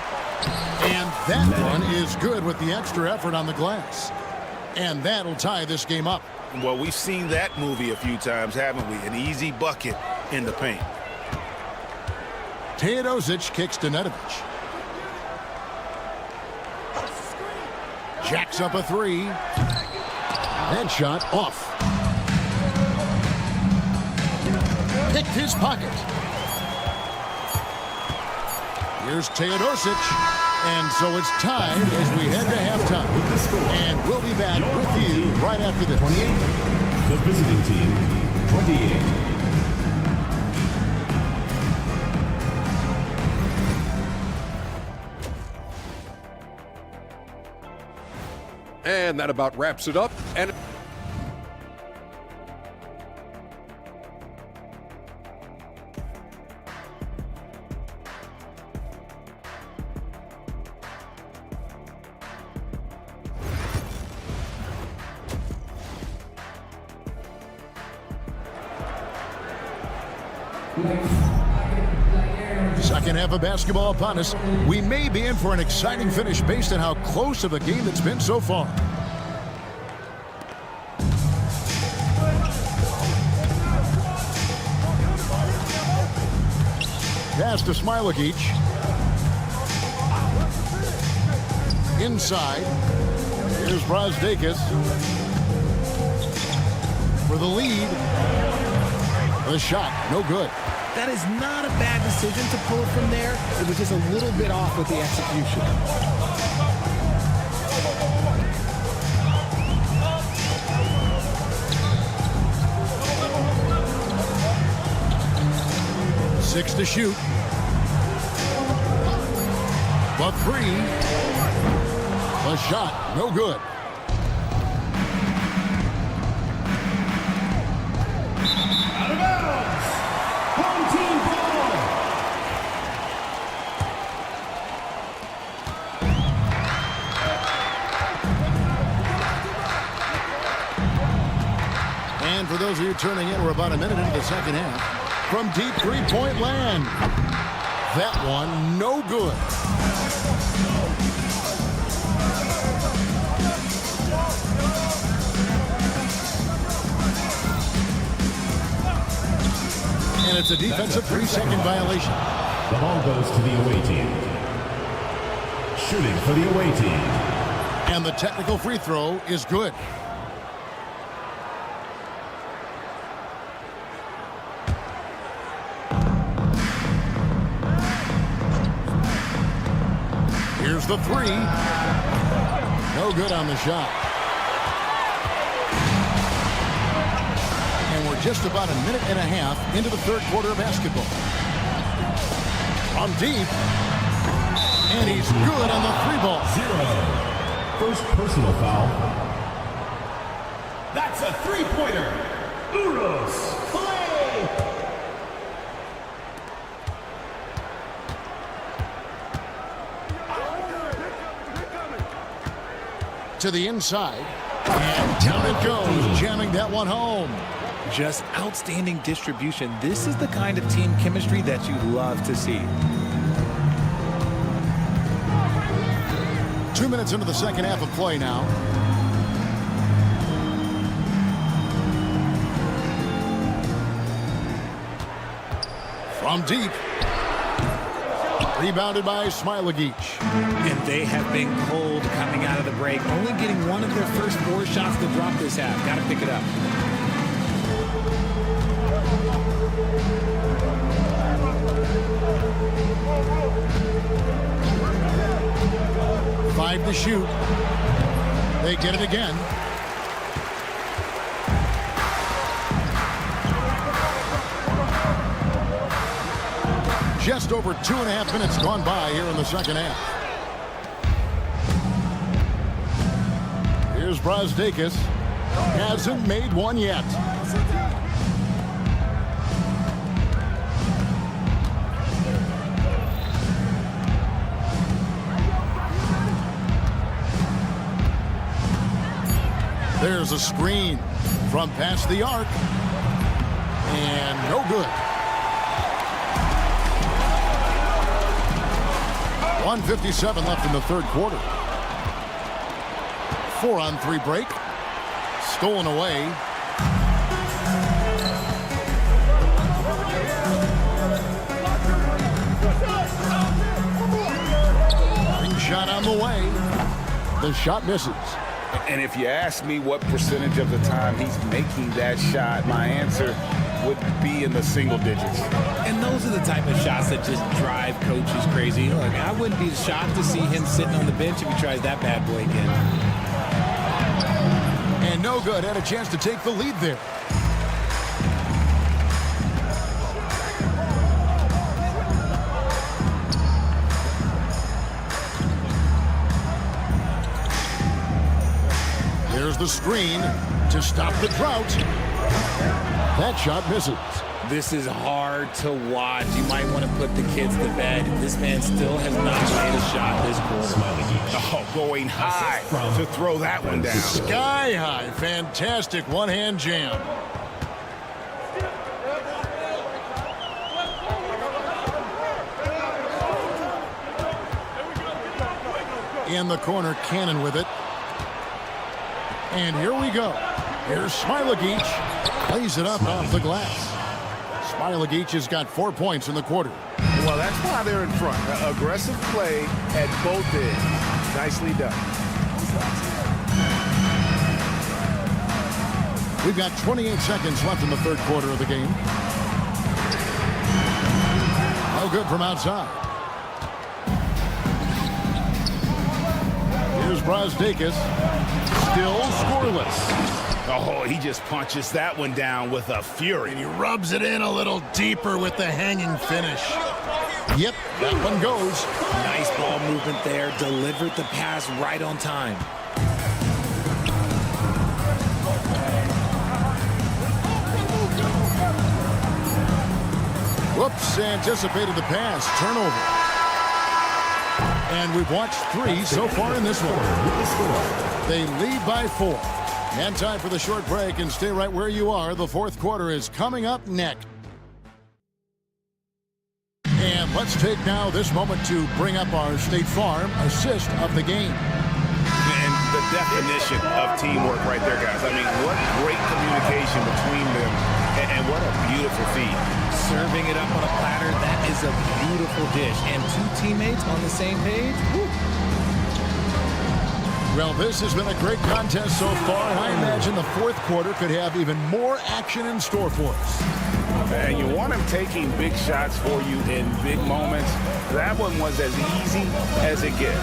And that one is good with the extra effort on the glass. And that'll tie this game up. Well, we've seen that movie a few times, haven't we? An easy bucket in the paint. Teodosic kicks to Nedovic. Jacks up a 3. That shot off. Picked his pocket. Here's Teodosic. And so it's tied as we head to halftime. And we'll be back with you right after this. 28. The visiting team, 28. And that about wraps it up. And Second half of basketball upon us. We may be in for an exciting finish based on how close of a game it's been so far. Pass to Smilagic. Inside. Here's Brazdakis for the lead. The shot, no good. That is not a bad decision to pull it from there. It was just a little bit off with the execution. Six to shoot. But three. The shot, no good. Out of bounds. Home team ball. And for those of you turning in, we're about a minute into the second half. From deep three-point land. That one, no good. And it's a defensive 3-second violation. The ball goes to the away team. Shooting for the away team. And the technical free throw is good. Here's the three. No good on the shot. And we're just about a minute and a half into the third quarter of basketball. From deep. And he's good on the three ball. 0. First personal foul. That's a three-pointer. Uros play. To the inside. And down it goes, jamming that one home. Just outstanding distribution. This is the kind of team chemistry that you love to see. 2 minutes into the second half of play now. From deep. Rebounded by Smilagic. And they have been cold coming out of the break. Only getting one of their first 4 shots to drop this half. Got to pick it up. Five to shoot. They get it again. Just over 2.5 minutes gone by here in the second half. Here's Brazdakis. Hasn't made one yet. There's a screen from past the arc. And no good. 1:57 left in the third quarter. 4-on-3 break. Stolen away. Ring shot on the way. The shot misses. And if you ask me what percentage of the time he's making that shot, my answer would be in the single digits. And those are the type of shots that just drive coaches crazy. Look, I wouldn't be shocked to see him sitting on the bench if he tries that bad boy again. And no good. Had a chance to take the lead there. a screen to stop the drought. That shot misses. This is hard to watch. You might want to put the kids to bed. This man still has not made a shot this quarter. Oh, going high to throw that one down. Sky high. Fantastic one-hand jam. In the corner, Cannon with it. And here we go. Here's Smilagic. Plays it up off the glass. Smilagic has got 4 points in the quarter. Well, that's why they're in front. Aggressive play at both ends. Nicely done. We've got 28 seconds left in the third quarter of the game. No good from outside. Here's Brazdakis. Still scoreless. Oh, he just punches that one down with a fury. And he rubs it in a little deeper with the hanging finish. Yep, that one goes. Nice ball movement there. Delivered the pass right on time. Whoops, anticipated the pass. Turnover. And we've watched 3 so far in this one. They lead by 4. And time for the short break, and stay right where you are. The fourth quarter is coming up next. And let's take now this moment to bring up our State Farm assist of the game. And the definition of teamwork right there, guys. I mean, what great communication between them, and what a beautiful feed. Serving it up on a platter, that is a beautiful dish. And 2 teammates on the same page. Woo. Well, this has been a great contest so far, and I imagine the fourth quarter could have even more action in store for us. And you want him taking big shots for you in big moments. That one was as easy as it gets.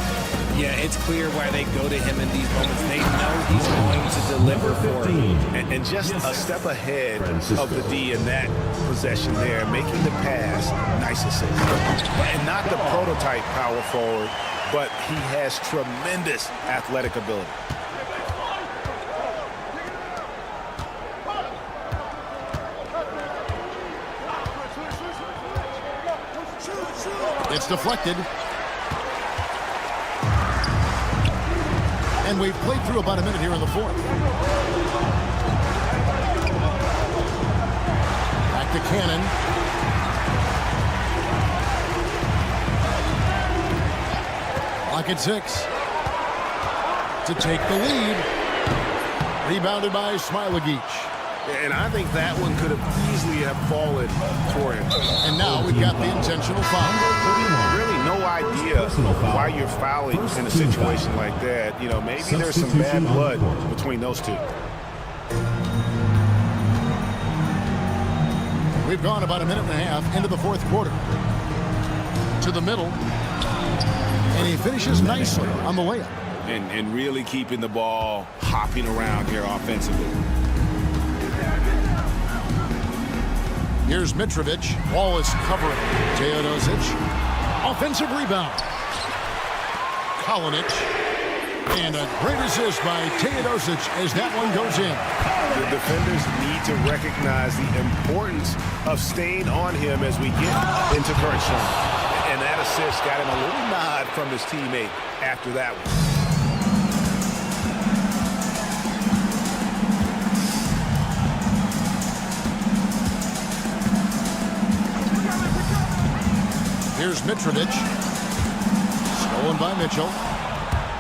Yeah, it's clear why they go to him in these moments. They know he's going to deliver for them. And just a step ahead of the D in that possession there, making the pass. Nice assist. And not the prototype power forward, but he has tremendous athletic ability. It's deflected. And we've played through about a minute here in the fourth. Back to Cannon. Clock at 6. To take the lead. Rebounded by Smilagic. And I think that one could have easily have fallen for him. And now we've got the intentional foul. Really no idea why you're fouling in a situation like that. You know, maybe there's some bad blood between those two. We've gone about a minute and a half into the fourth quarter. To the middle. And he finishes nicely on the layup. And really keeping the ball hopping around here offensively. Here's Mitrovic. Ball is covering. Teodosic. Offensive rebound. Kalinic. And a great assist by Teodosic as that one goes in. The defenders need to recognize the importance of staying on him as we get into crunch time. And that assist got him a little nod from his teammate after that one. Here's Mitrovic. Stolen by Mitchell.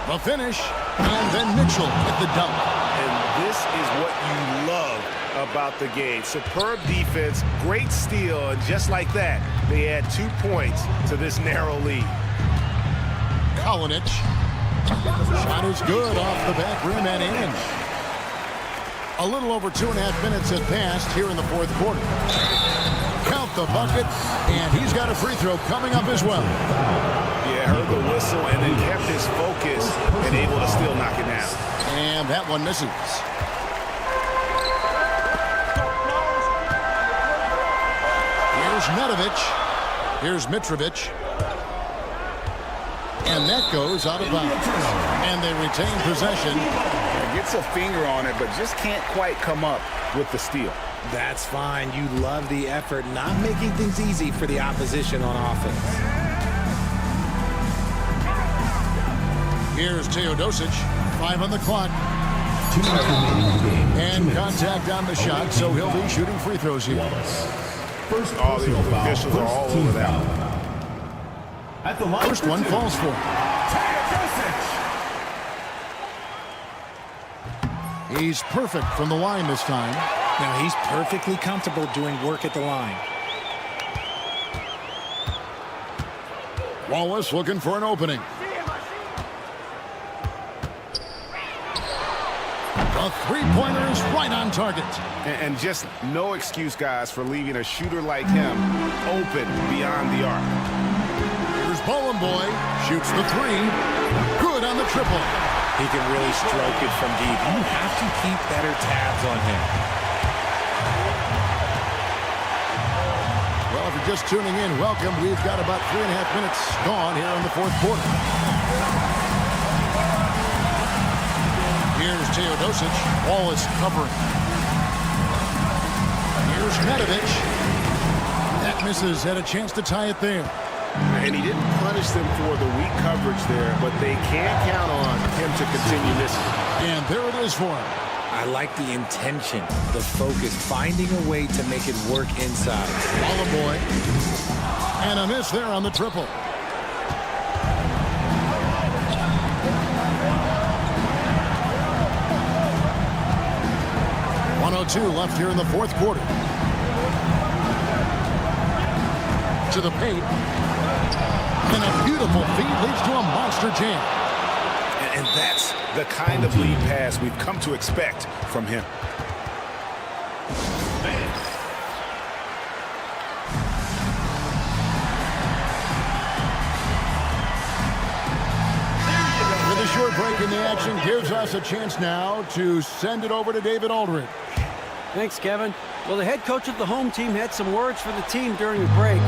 The finish. And then Mitchell at the dunk. And this is what you love about the game. Superb defense, great steal, and just like that, they add 2 points to this narrow lead. Kalinic. Shot is good off the back rim and in. A little over 2.5 minutes have passed here in the fourth quarter. Count the bucket, and he's got a free throw coming up as well. Yeah, heard the whistle and then kept his focus and able to still knock it down. And that one misses. Here's Nedovic. Here's Mitrovic. And that goes out of bounds. And they retain possession. Gets a finger on it, but just can't quite come up with the steal. That's fine. You love the effort, not making things easy for the opposition on offense. Here's Teodosic. 5 on the clock. And contact on the shot, so he'll be shooting free throws here. First, all the officials are all over that. At the line, first one falls for. He's perfect from the line this time. Now he's perfectly comfortable doing work at the line. Wallace looking for an opening. The three-pointer is right on target. And just no excuse, guys, for leaving a shooter like him open beyond the arc. Here's Boy. Shoots the three. Good on the triple. He can really stroke it from deep. You have to keep better tabs on him. Well, if you're just tuning in, welcome. We've got about 3.5 minutes gone here in the fourth quarter. Here's Teodosic. Wallace covering. Here's Nedovic. That misses. Had a chance to tie it there. And he didn't punish them for the weak coverage there, but they can't count on him to continue missing. And there it is for him. I like the intention, the focus, finding a way to make it work inside. Boy. And a miss there on the triple. .102 left here in the fourth quarter. To the paint. And a beautiful feed leads to a monster jam. And that's the kind of lead pass we've come to expect from him. With a short break in the action gives us a chance now to send it over to David Aldridge. Thanks, Kevin. Well, the head coach of the home team had some words for the team during the break.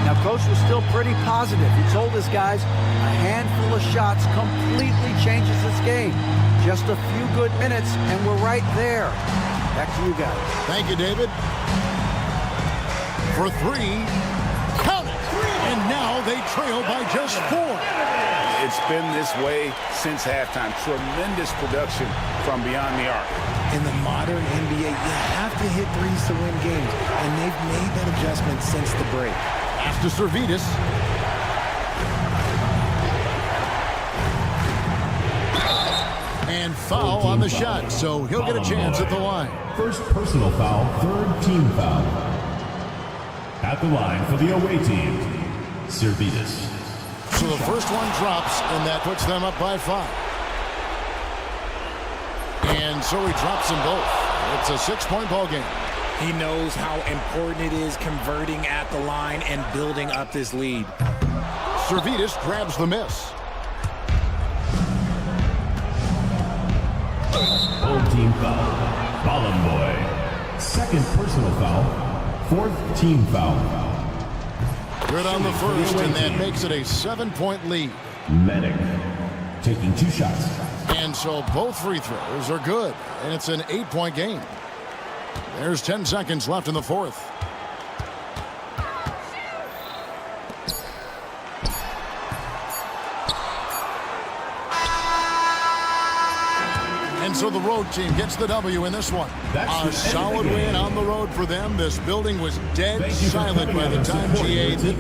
Now, Coach was still pretty positive. He told his guys a handful of shots completely changes this game. Just a few good minutes, and we're right there. Back to you guys. Thank you, David. For three. Count it! And now they trail by just 4. It's been this way since halftime. Tremendous production from beyond the arc. In the modern NBA, you have to hit threes to win games, and they've made that adjustment since the break. Pass to Servidis. And foul on the shot, so he'll get a chance at the line. First personal foul, third team foul. At the line for the away team, Servidis. So the first one drops, and that puts them up by 5. And so he drops them both. It's a 6-point ball game. He knows how important it is converting at the line and building up this lead. Servidis grabs the miss. Full team foul. Boy. Second personal foul. Fourth team foul. Good on the first, and that makes it a 7-point lead. Medic taking 2 shots. And so both free throws are good, and it's an 8-point game. There's 10 seconds left in the fourth. And so the road team gets the W in this one. A solid win on the road for them. This building was dead silent by the time GA did.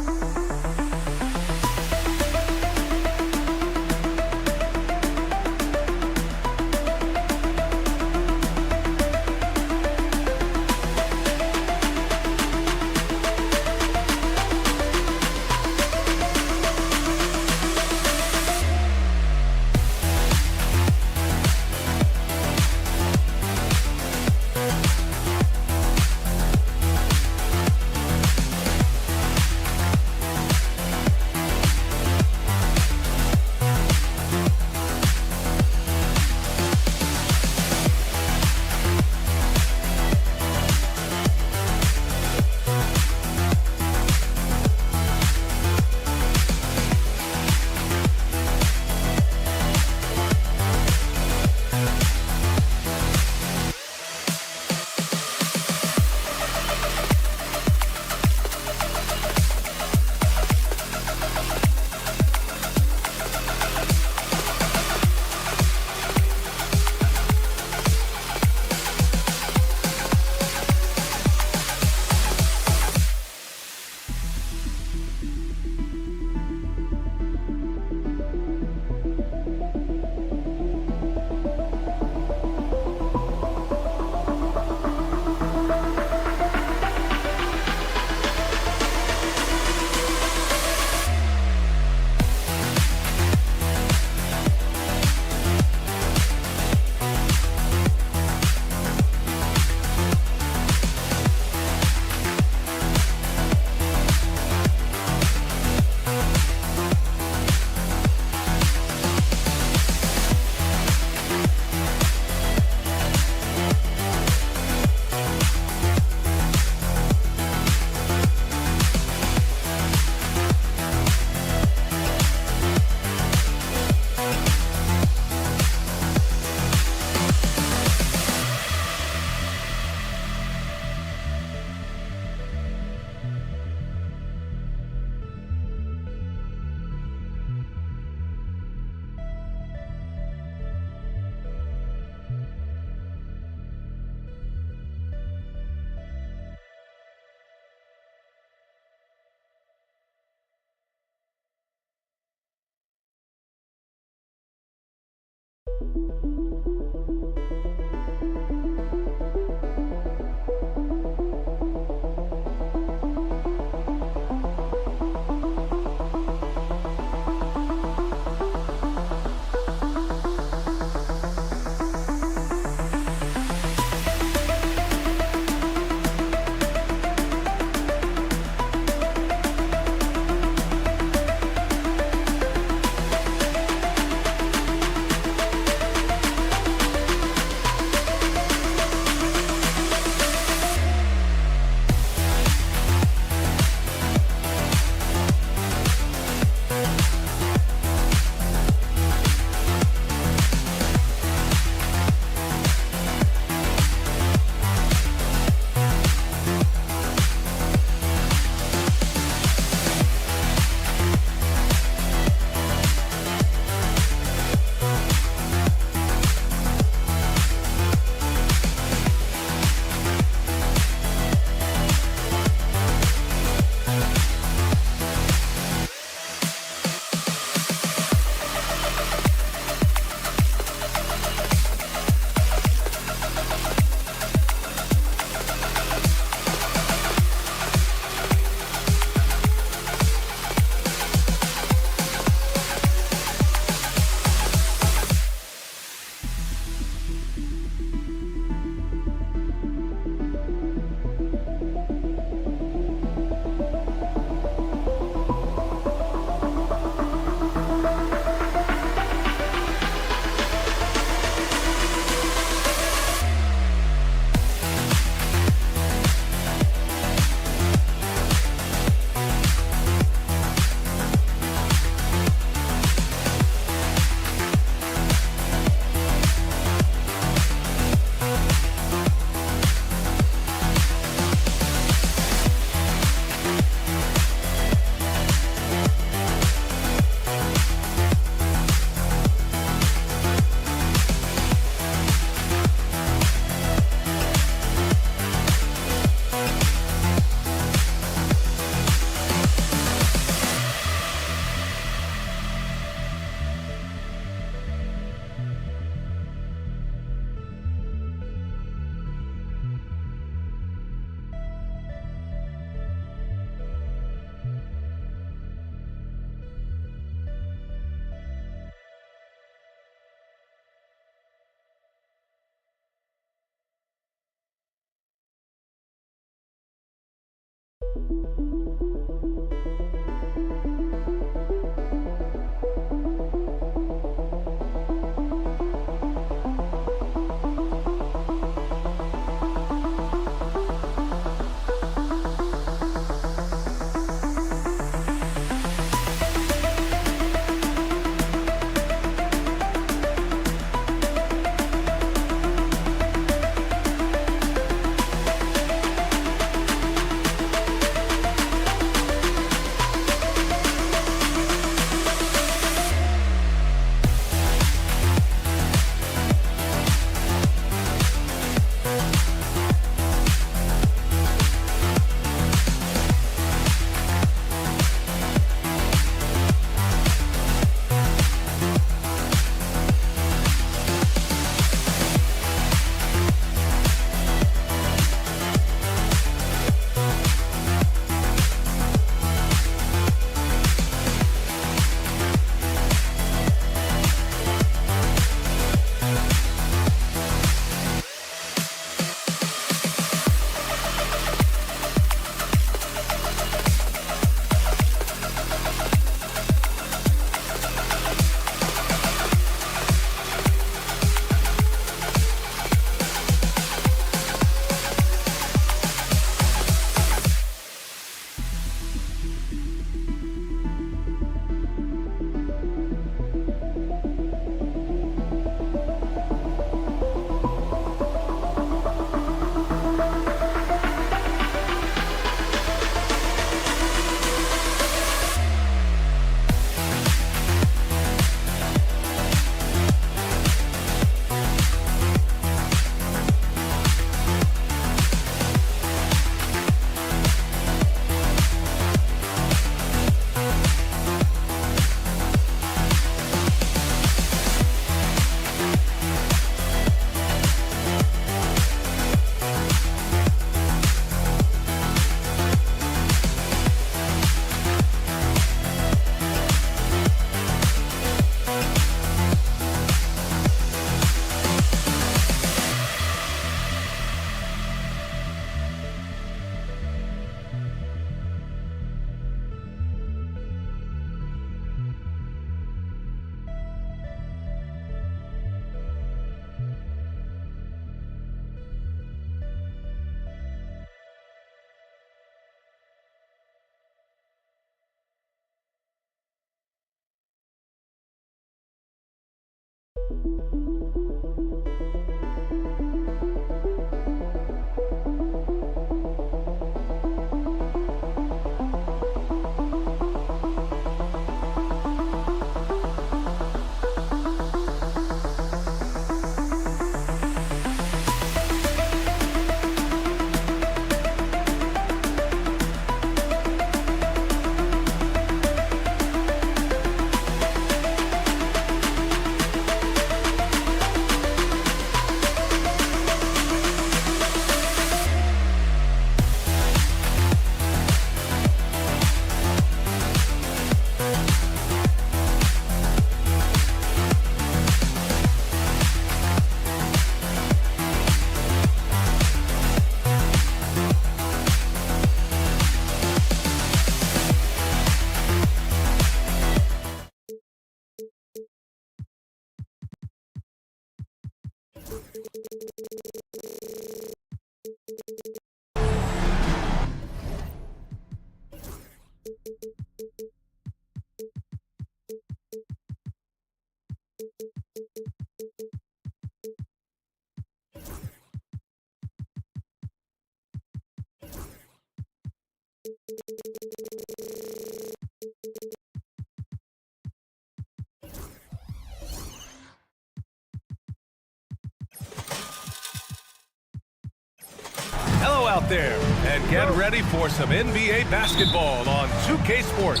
Hello out there, and get ready for some NBA basketball on 2K Sports.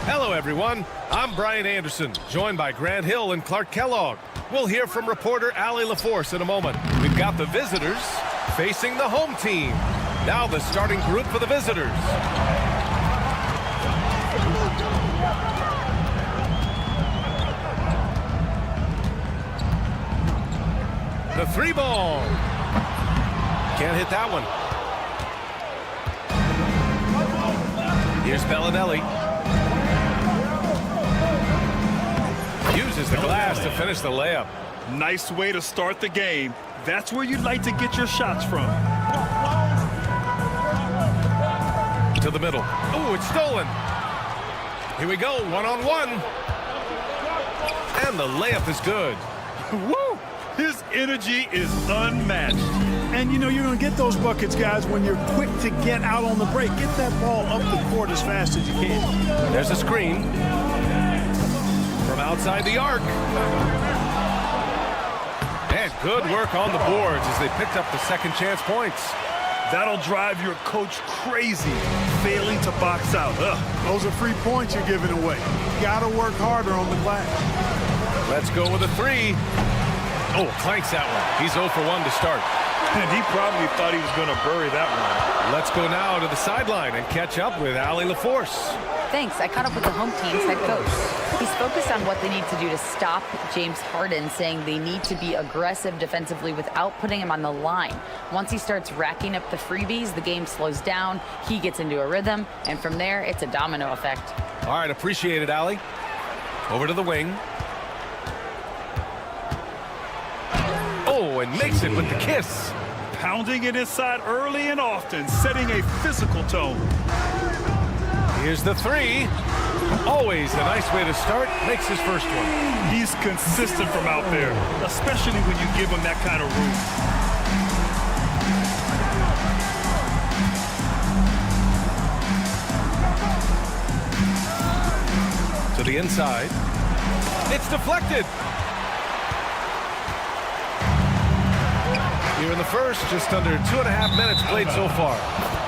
Hello, everyone. I'm Brian Anderson, joined by Grant Hill and Clark Kellogg. We'll hear from reporter Allie LaForce in a moment. We've got the visitors facing the home team. Now the starting group for the visitors. The three ball. Can't hit that one. Here's Bellinelli. Uses the glass to finish the layup. Nice way to start the game. That's where you'd like to get your shots from. To the middle. Oh, it's stolen. Here we go, one-on-one. And the layup is good. Woo! His energy is unmatched. And, you know, you're going to get those buckets, guys, when you're quick to get out on the break. Get that ball up the court as fast as you can. There's a screen. From outside the arc. And good work on the boards as they picked up the second chance points. That'll drive your coach crazy, failing to box out. Ugh. Those are free points you're giving away. You got to work harder on the glass. Let's go with a three. Oh, clanks that one. He's 0 for 1 to start. And he probably thought he was going to bury that one. Let's go now to the sideline and catch up with Allie LaForce. Thanks. I caught up with the home team's head coach. He's focused on what they need to do to stop James Harden, saying they need to be aggressive defensively without putting him on the line. Once he starts racking up the freebies, the game slows down, he gets into a rhythm, and from there, it's a domino effect. All right, appreciate it, Allie. Over to the wing. Oh, and makes it with the kiss. Pounding it inside early and often, setting a physical tone. Here's the three. Always a nice way to start. Makes his first one. He's consistent from out there, especially when you give him that kind of room. To the inside. It's deflected. Here in the first, just under 2.5 minutes played so far.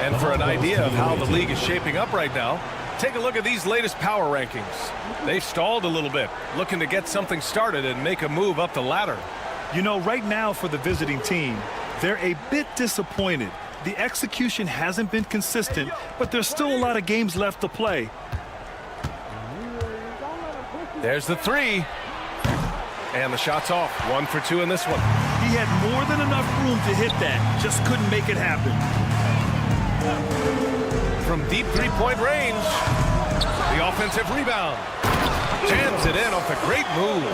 And for an idea of how the league is shaping up right now, take a look at these latest power rankings. They've stalled a little bit, looking to get something started and make a move up the ladder. You know, right now for the visiting team, they're a bit disappointed. The execution hasn't been consistent, but there's still a lot of games left to play. There's the three. And the shot's off. 1 for 2 in this one. He had more than enough room to hit that. Just couldn't make it happen. From deep three-point range. The offensive rebound. Jams it in off a great move.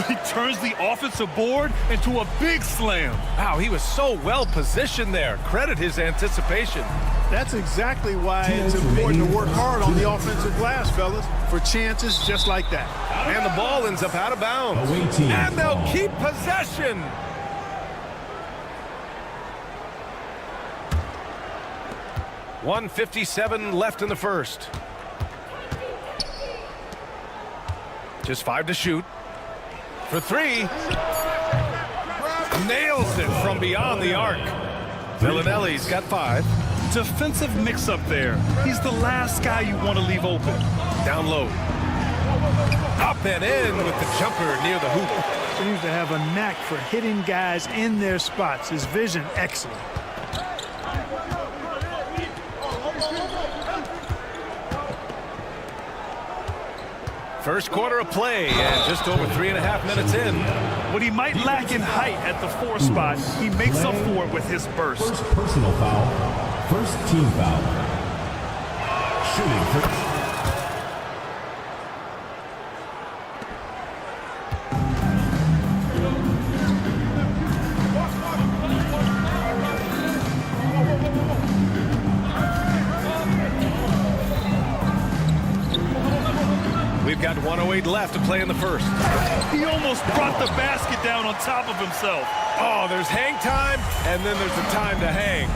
He turns the offensive board into a big slam. Wow, he was so well positioned there. Credit his anticipation. That's exactly why it's important to work hard on the offensive glass, fellas, for chances just like that. And the ball ends up out of bounds. And they'll keep possession. .157 left in the first. Just 5 to shoot. For 3. Nails it from beyond the arc. Villanelli's got 5. Defensive mix-up there. He's the last guy you want to leave open. Down low. Up and in with the jumper near the hoop. Seems to have a knack for hitting guys in their spots. His vision, excellent. First quarter of play and just over 3.5 minutes in. What he might lack in height at the 4 spot, he makes up for it with his burst. First personal foul. First team foul. Shooting for... We've got 1:08 left to play in the first. He almost brought the basket down on top of himself. Oh, there's hang time, and then there's the time to hang.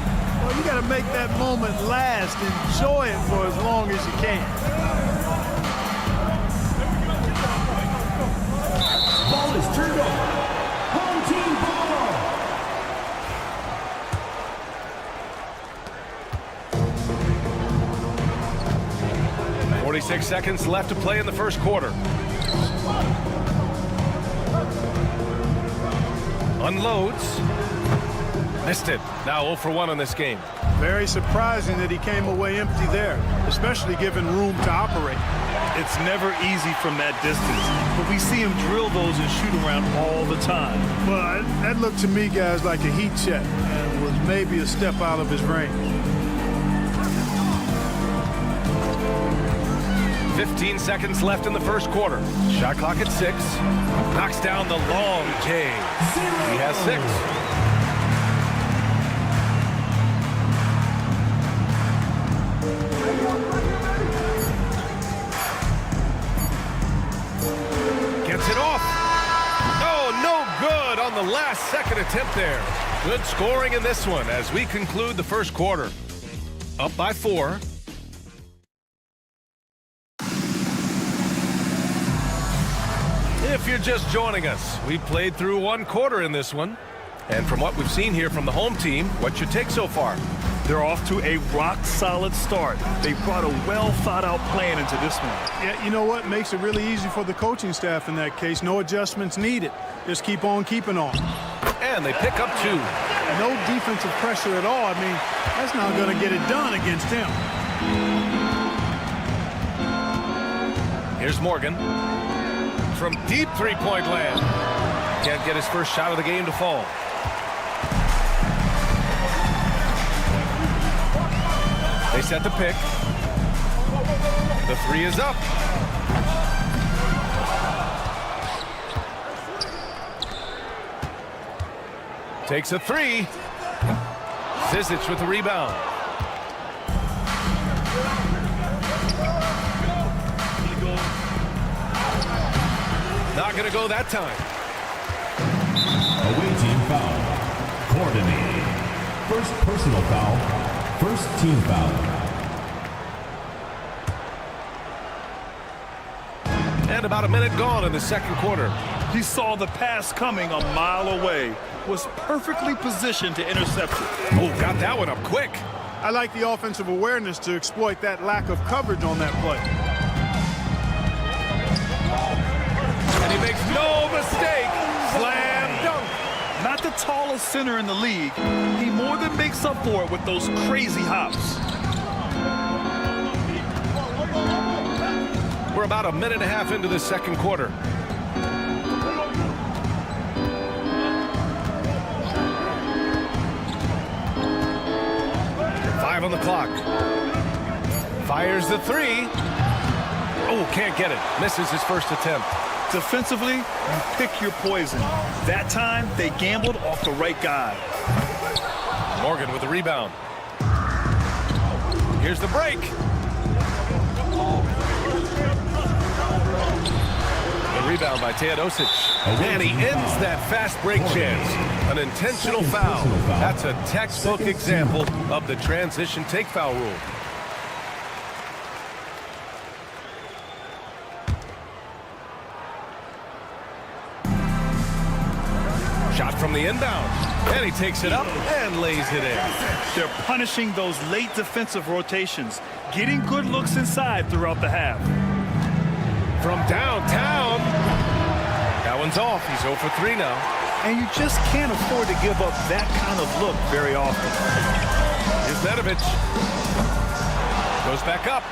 Well, you got to make that moment last. Enjoy it for as long as you can. Ball is turned over. Home team ball. 46 seconds left to play in the first quarter. Unloads. Missed it. Now 0 for 1 in this game. Very surprising that he came away empty there, especially given room to operate. It's never easy from that distance, but we see him drill those and shoot around all the time. Well, that looked to me, guys, like a heat check and was maybe a step out of his range. 15 seconds left in the first quarter. Shot clock at 6. Knocks down the long J. He has 6. Gets it off. Oh, no good on the last second attempt there. Good scoring in this one as we conclude the first quarter. Up by 4. If you're just joining us, we played through 1 quarter in this one. And from what we've seen here from the home team, what's your take so far? They're off to a rock-solid start. They brought a well-thought-out plan into this one. Yeah, you know what? Makes it really easy for the coaching staff in that case. No adjustments needed. Just keep on keeping on. And they pick up 2. No defensive pressure at all. I mean, that's not going to get it done against him. Here's Morgan. From deep three-point land. Can't get his first shot of the game to fall. They set the pick. The 3 is up. Takes a 3. Zizic with the rebound. Not going to go that time. Away team foul. Coordinating. First personal foul. First team foul. And about a minute gone in the second quarter. He saw the pass coming a mile away. Was perfectly positioned to intercept it. Oh, got that one up quick. I like the offensive awareness to exploit that lack of coverage on that play. And he makes no mistake. Slam dunk. Not the tallest center in the league. He more than makes up for it with those crazy hops. We're about a minute and a half into the second quarter. On the clock. Fires the 3. Oh, can't get it. Misses his first attempt. Defensively, you pick your poison. That time, they gambled off the right guy. Morgan with the rebound. Here's the break. The rebound by Teodosic. And he ends that fast break chance. An intentional foul. That's a textbook example of the transition take foul rule. Shot from the inbound. And he takes it up and lays it in. They're punishing those late defensive rotations, getting good looks inside throughout the half. From downtown. That one's off. He's 0 for 3 now. And you just can't afford to give up that kind of look very often. Here's Nedovic. Goes back up.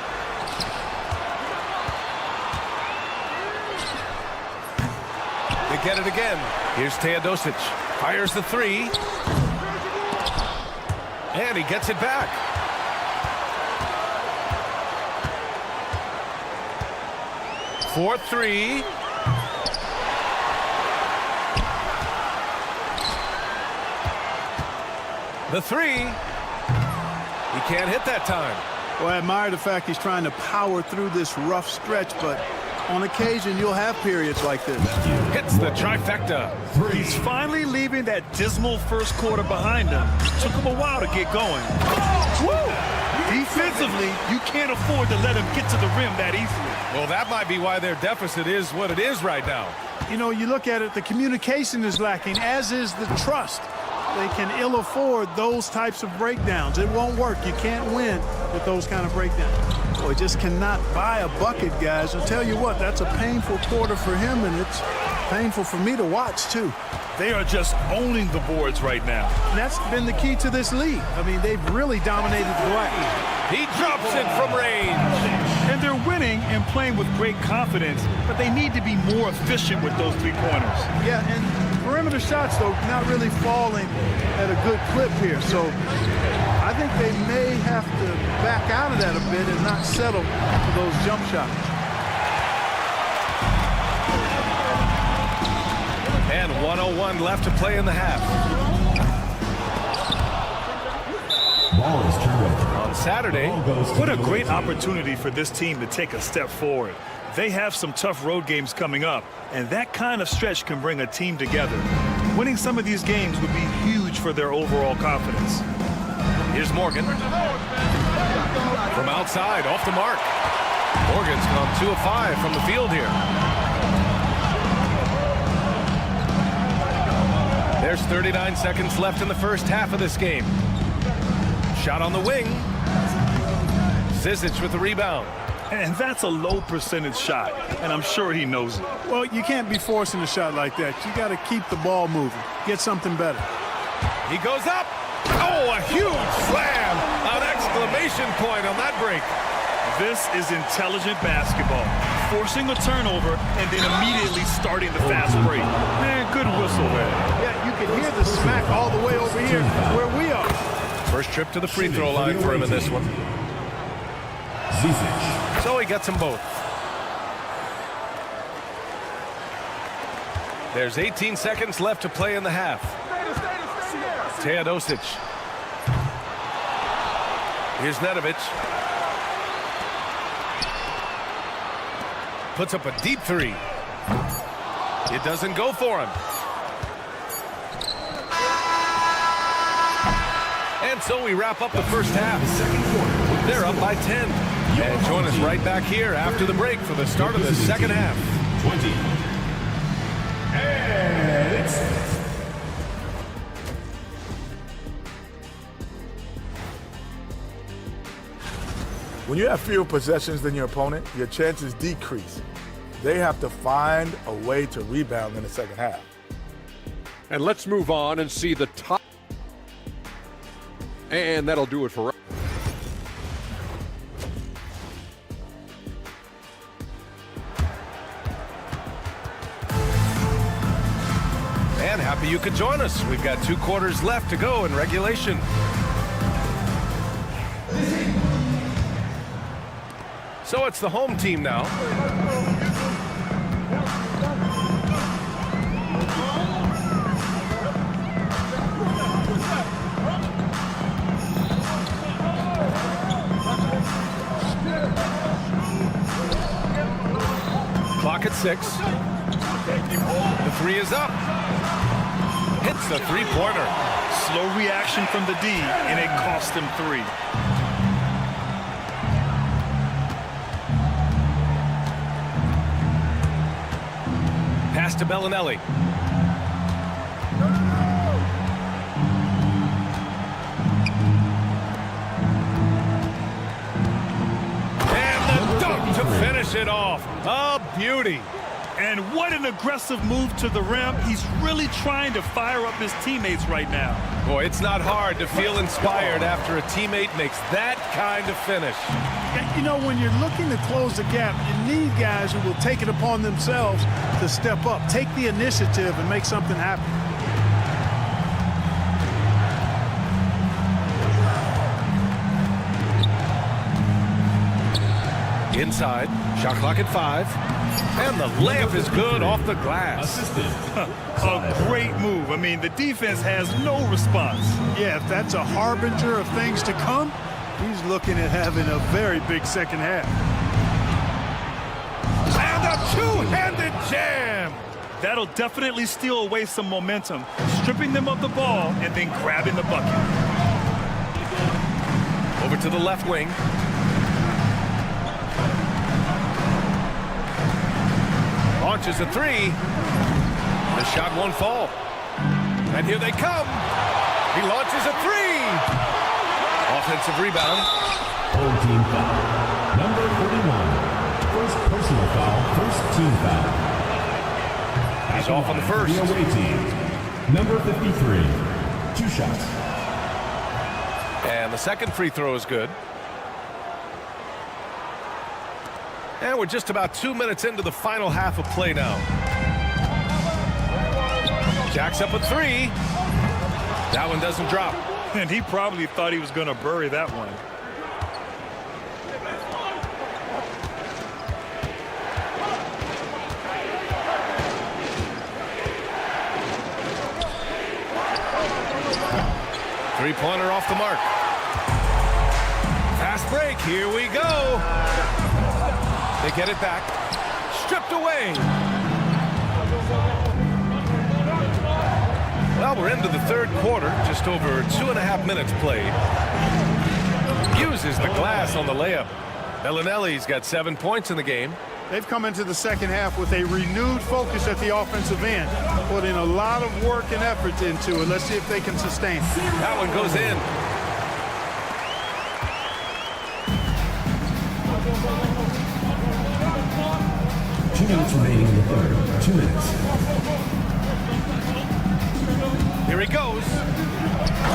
They get it again. Here's Teodosic. Fires the 3. And he gets it back. For 3. The 3. He can't hit that time. Well, I admire the fact he's trying to power through this rough stretch, but on occasion you'll have periods like this. Hits the trifecta. He's finally leaving that dismal first quarter behind him. Took him a while to get going. Woo! Defensively, you can't afford to let him get to the rim that easily. Well, that might be why their deficit is what it is right now. You know, you look at it, the communication is lacking, as is the trust. They can ill afford those types of breakdowns. It won't work. You can't win with those kind of breakdowns. Boy, just cannot buy a bucket, guys. I'll tell you what, that's a painful quarter for him, and it's painful for me to watch, too. They are just owning the boards right now. And that's been the key to this league. I mean, they've really dominated the glass. He drops it from range. And they're winning and playing with great confidence, but they need to be more efficient with those three-pointers. Yeah, and perimeter shots, though, not really falling at a good clip here. So I think they may have to back out of that a bit and not settle for those jump shots. And 1:01 left to play in the half. Ball is turned over. On Saturday, what a great opportunity for this team to take a step forward. They have some tough road games coming up, and that kind of stretch can bring a team together. Winning some of these games would be huge for their overall confidence. Here's Morgan. From outside, off the mark. Morgan's gone 2 of 5 from the field here. There's 39 seconds left in the first half of this game. Shot on the wing. Zizic with the rebound. And that's a low percentage shot, and I'm sure he knows it. Well, you can't be forcing a shot like that. You got to keep the ball moving. Get something better. He goes up. Oh, a huge slam. An exclamation point on that break. This is intelligent basketball. Forcing a turnover and then immediately starting the fast break. Man, good whistle there. Yeah, you can hear the smack all the way over here where we are. First trip to the free throw line for him in this one. So he gets them both. There's 18 seconds left to play in the half. Teodosic. Here's Nedovic. Puts up a deep 3. It doesn't go for him. And so we wrap up the first half. They're up by 10. And join us right back here after the break for the start of the second half. 20. And it's When you have fewer possessions than your opponent, your chances decrease. They have to find a way to rebound in the second half. And let's move on and see the top. And that'll do it for. And happy you could join us. We've got 2 quarters left to go in regulation. So it's the home team now. at 6. The three is up. Hits the three-pointer. Slow reaction from the D, and it cost him 3. Pass to Bellinelli. To finish it off. A beauty. And what an aggressive move to the rim. He's really trying to fire up his teammates right now. Boy, it's not hard to feel inspired after a teammate makes that kind of finish. You know, when you're looking to close the gap, you need guys who will take it upon themselves to step up, take the initiative, and make something happen. Inside, shot clock at 5, and the layup is good off the glass. A great move. I mean, the defense has no response. Yeah, if that's a harbinger of things to come, he's looking at having a very big second half. And a two-handed jam. That'll definitely steal away some momentum, stripping them of the ball and then grabbing the bucket. Over to the left wing. Launches a 3. The shot won't fall. And here they come. He launches a 3. Offensive rebound. Home team foul. Number 41. First personal foul. First team foul. He's off on the first. The away team. Number 53. 2 shots. And the second free throw is good. And we're just about 2 minutes into the final half of play now. Jacks up a 3. That one doesn't drop. And he probably thought he was going to bury that one. Three-pointer off the mark. Fast break. Here we go. They get it back. Stripped away. Well, we're into the third quarter. Just over 2.5 minutes played. Uses the glass on the layup. Bellinelli's got 7 points in the game. They've come into the second half with a renewed focus at the offensive end. Put in a lot of work and effort into it. Let's see if they can sustain it. That one goes in. Minutes remaining in the third. 2 minutes. Here he goes.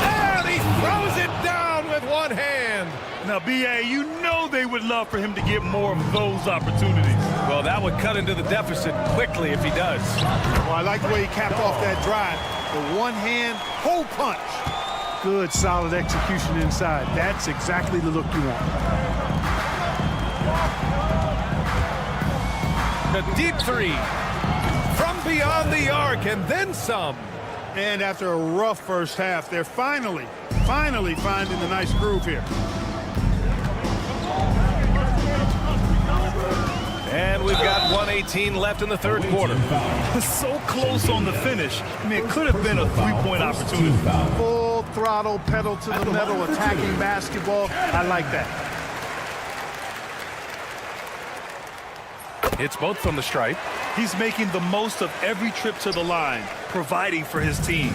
And he throws it down with one hand. Now, B.A., you know they would love for him to get more of those opportunities. Well, that would cut into the deficit quickly if he does. Well, I like the way he capped off that drive. The one-hand hole punch. Good, solid execution inside. That's exactly the look you want. A deep 3 from beyond the arc and then some. And after a rough first half, they're finally finding the nice groove here. And we've got 1:18 left in the third quarter. So close on the finish. I mean, it could have been a three-point opportunity. Full throttle, pedal to the metal, attacking basketball. I like that. It's both from the stripe. He's making the most of every trip to the line, providing for his team.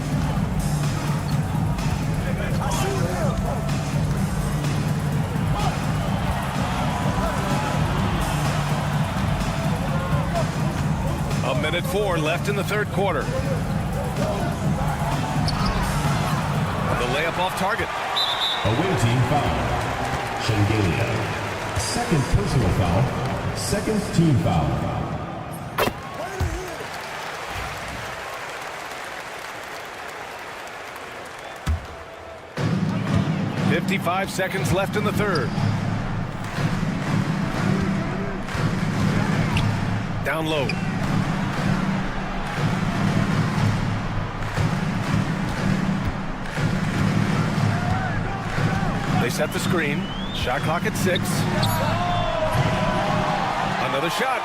A minute 4 left in the third quarter. The layup off target. Away team foul. Shengelia. Second personal foul. Second team foul. .55 seconds left in the third. Down low. They set the screen. Shot clock at 6. Another shot.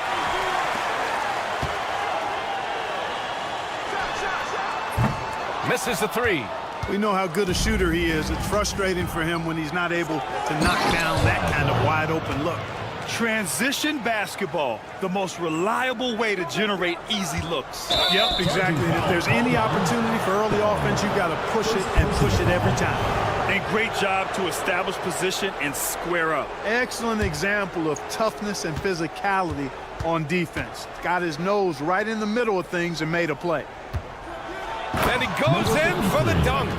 Misses the three. We know how good a shooter he is. It's frustrating for him when he's not able to knock down that kind of wide open look. Transition basketball, the most reliable way to generate easy looks. Yep, exactly. And if there's any opportunity for early offense, you've got to push it and push it every time. And great job to establish position and square up. Excellent example of toughness and physicality on defense. Got his nose right in the middle of things and made a play. And he goes in for the dunk.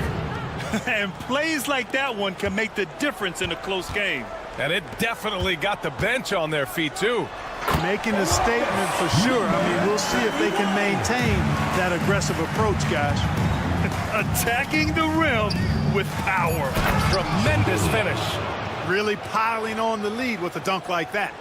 And plays like that one can make the difference in a close game. And it definitely got the bench on their feet, too. Making a statement for sure. I mean, we'll see if they can maintain that aggressive approach, guys. Attacking the rim with power. Tremendous finish. Really piling on the lead with a dunk like that.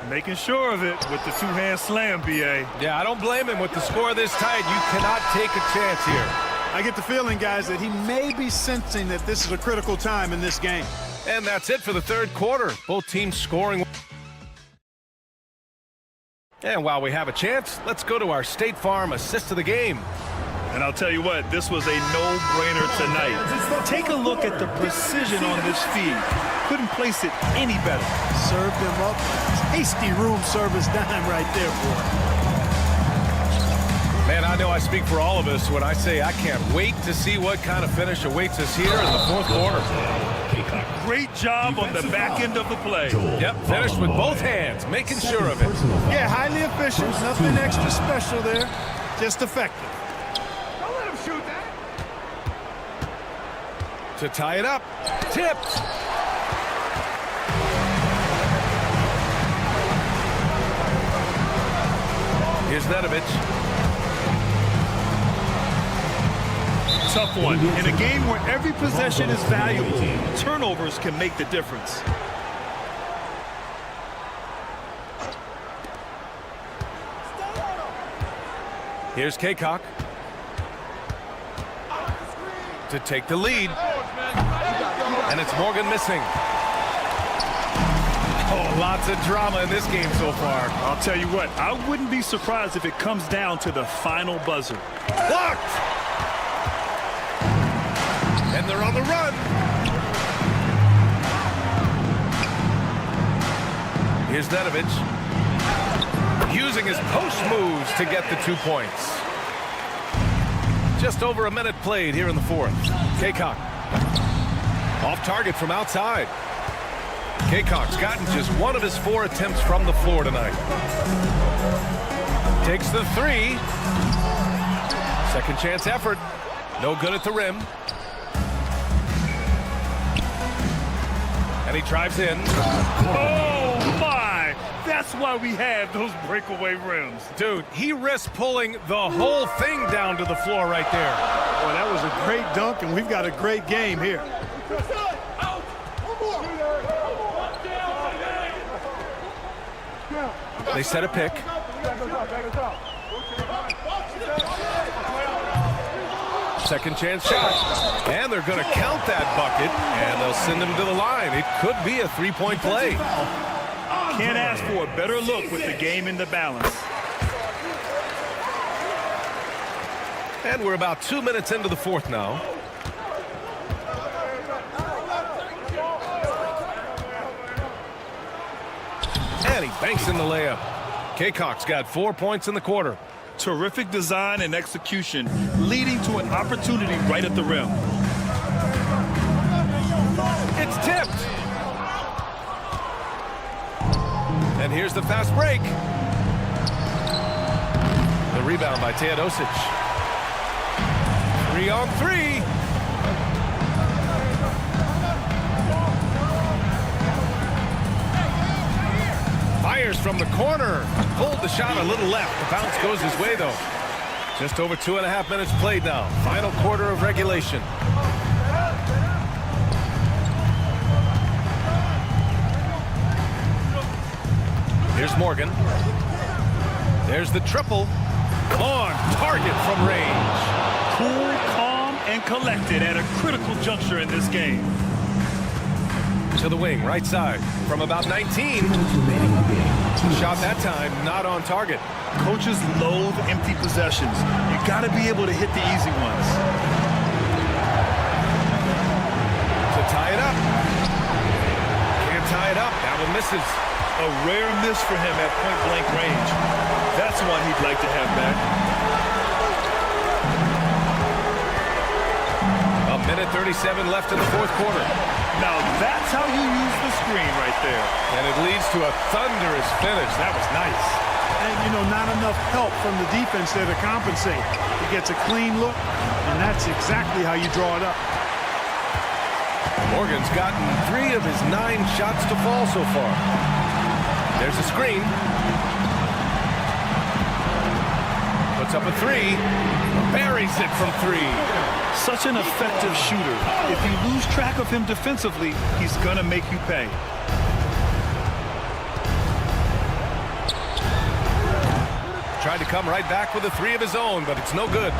Making sure of it with the two-hand slam, B.A. Yeah, I don't blame him. With the score this tight, you cannot take a chance here. I get the feeling, guys, that he may be sensing that this is a critical time in this game. And that's it for the third quarter. Both teams scoring. And while we have a chance, let's go to our State Farm assist of the game. And I'll tell you what, this was a no-brainer tonight. Take a look at the precision on this feed. Couldn't place it any better. Served him up. Tasty room service dime right there, boy. Man, I know I speak for all of us when I say I can't wait to see what kind of finish awaits us here in the fourth quarter. Great job on the back end of the play. Yep, finished with both hands, making sure of it. Yeah, highly efficient. Nothing extra special there. Just effective. Don't let him shoot that. To tie it up. Tipped. Here's Nedovic. Tough one. In a game where every possession is valuable, turnovers can make the difference. Here's Kaycock to take the lead. And it's Morgan missing. Oh, lots of drama in this game so far. I'll tell you what, I wouldn't be surprised if it comes down to the final buzzer. Blocked! And they're on the run. Here's Nedovic. Using his post moves to get the 2 points. Just over a minute played here in the fourth. Kaycock. Off target from outside. Kaycock's gotten just one of his 4 attempts from the floor tonight. Takes the three. Second chance effort. No good at the rim. And he drives in. Oh, my! That's why we have those breakaway rims. Dude, he risked pulling the whole thing down to the floor right there. Boy, that was a great dunk, and we've got a great game here. They set a pick. Second chance shot. And they're going to count that bucket, and they'll send him to the line. It could be a three-point play. Can't ask for a better look with the game in the balance. And we're about 2 minutes into the fourth now. And he banks in the layup. Kaycock's got 4 points in the quarter. Terrific design and execution, leading to an opportunity right at the rim. It's tipped. And here's the fast break. The rebound by Teodosic. 3-on-3. Fires from the corner. Pulled the shot a little left. The bounce goes his way, though. Just over 2.5 minutes played now. Final quarter of regulation. Here's Morgan. There's the triple. On target from range. Cool, calm, and collected at a critical juncture in this game. To the wing, right side, from about 19. Shot that time, not on target. Coaches loathe empty possessions. You got to be able to hit the easy ones. but misses. A rare miss for him at point-blank range. That's one he'd like to have back. A minute 37 left in the fourth quarter. Now that's how you use the screen right there. And it leads to a thunderous finish. That was nice. And, you know, not enough help from the defense there to compensate. He gets a clean look, and that's exactly how you draw it up. Morgan's gotten 3 of his 9 shots to fall so far. There's a screen. Puts up a 3. Buries it from 3. Such an effective shooter. If you lose track of him defensively, he's going to make you pay. Tried to come right back with a 3 of his own, but it's no good.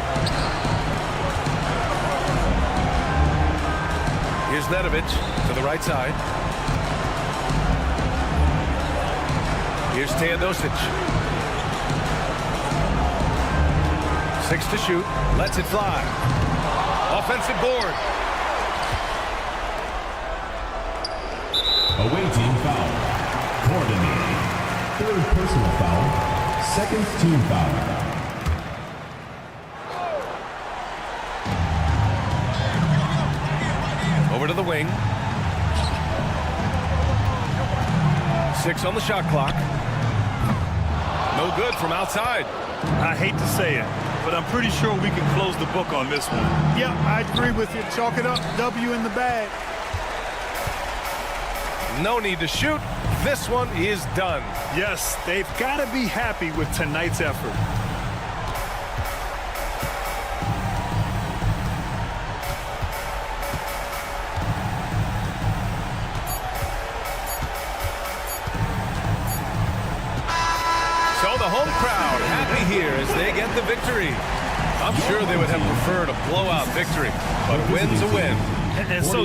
Here's Nedovic to the right side. Here's Teodosic. 6 to shoot. Lets it fly. Offensive board. Away team foul. Coordinating. 3rd personal foul. 2nd team foul. Over to the wing. 6 on the shot clock. No good from outside. I hate to say it, but I'm pretty sure we can close the book on this one. Yeah, I agree with you. Chalk it up. W in the bag. No need to shoot. This one is done. Yes, they've got to be happy with tonight's effort. So the home crowd happy here as they get the victory. I'm sure they would have preferred a blowout victory, but a win's a win. And so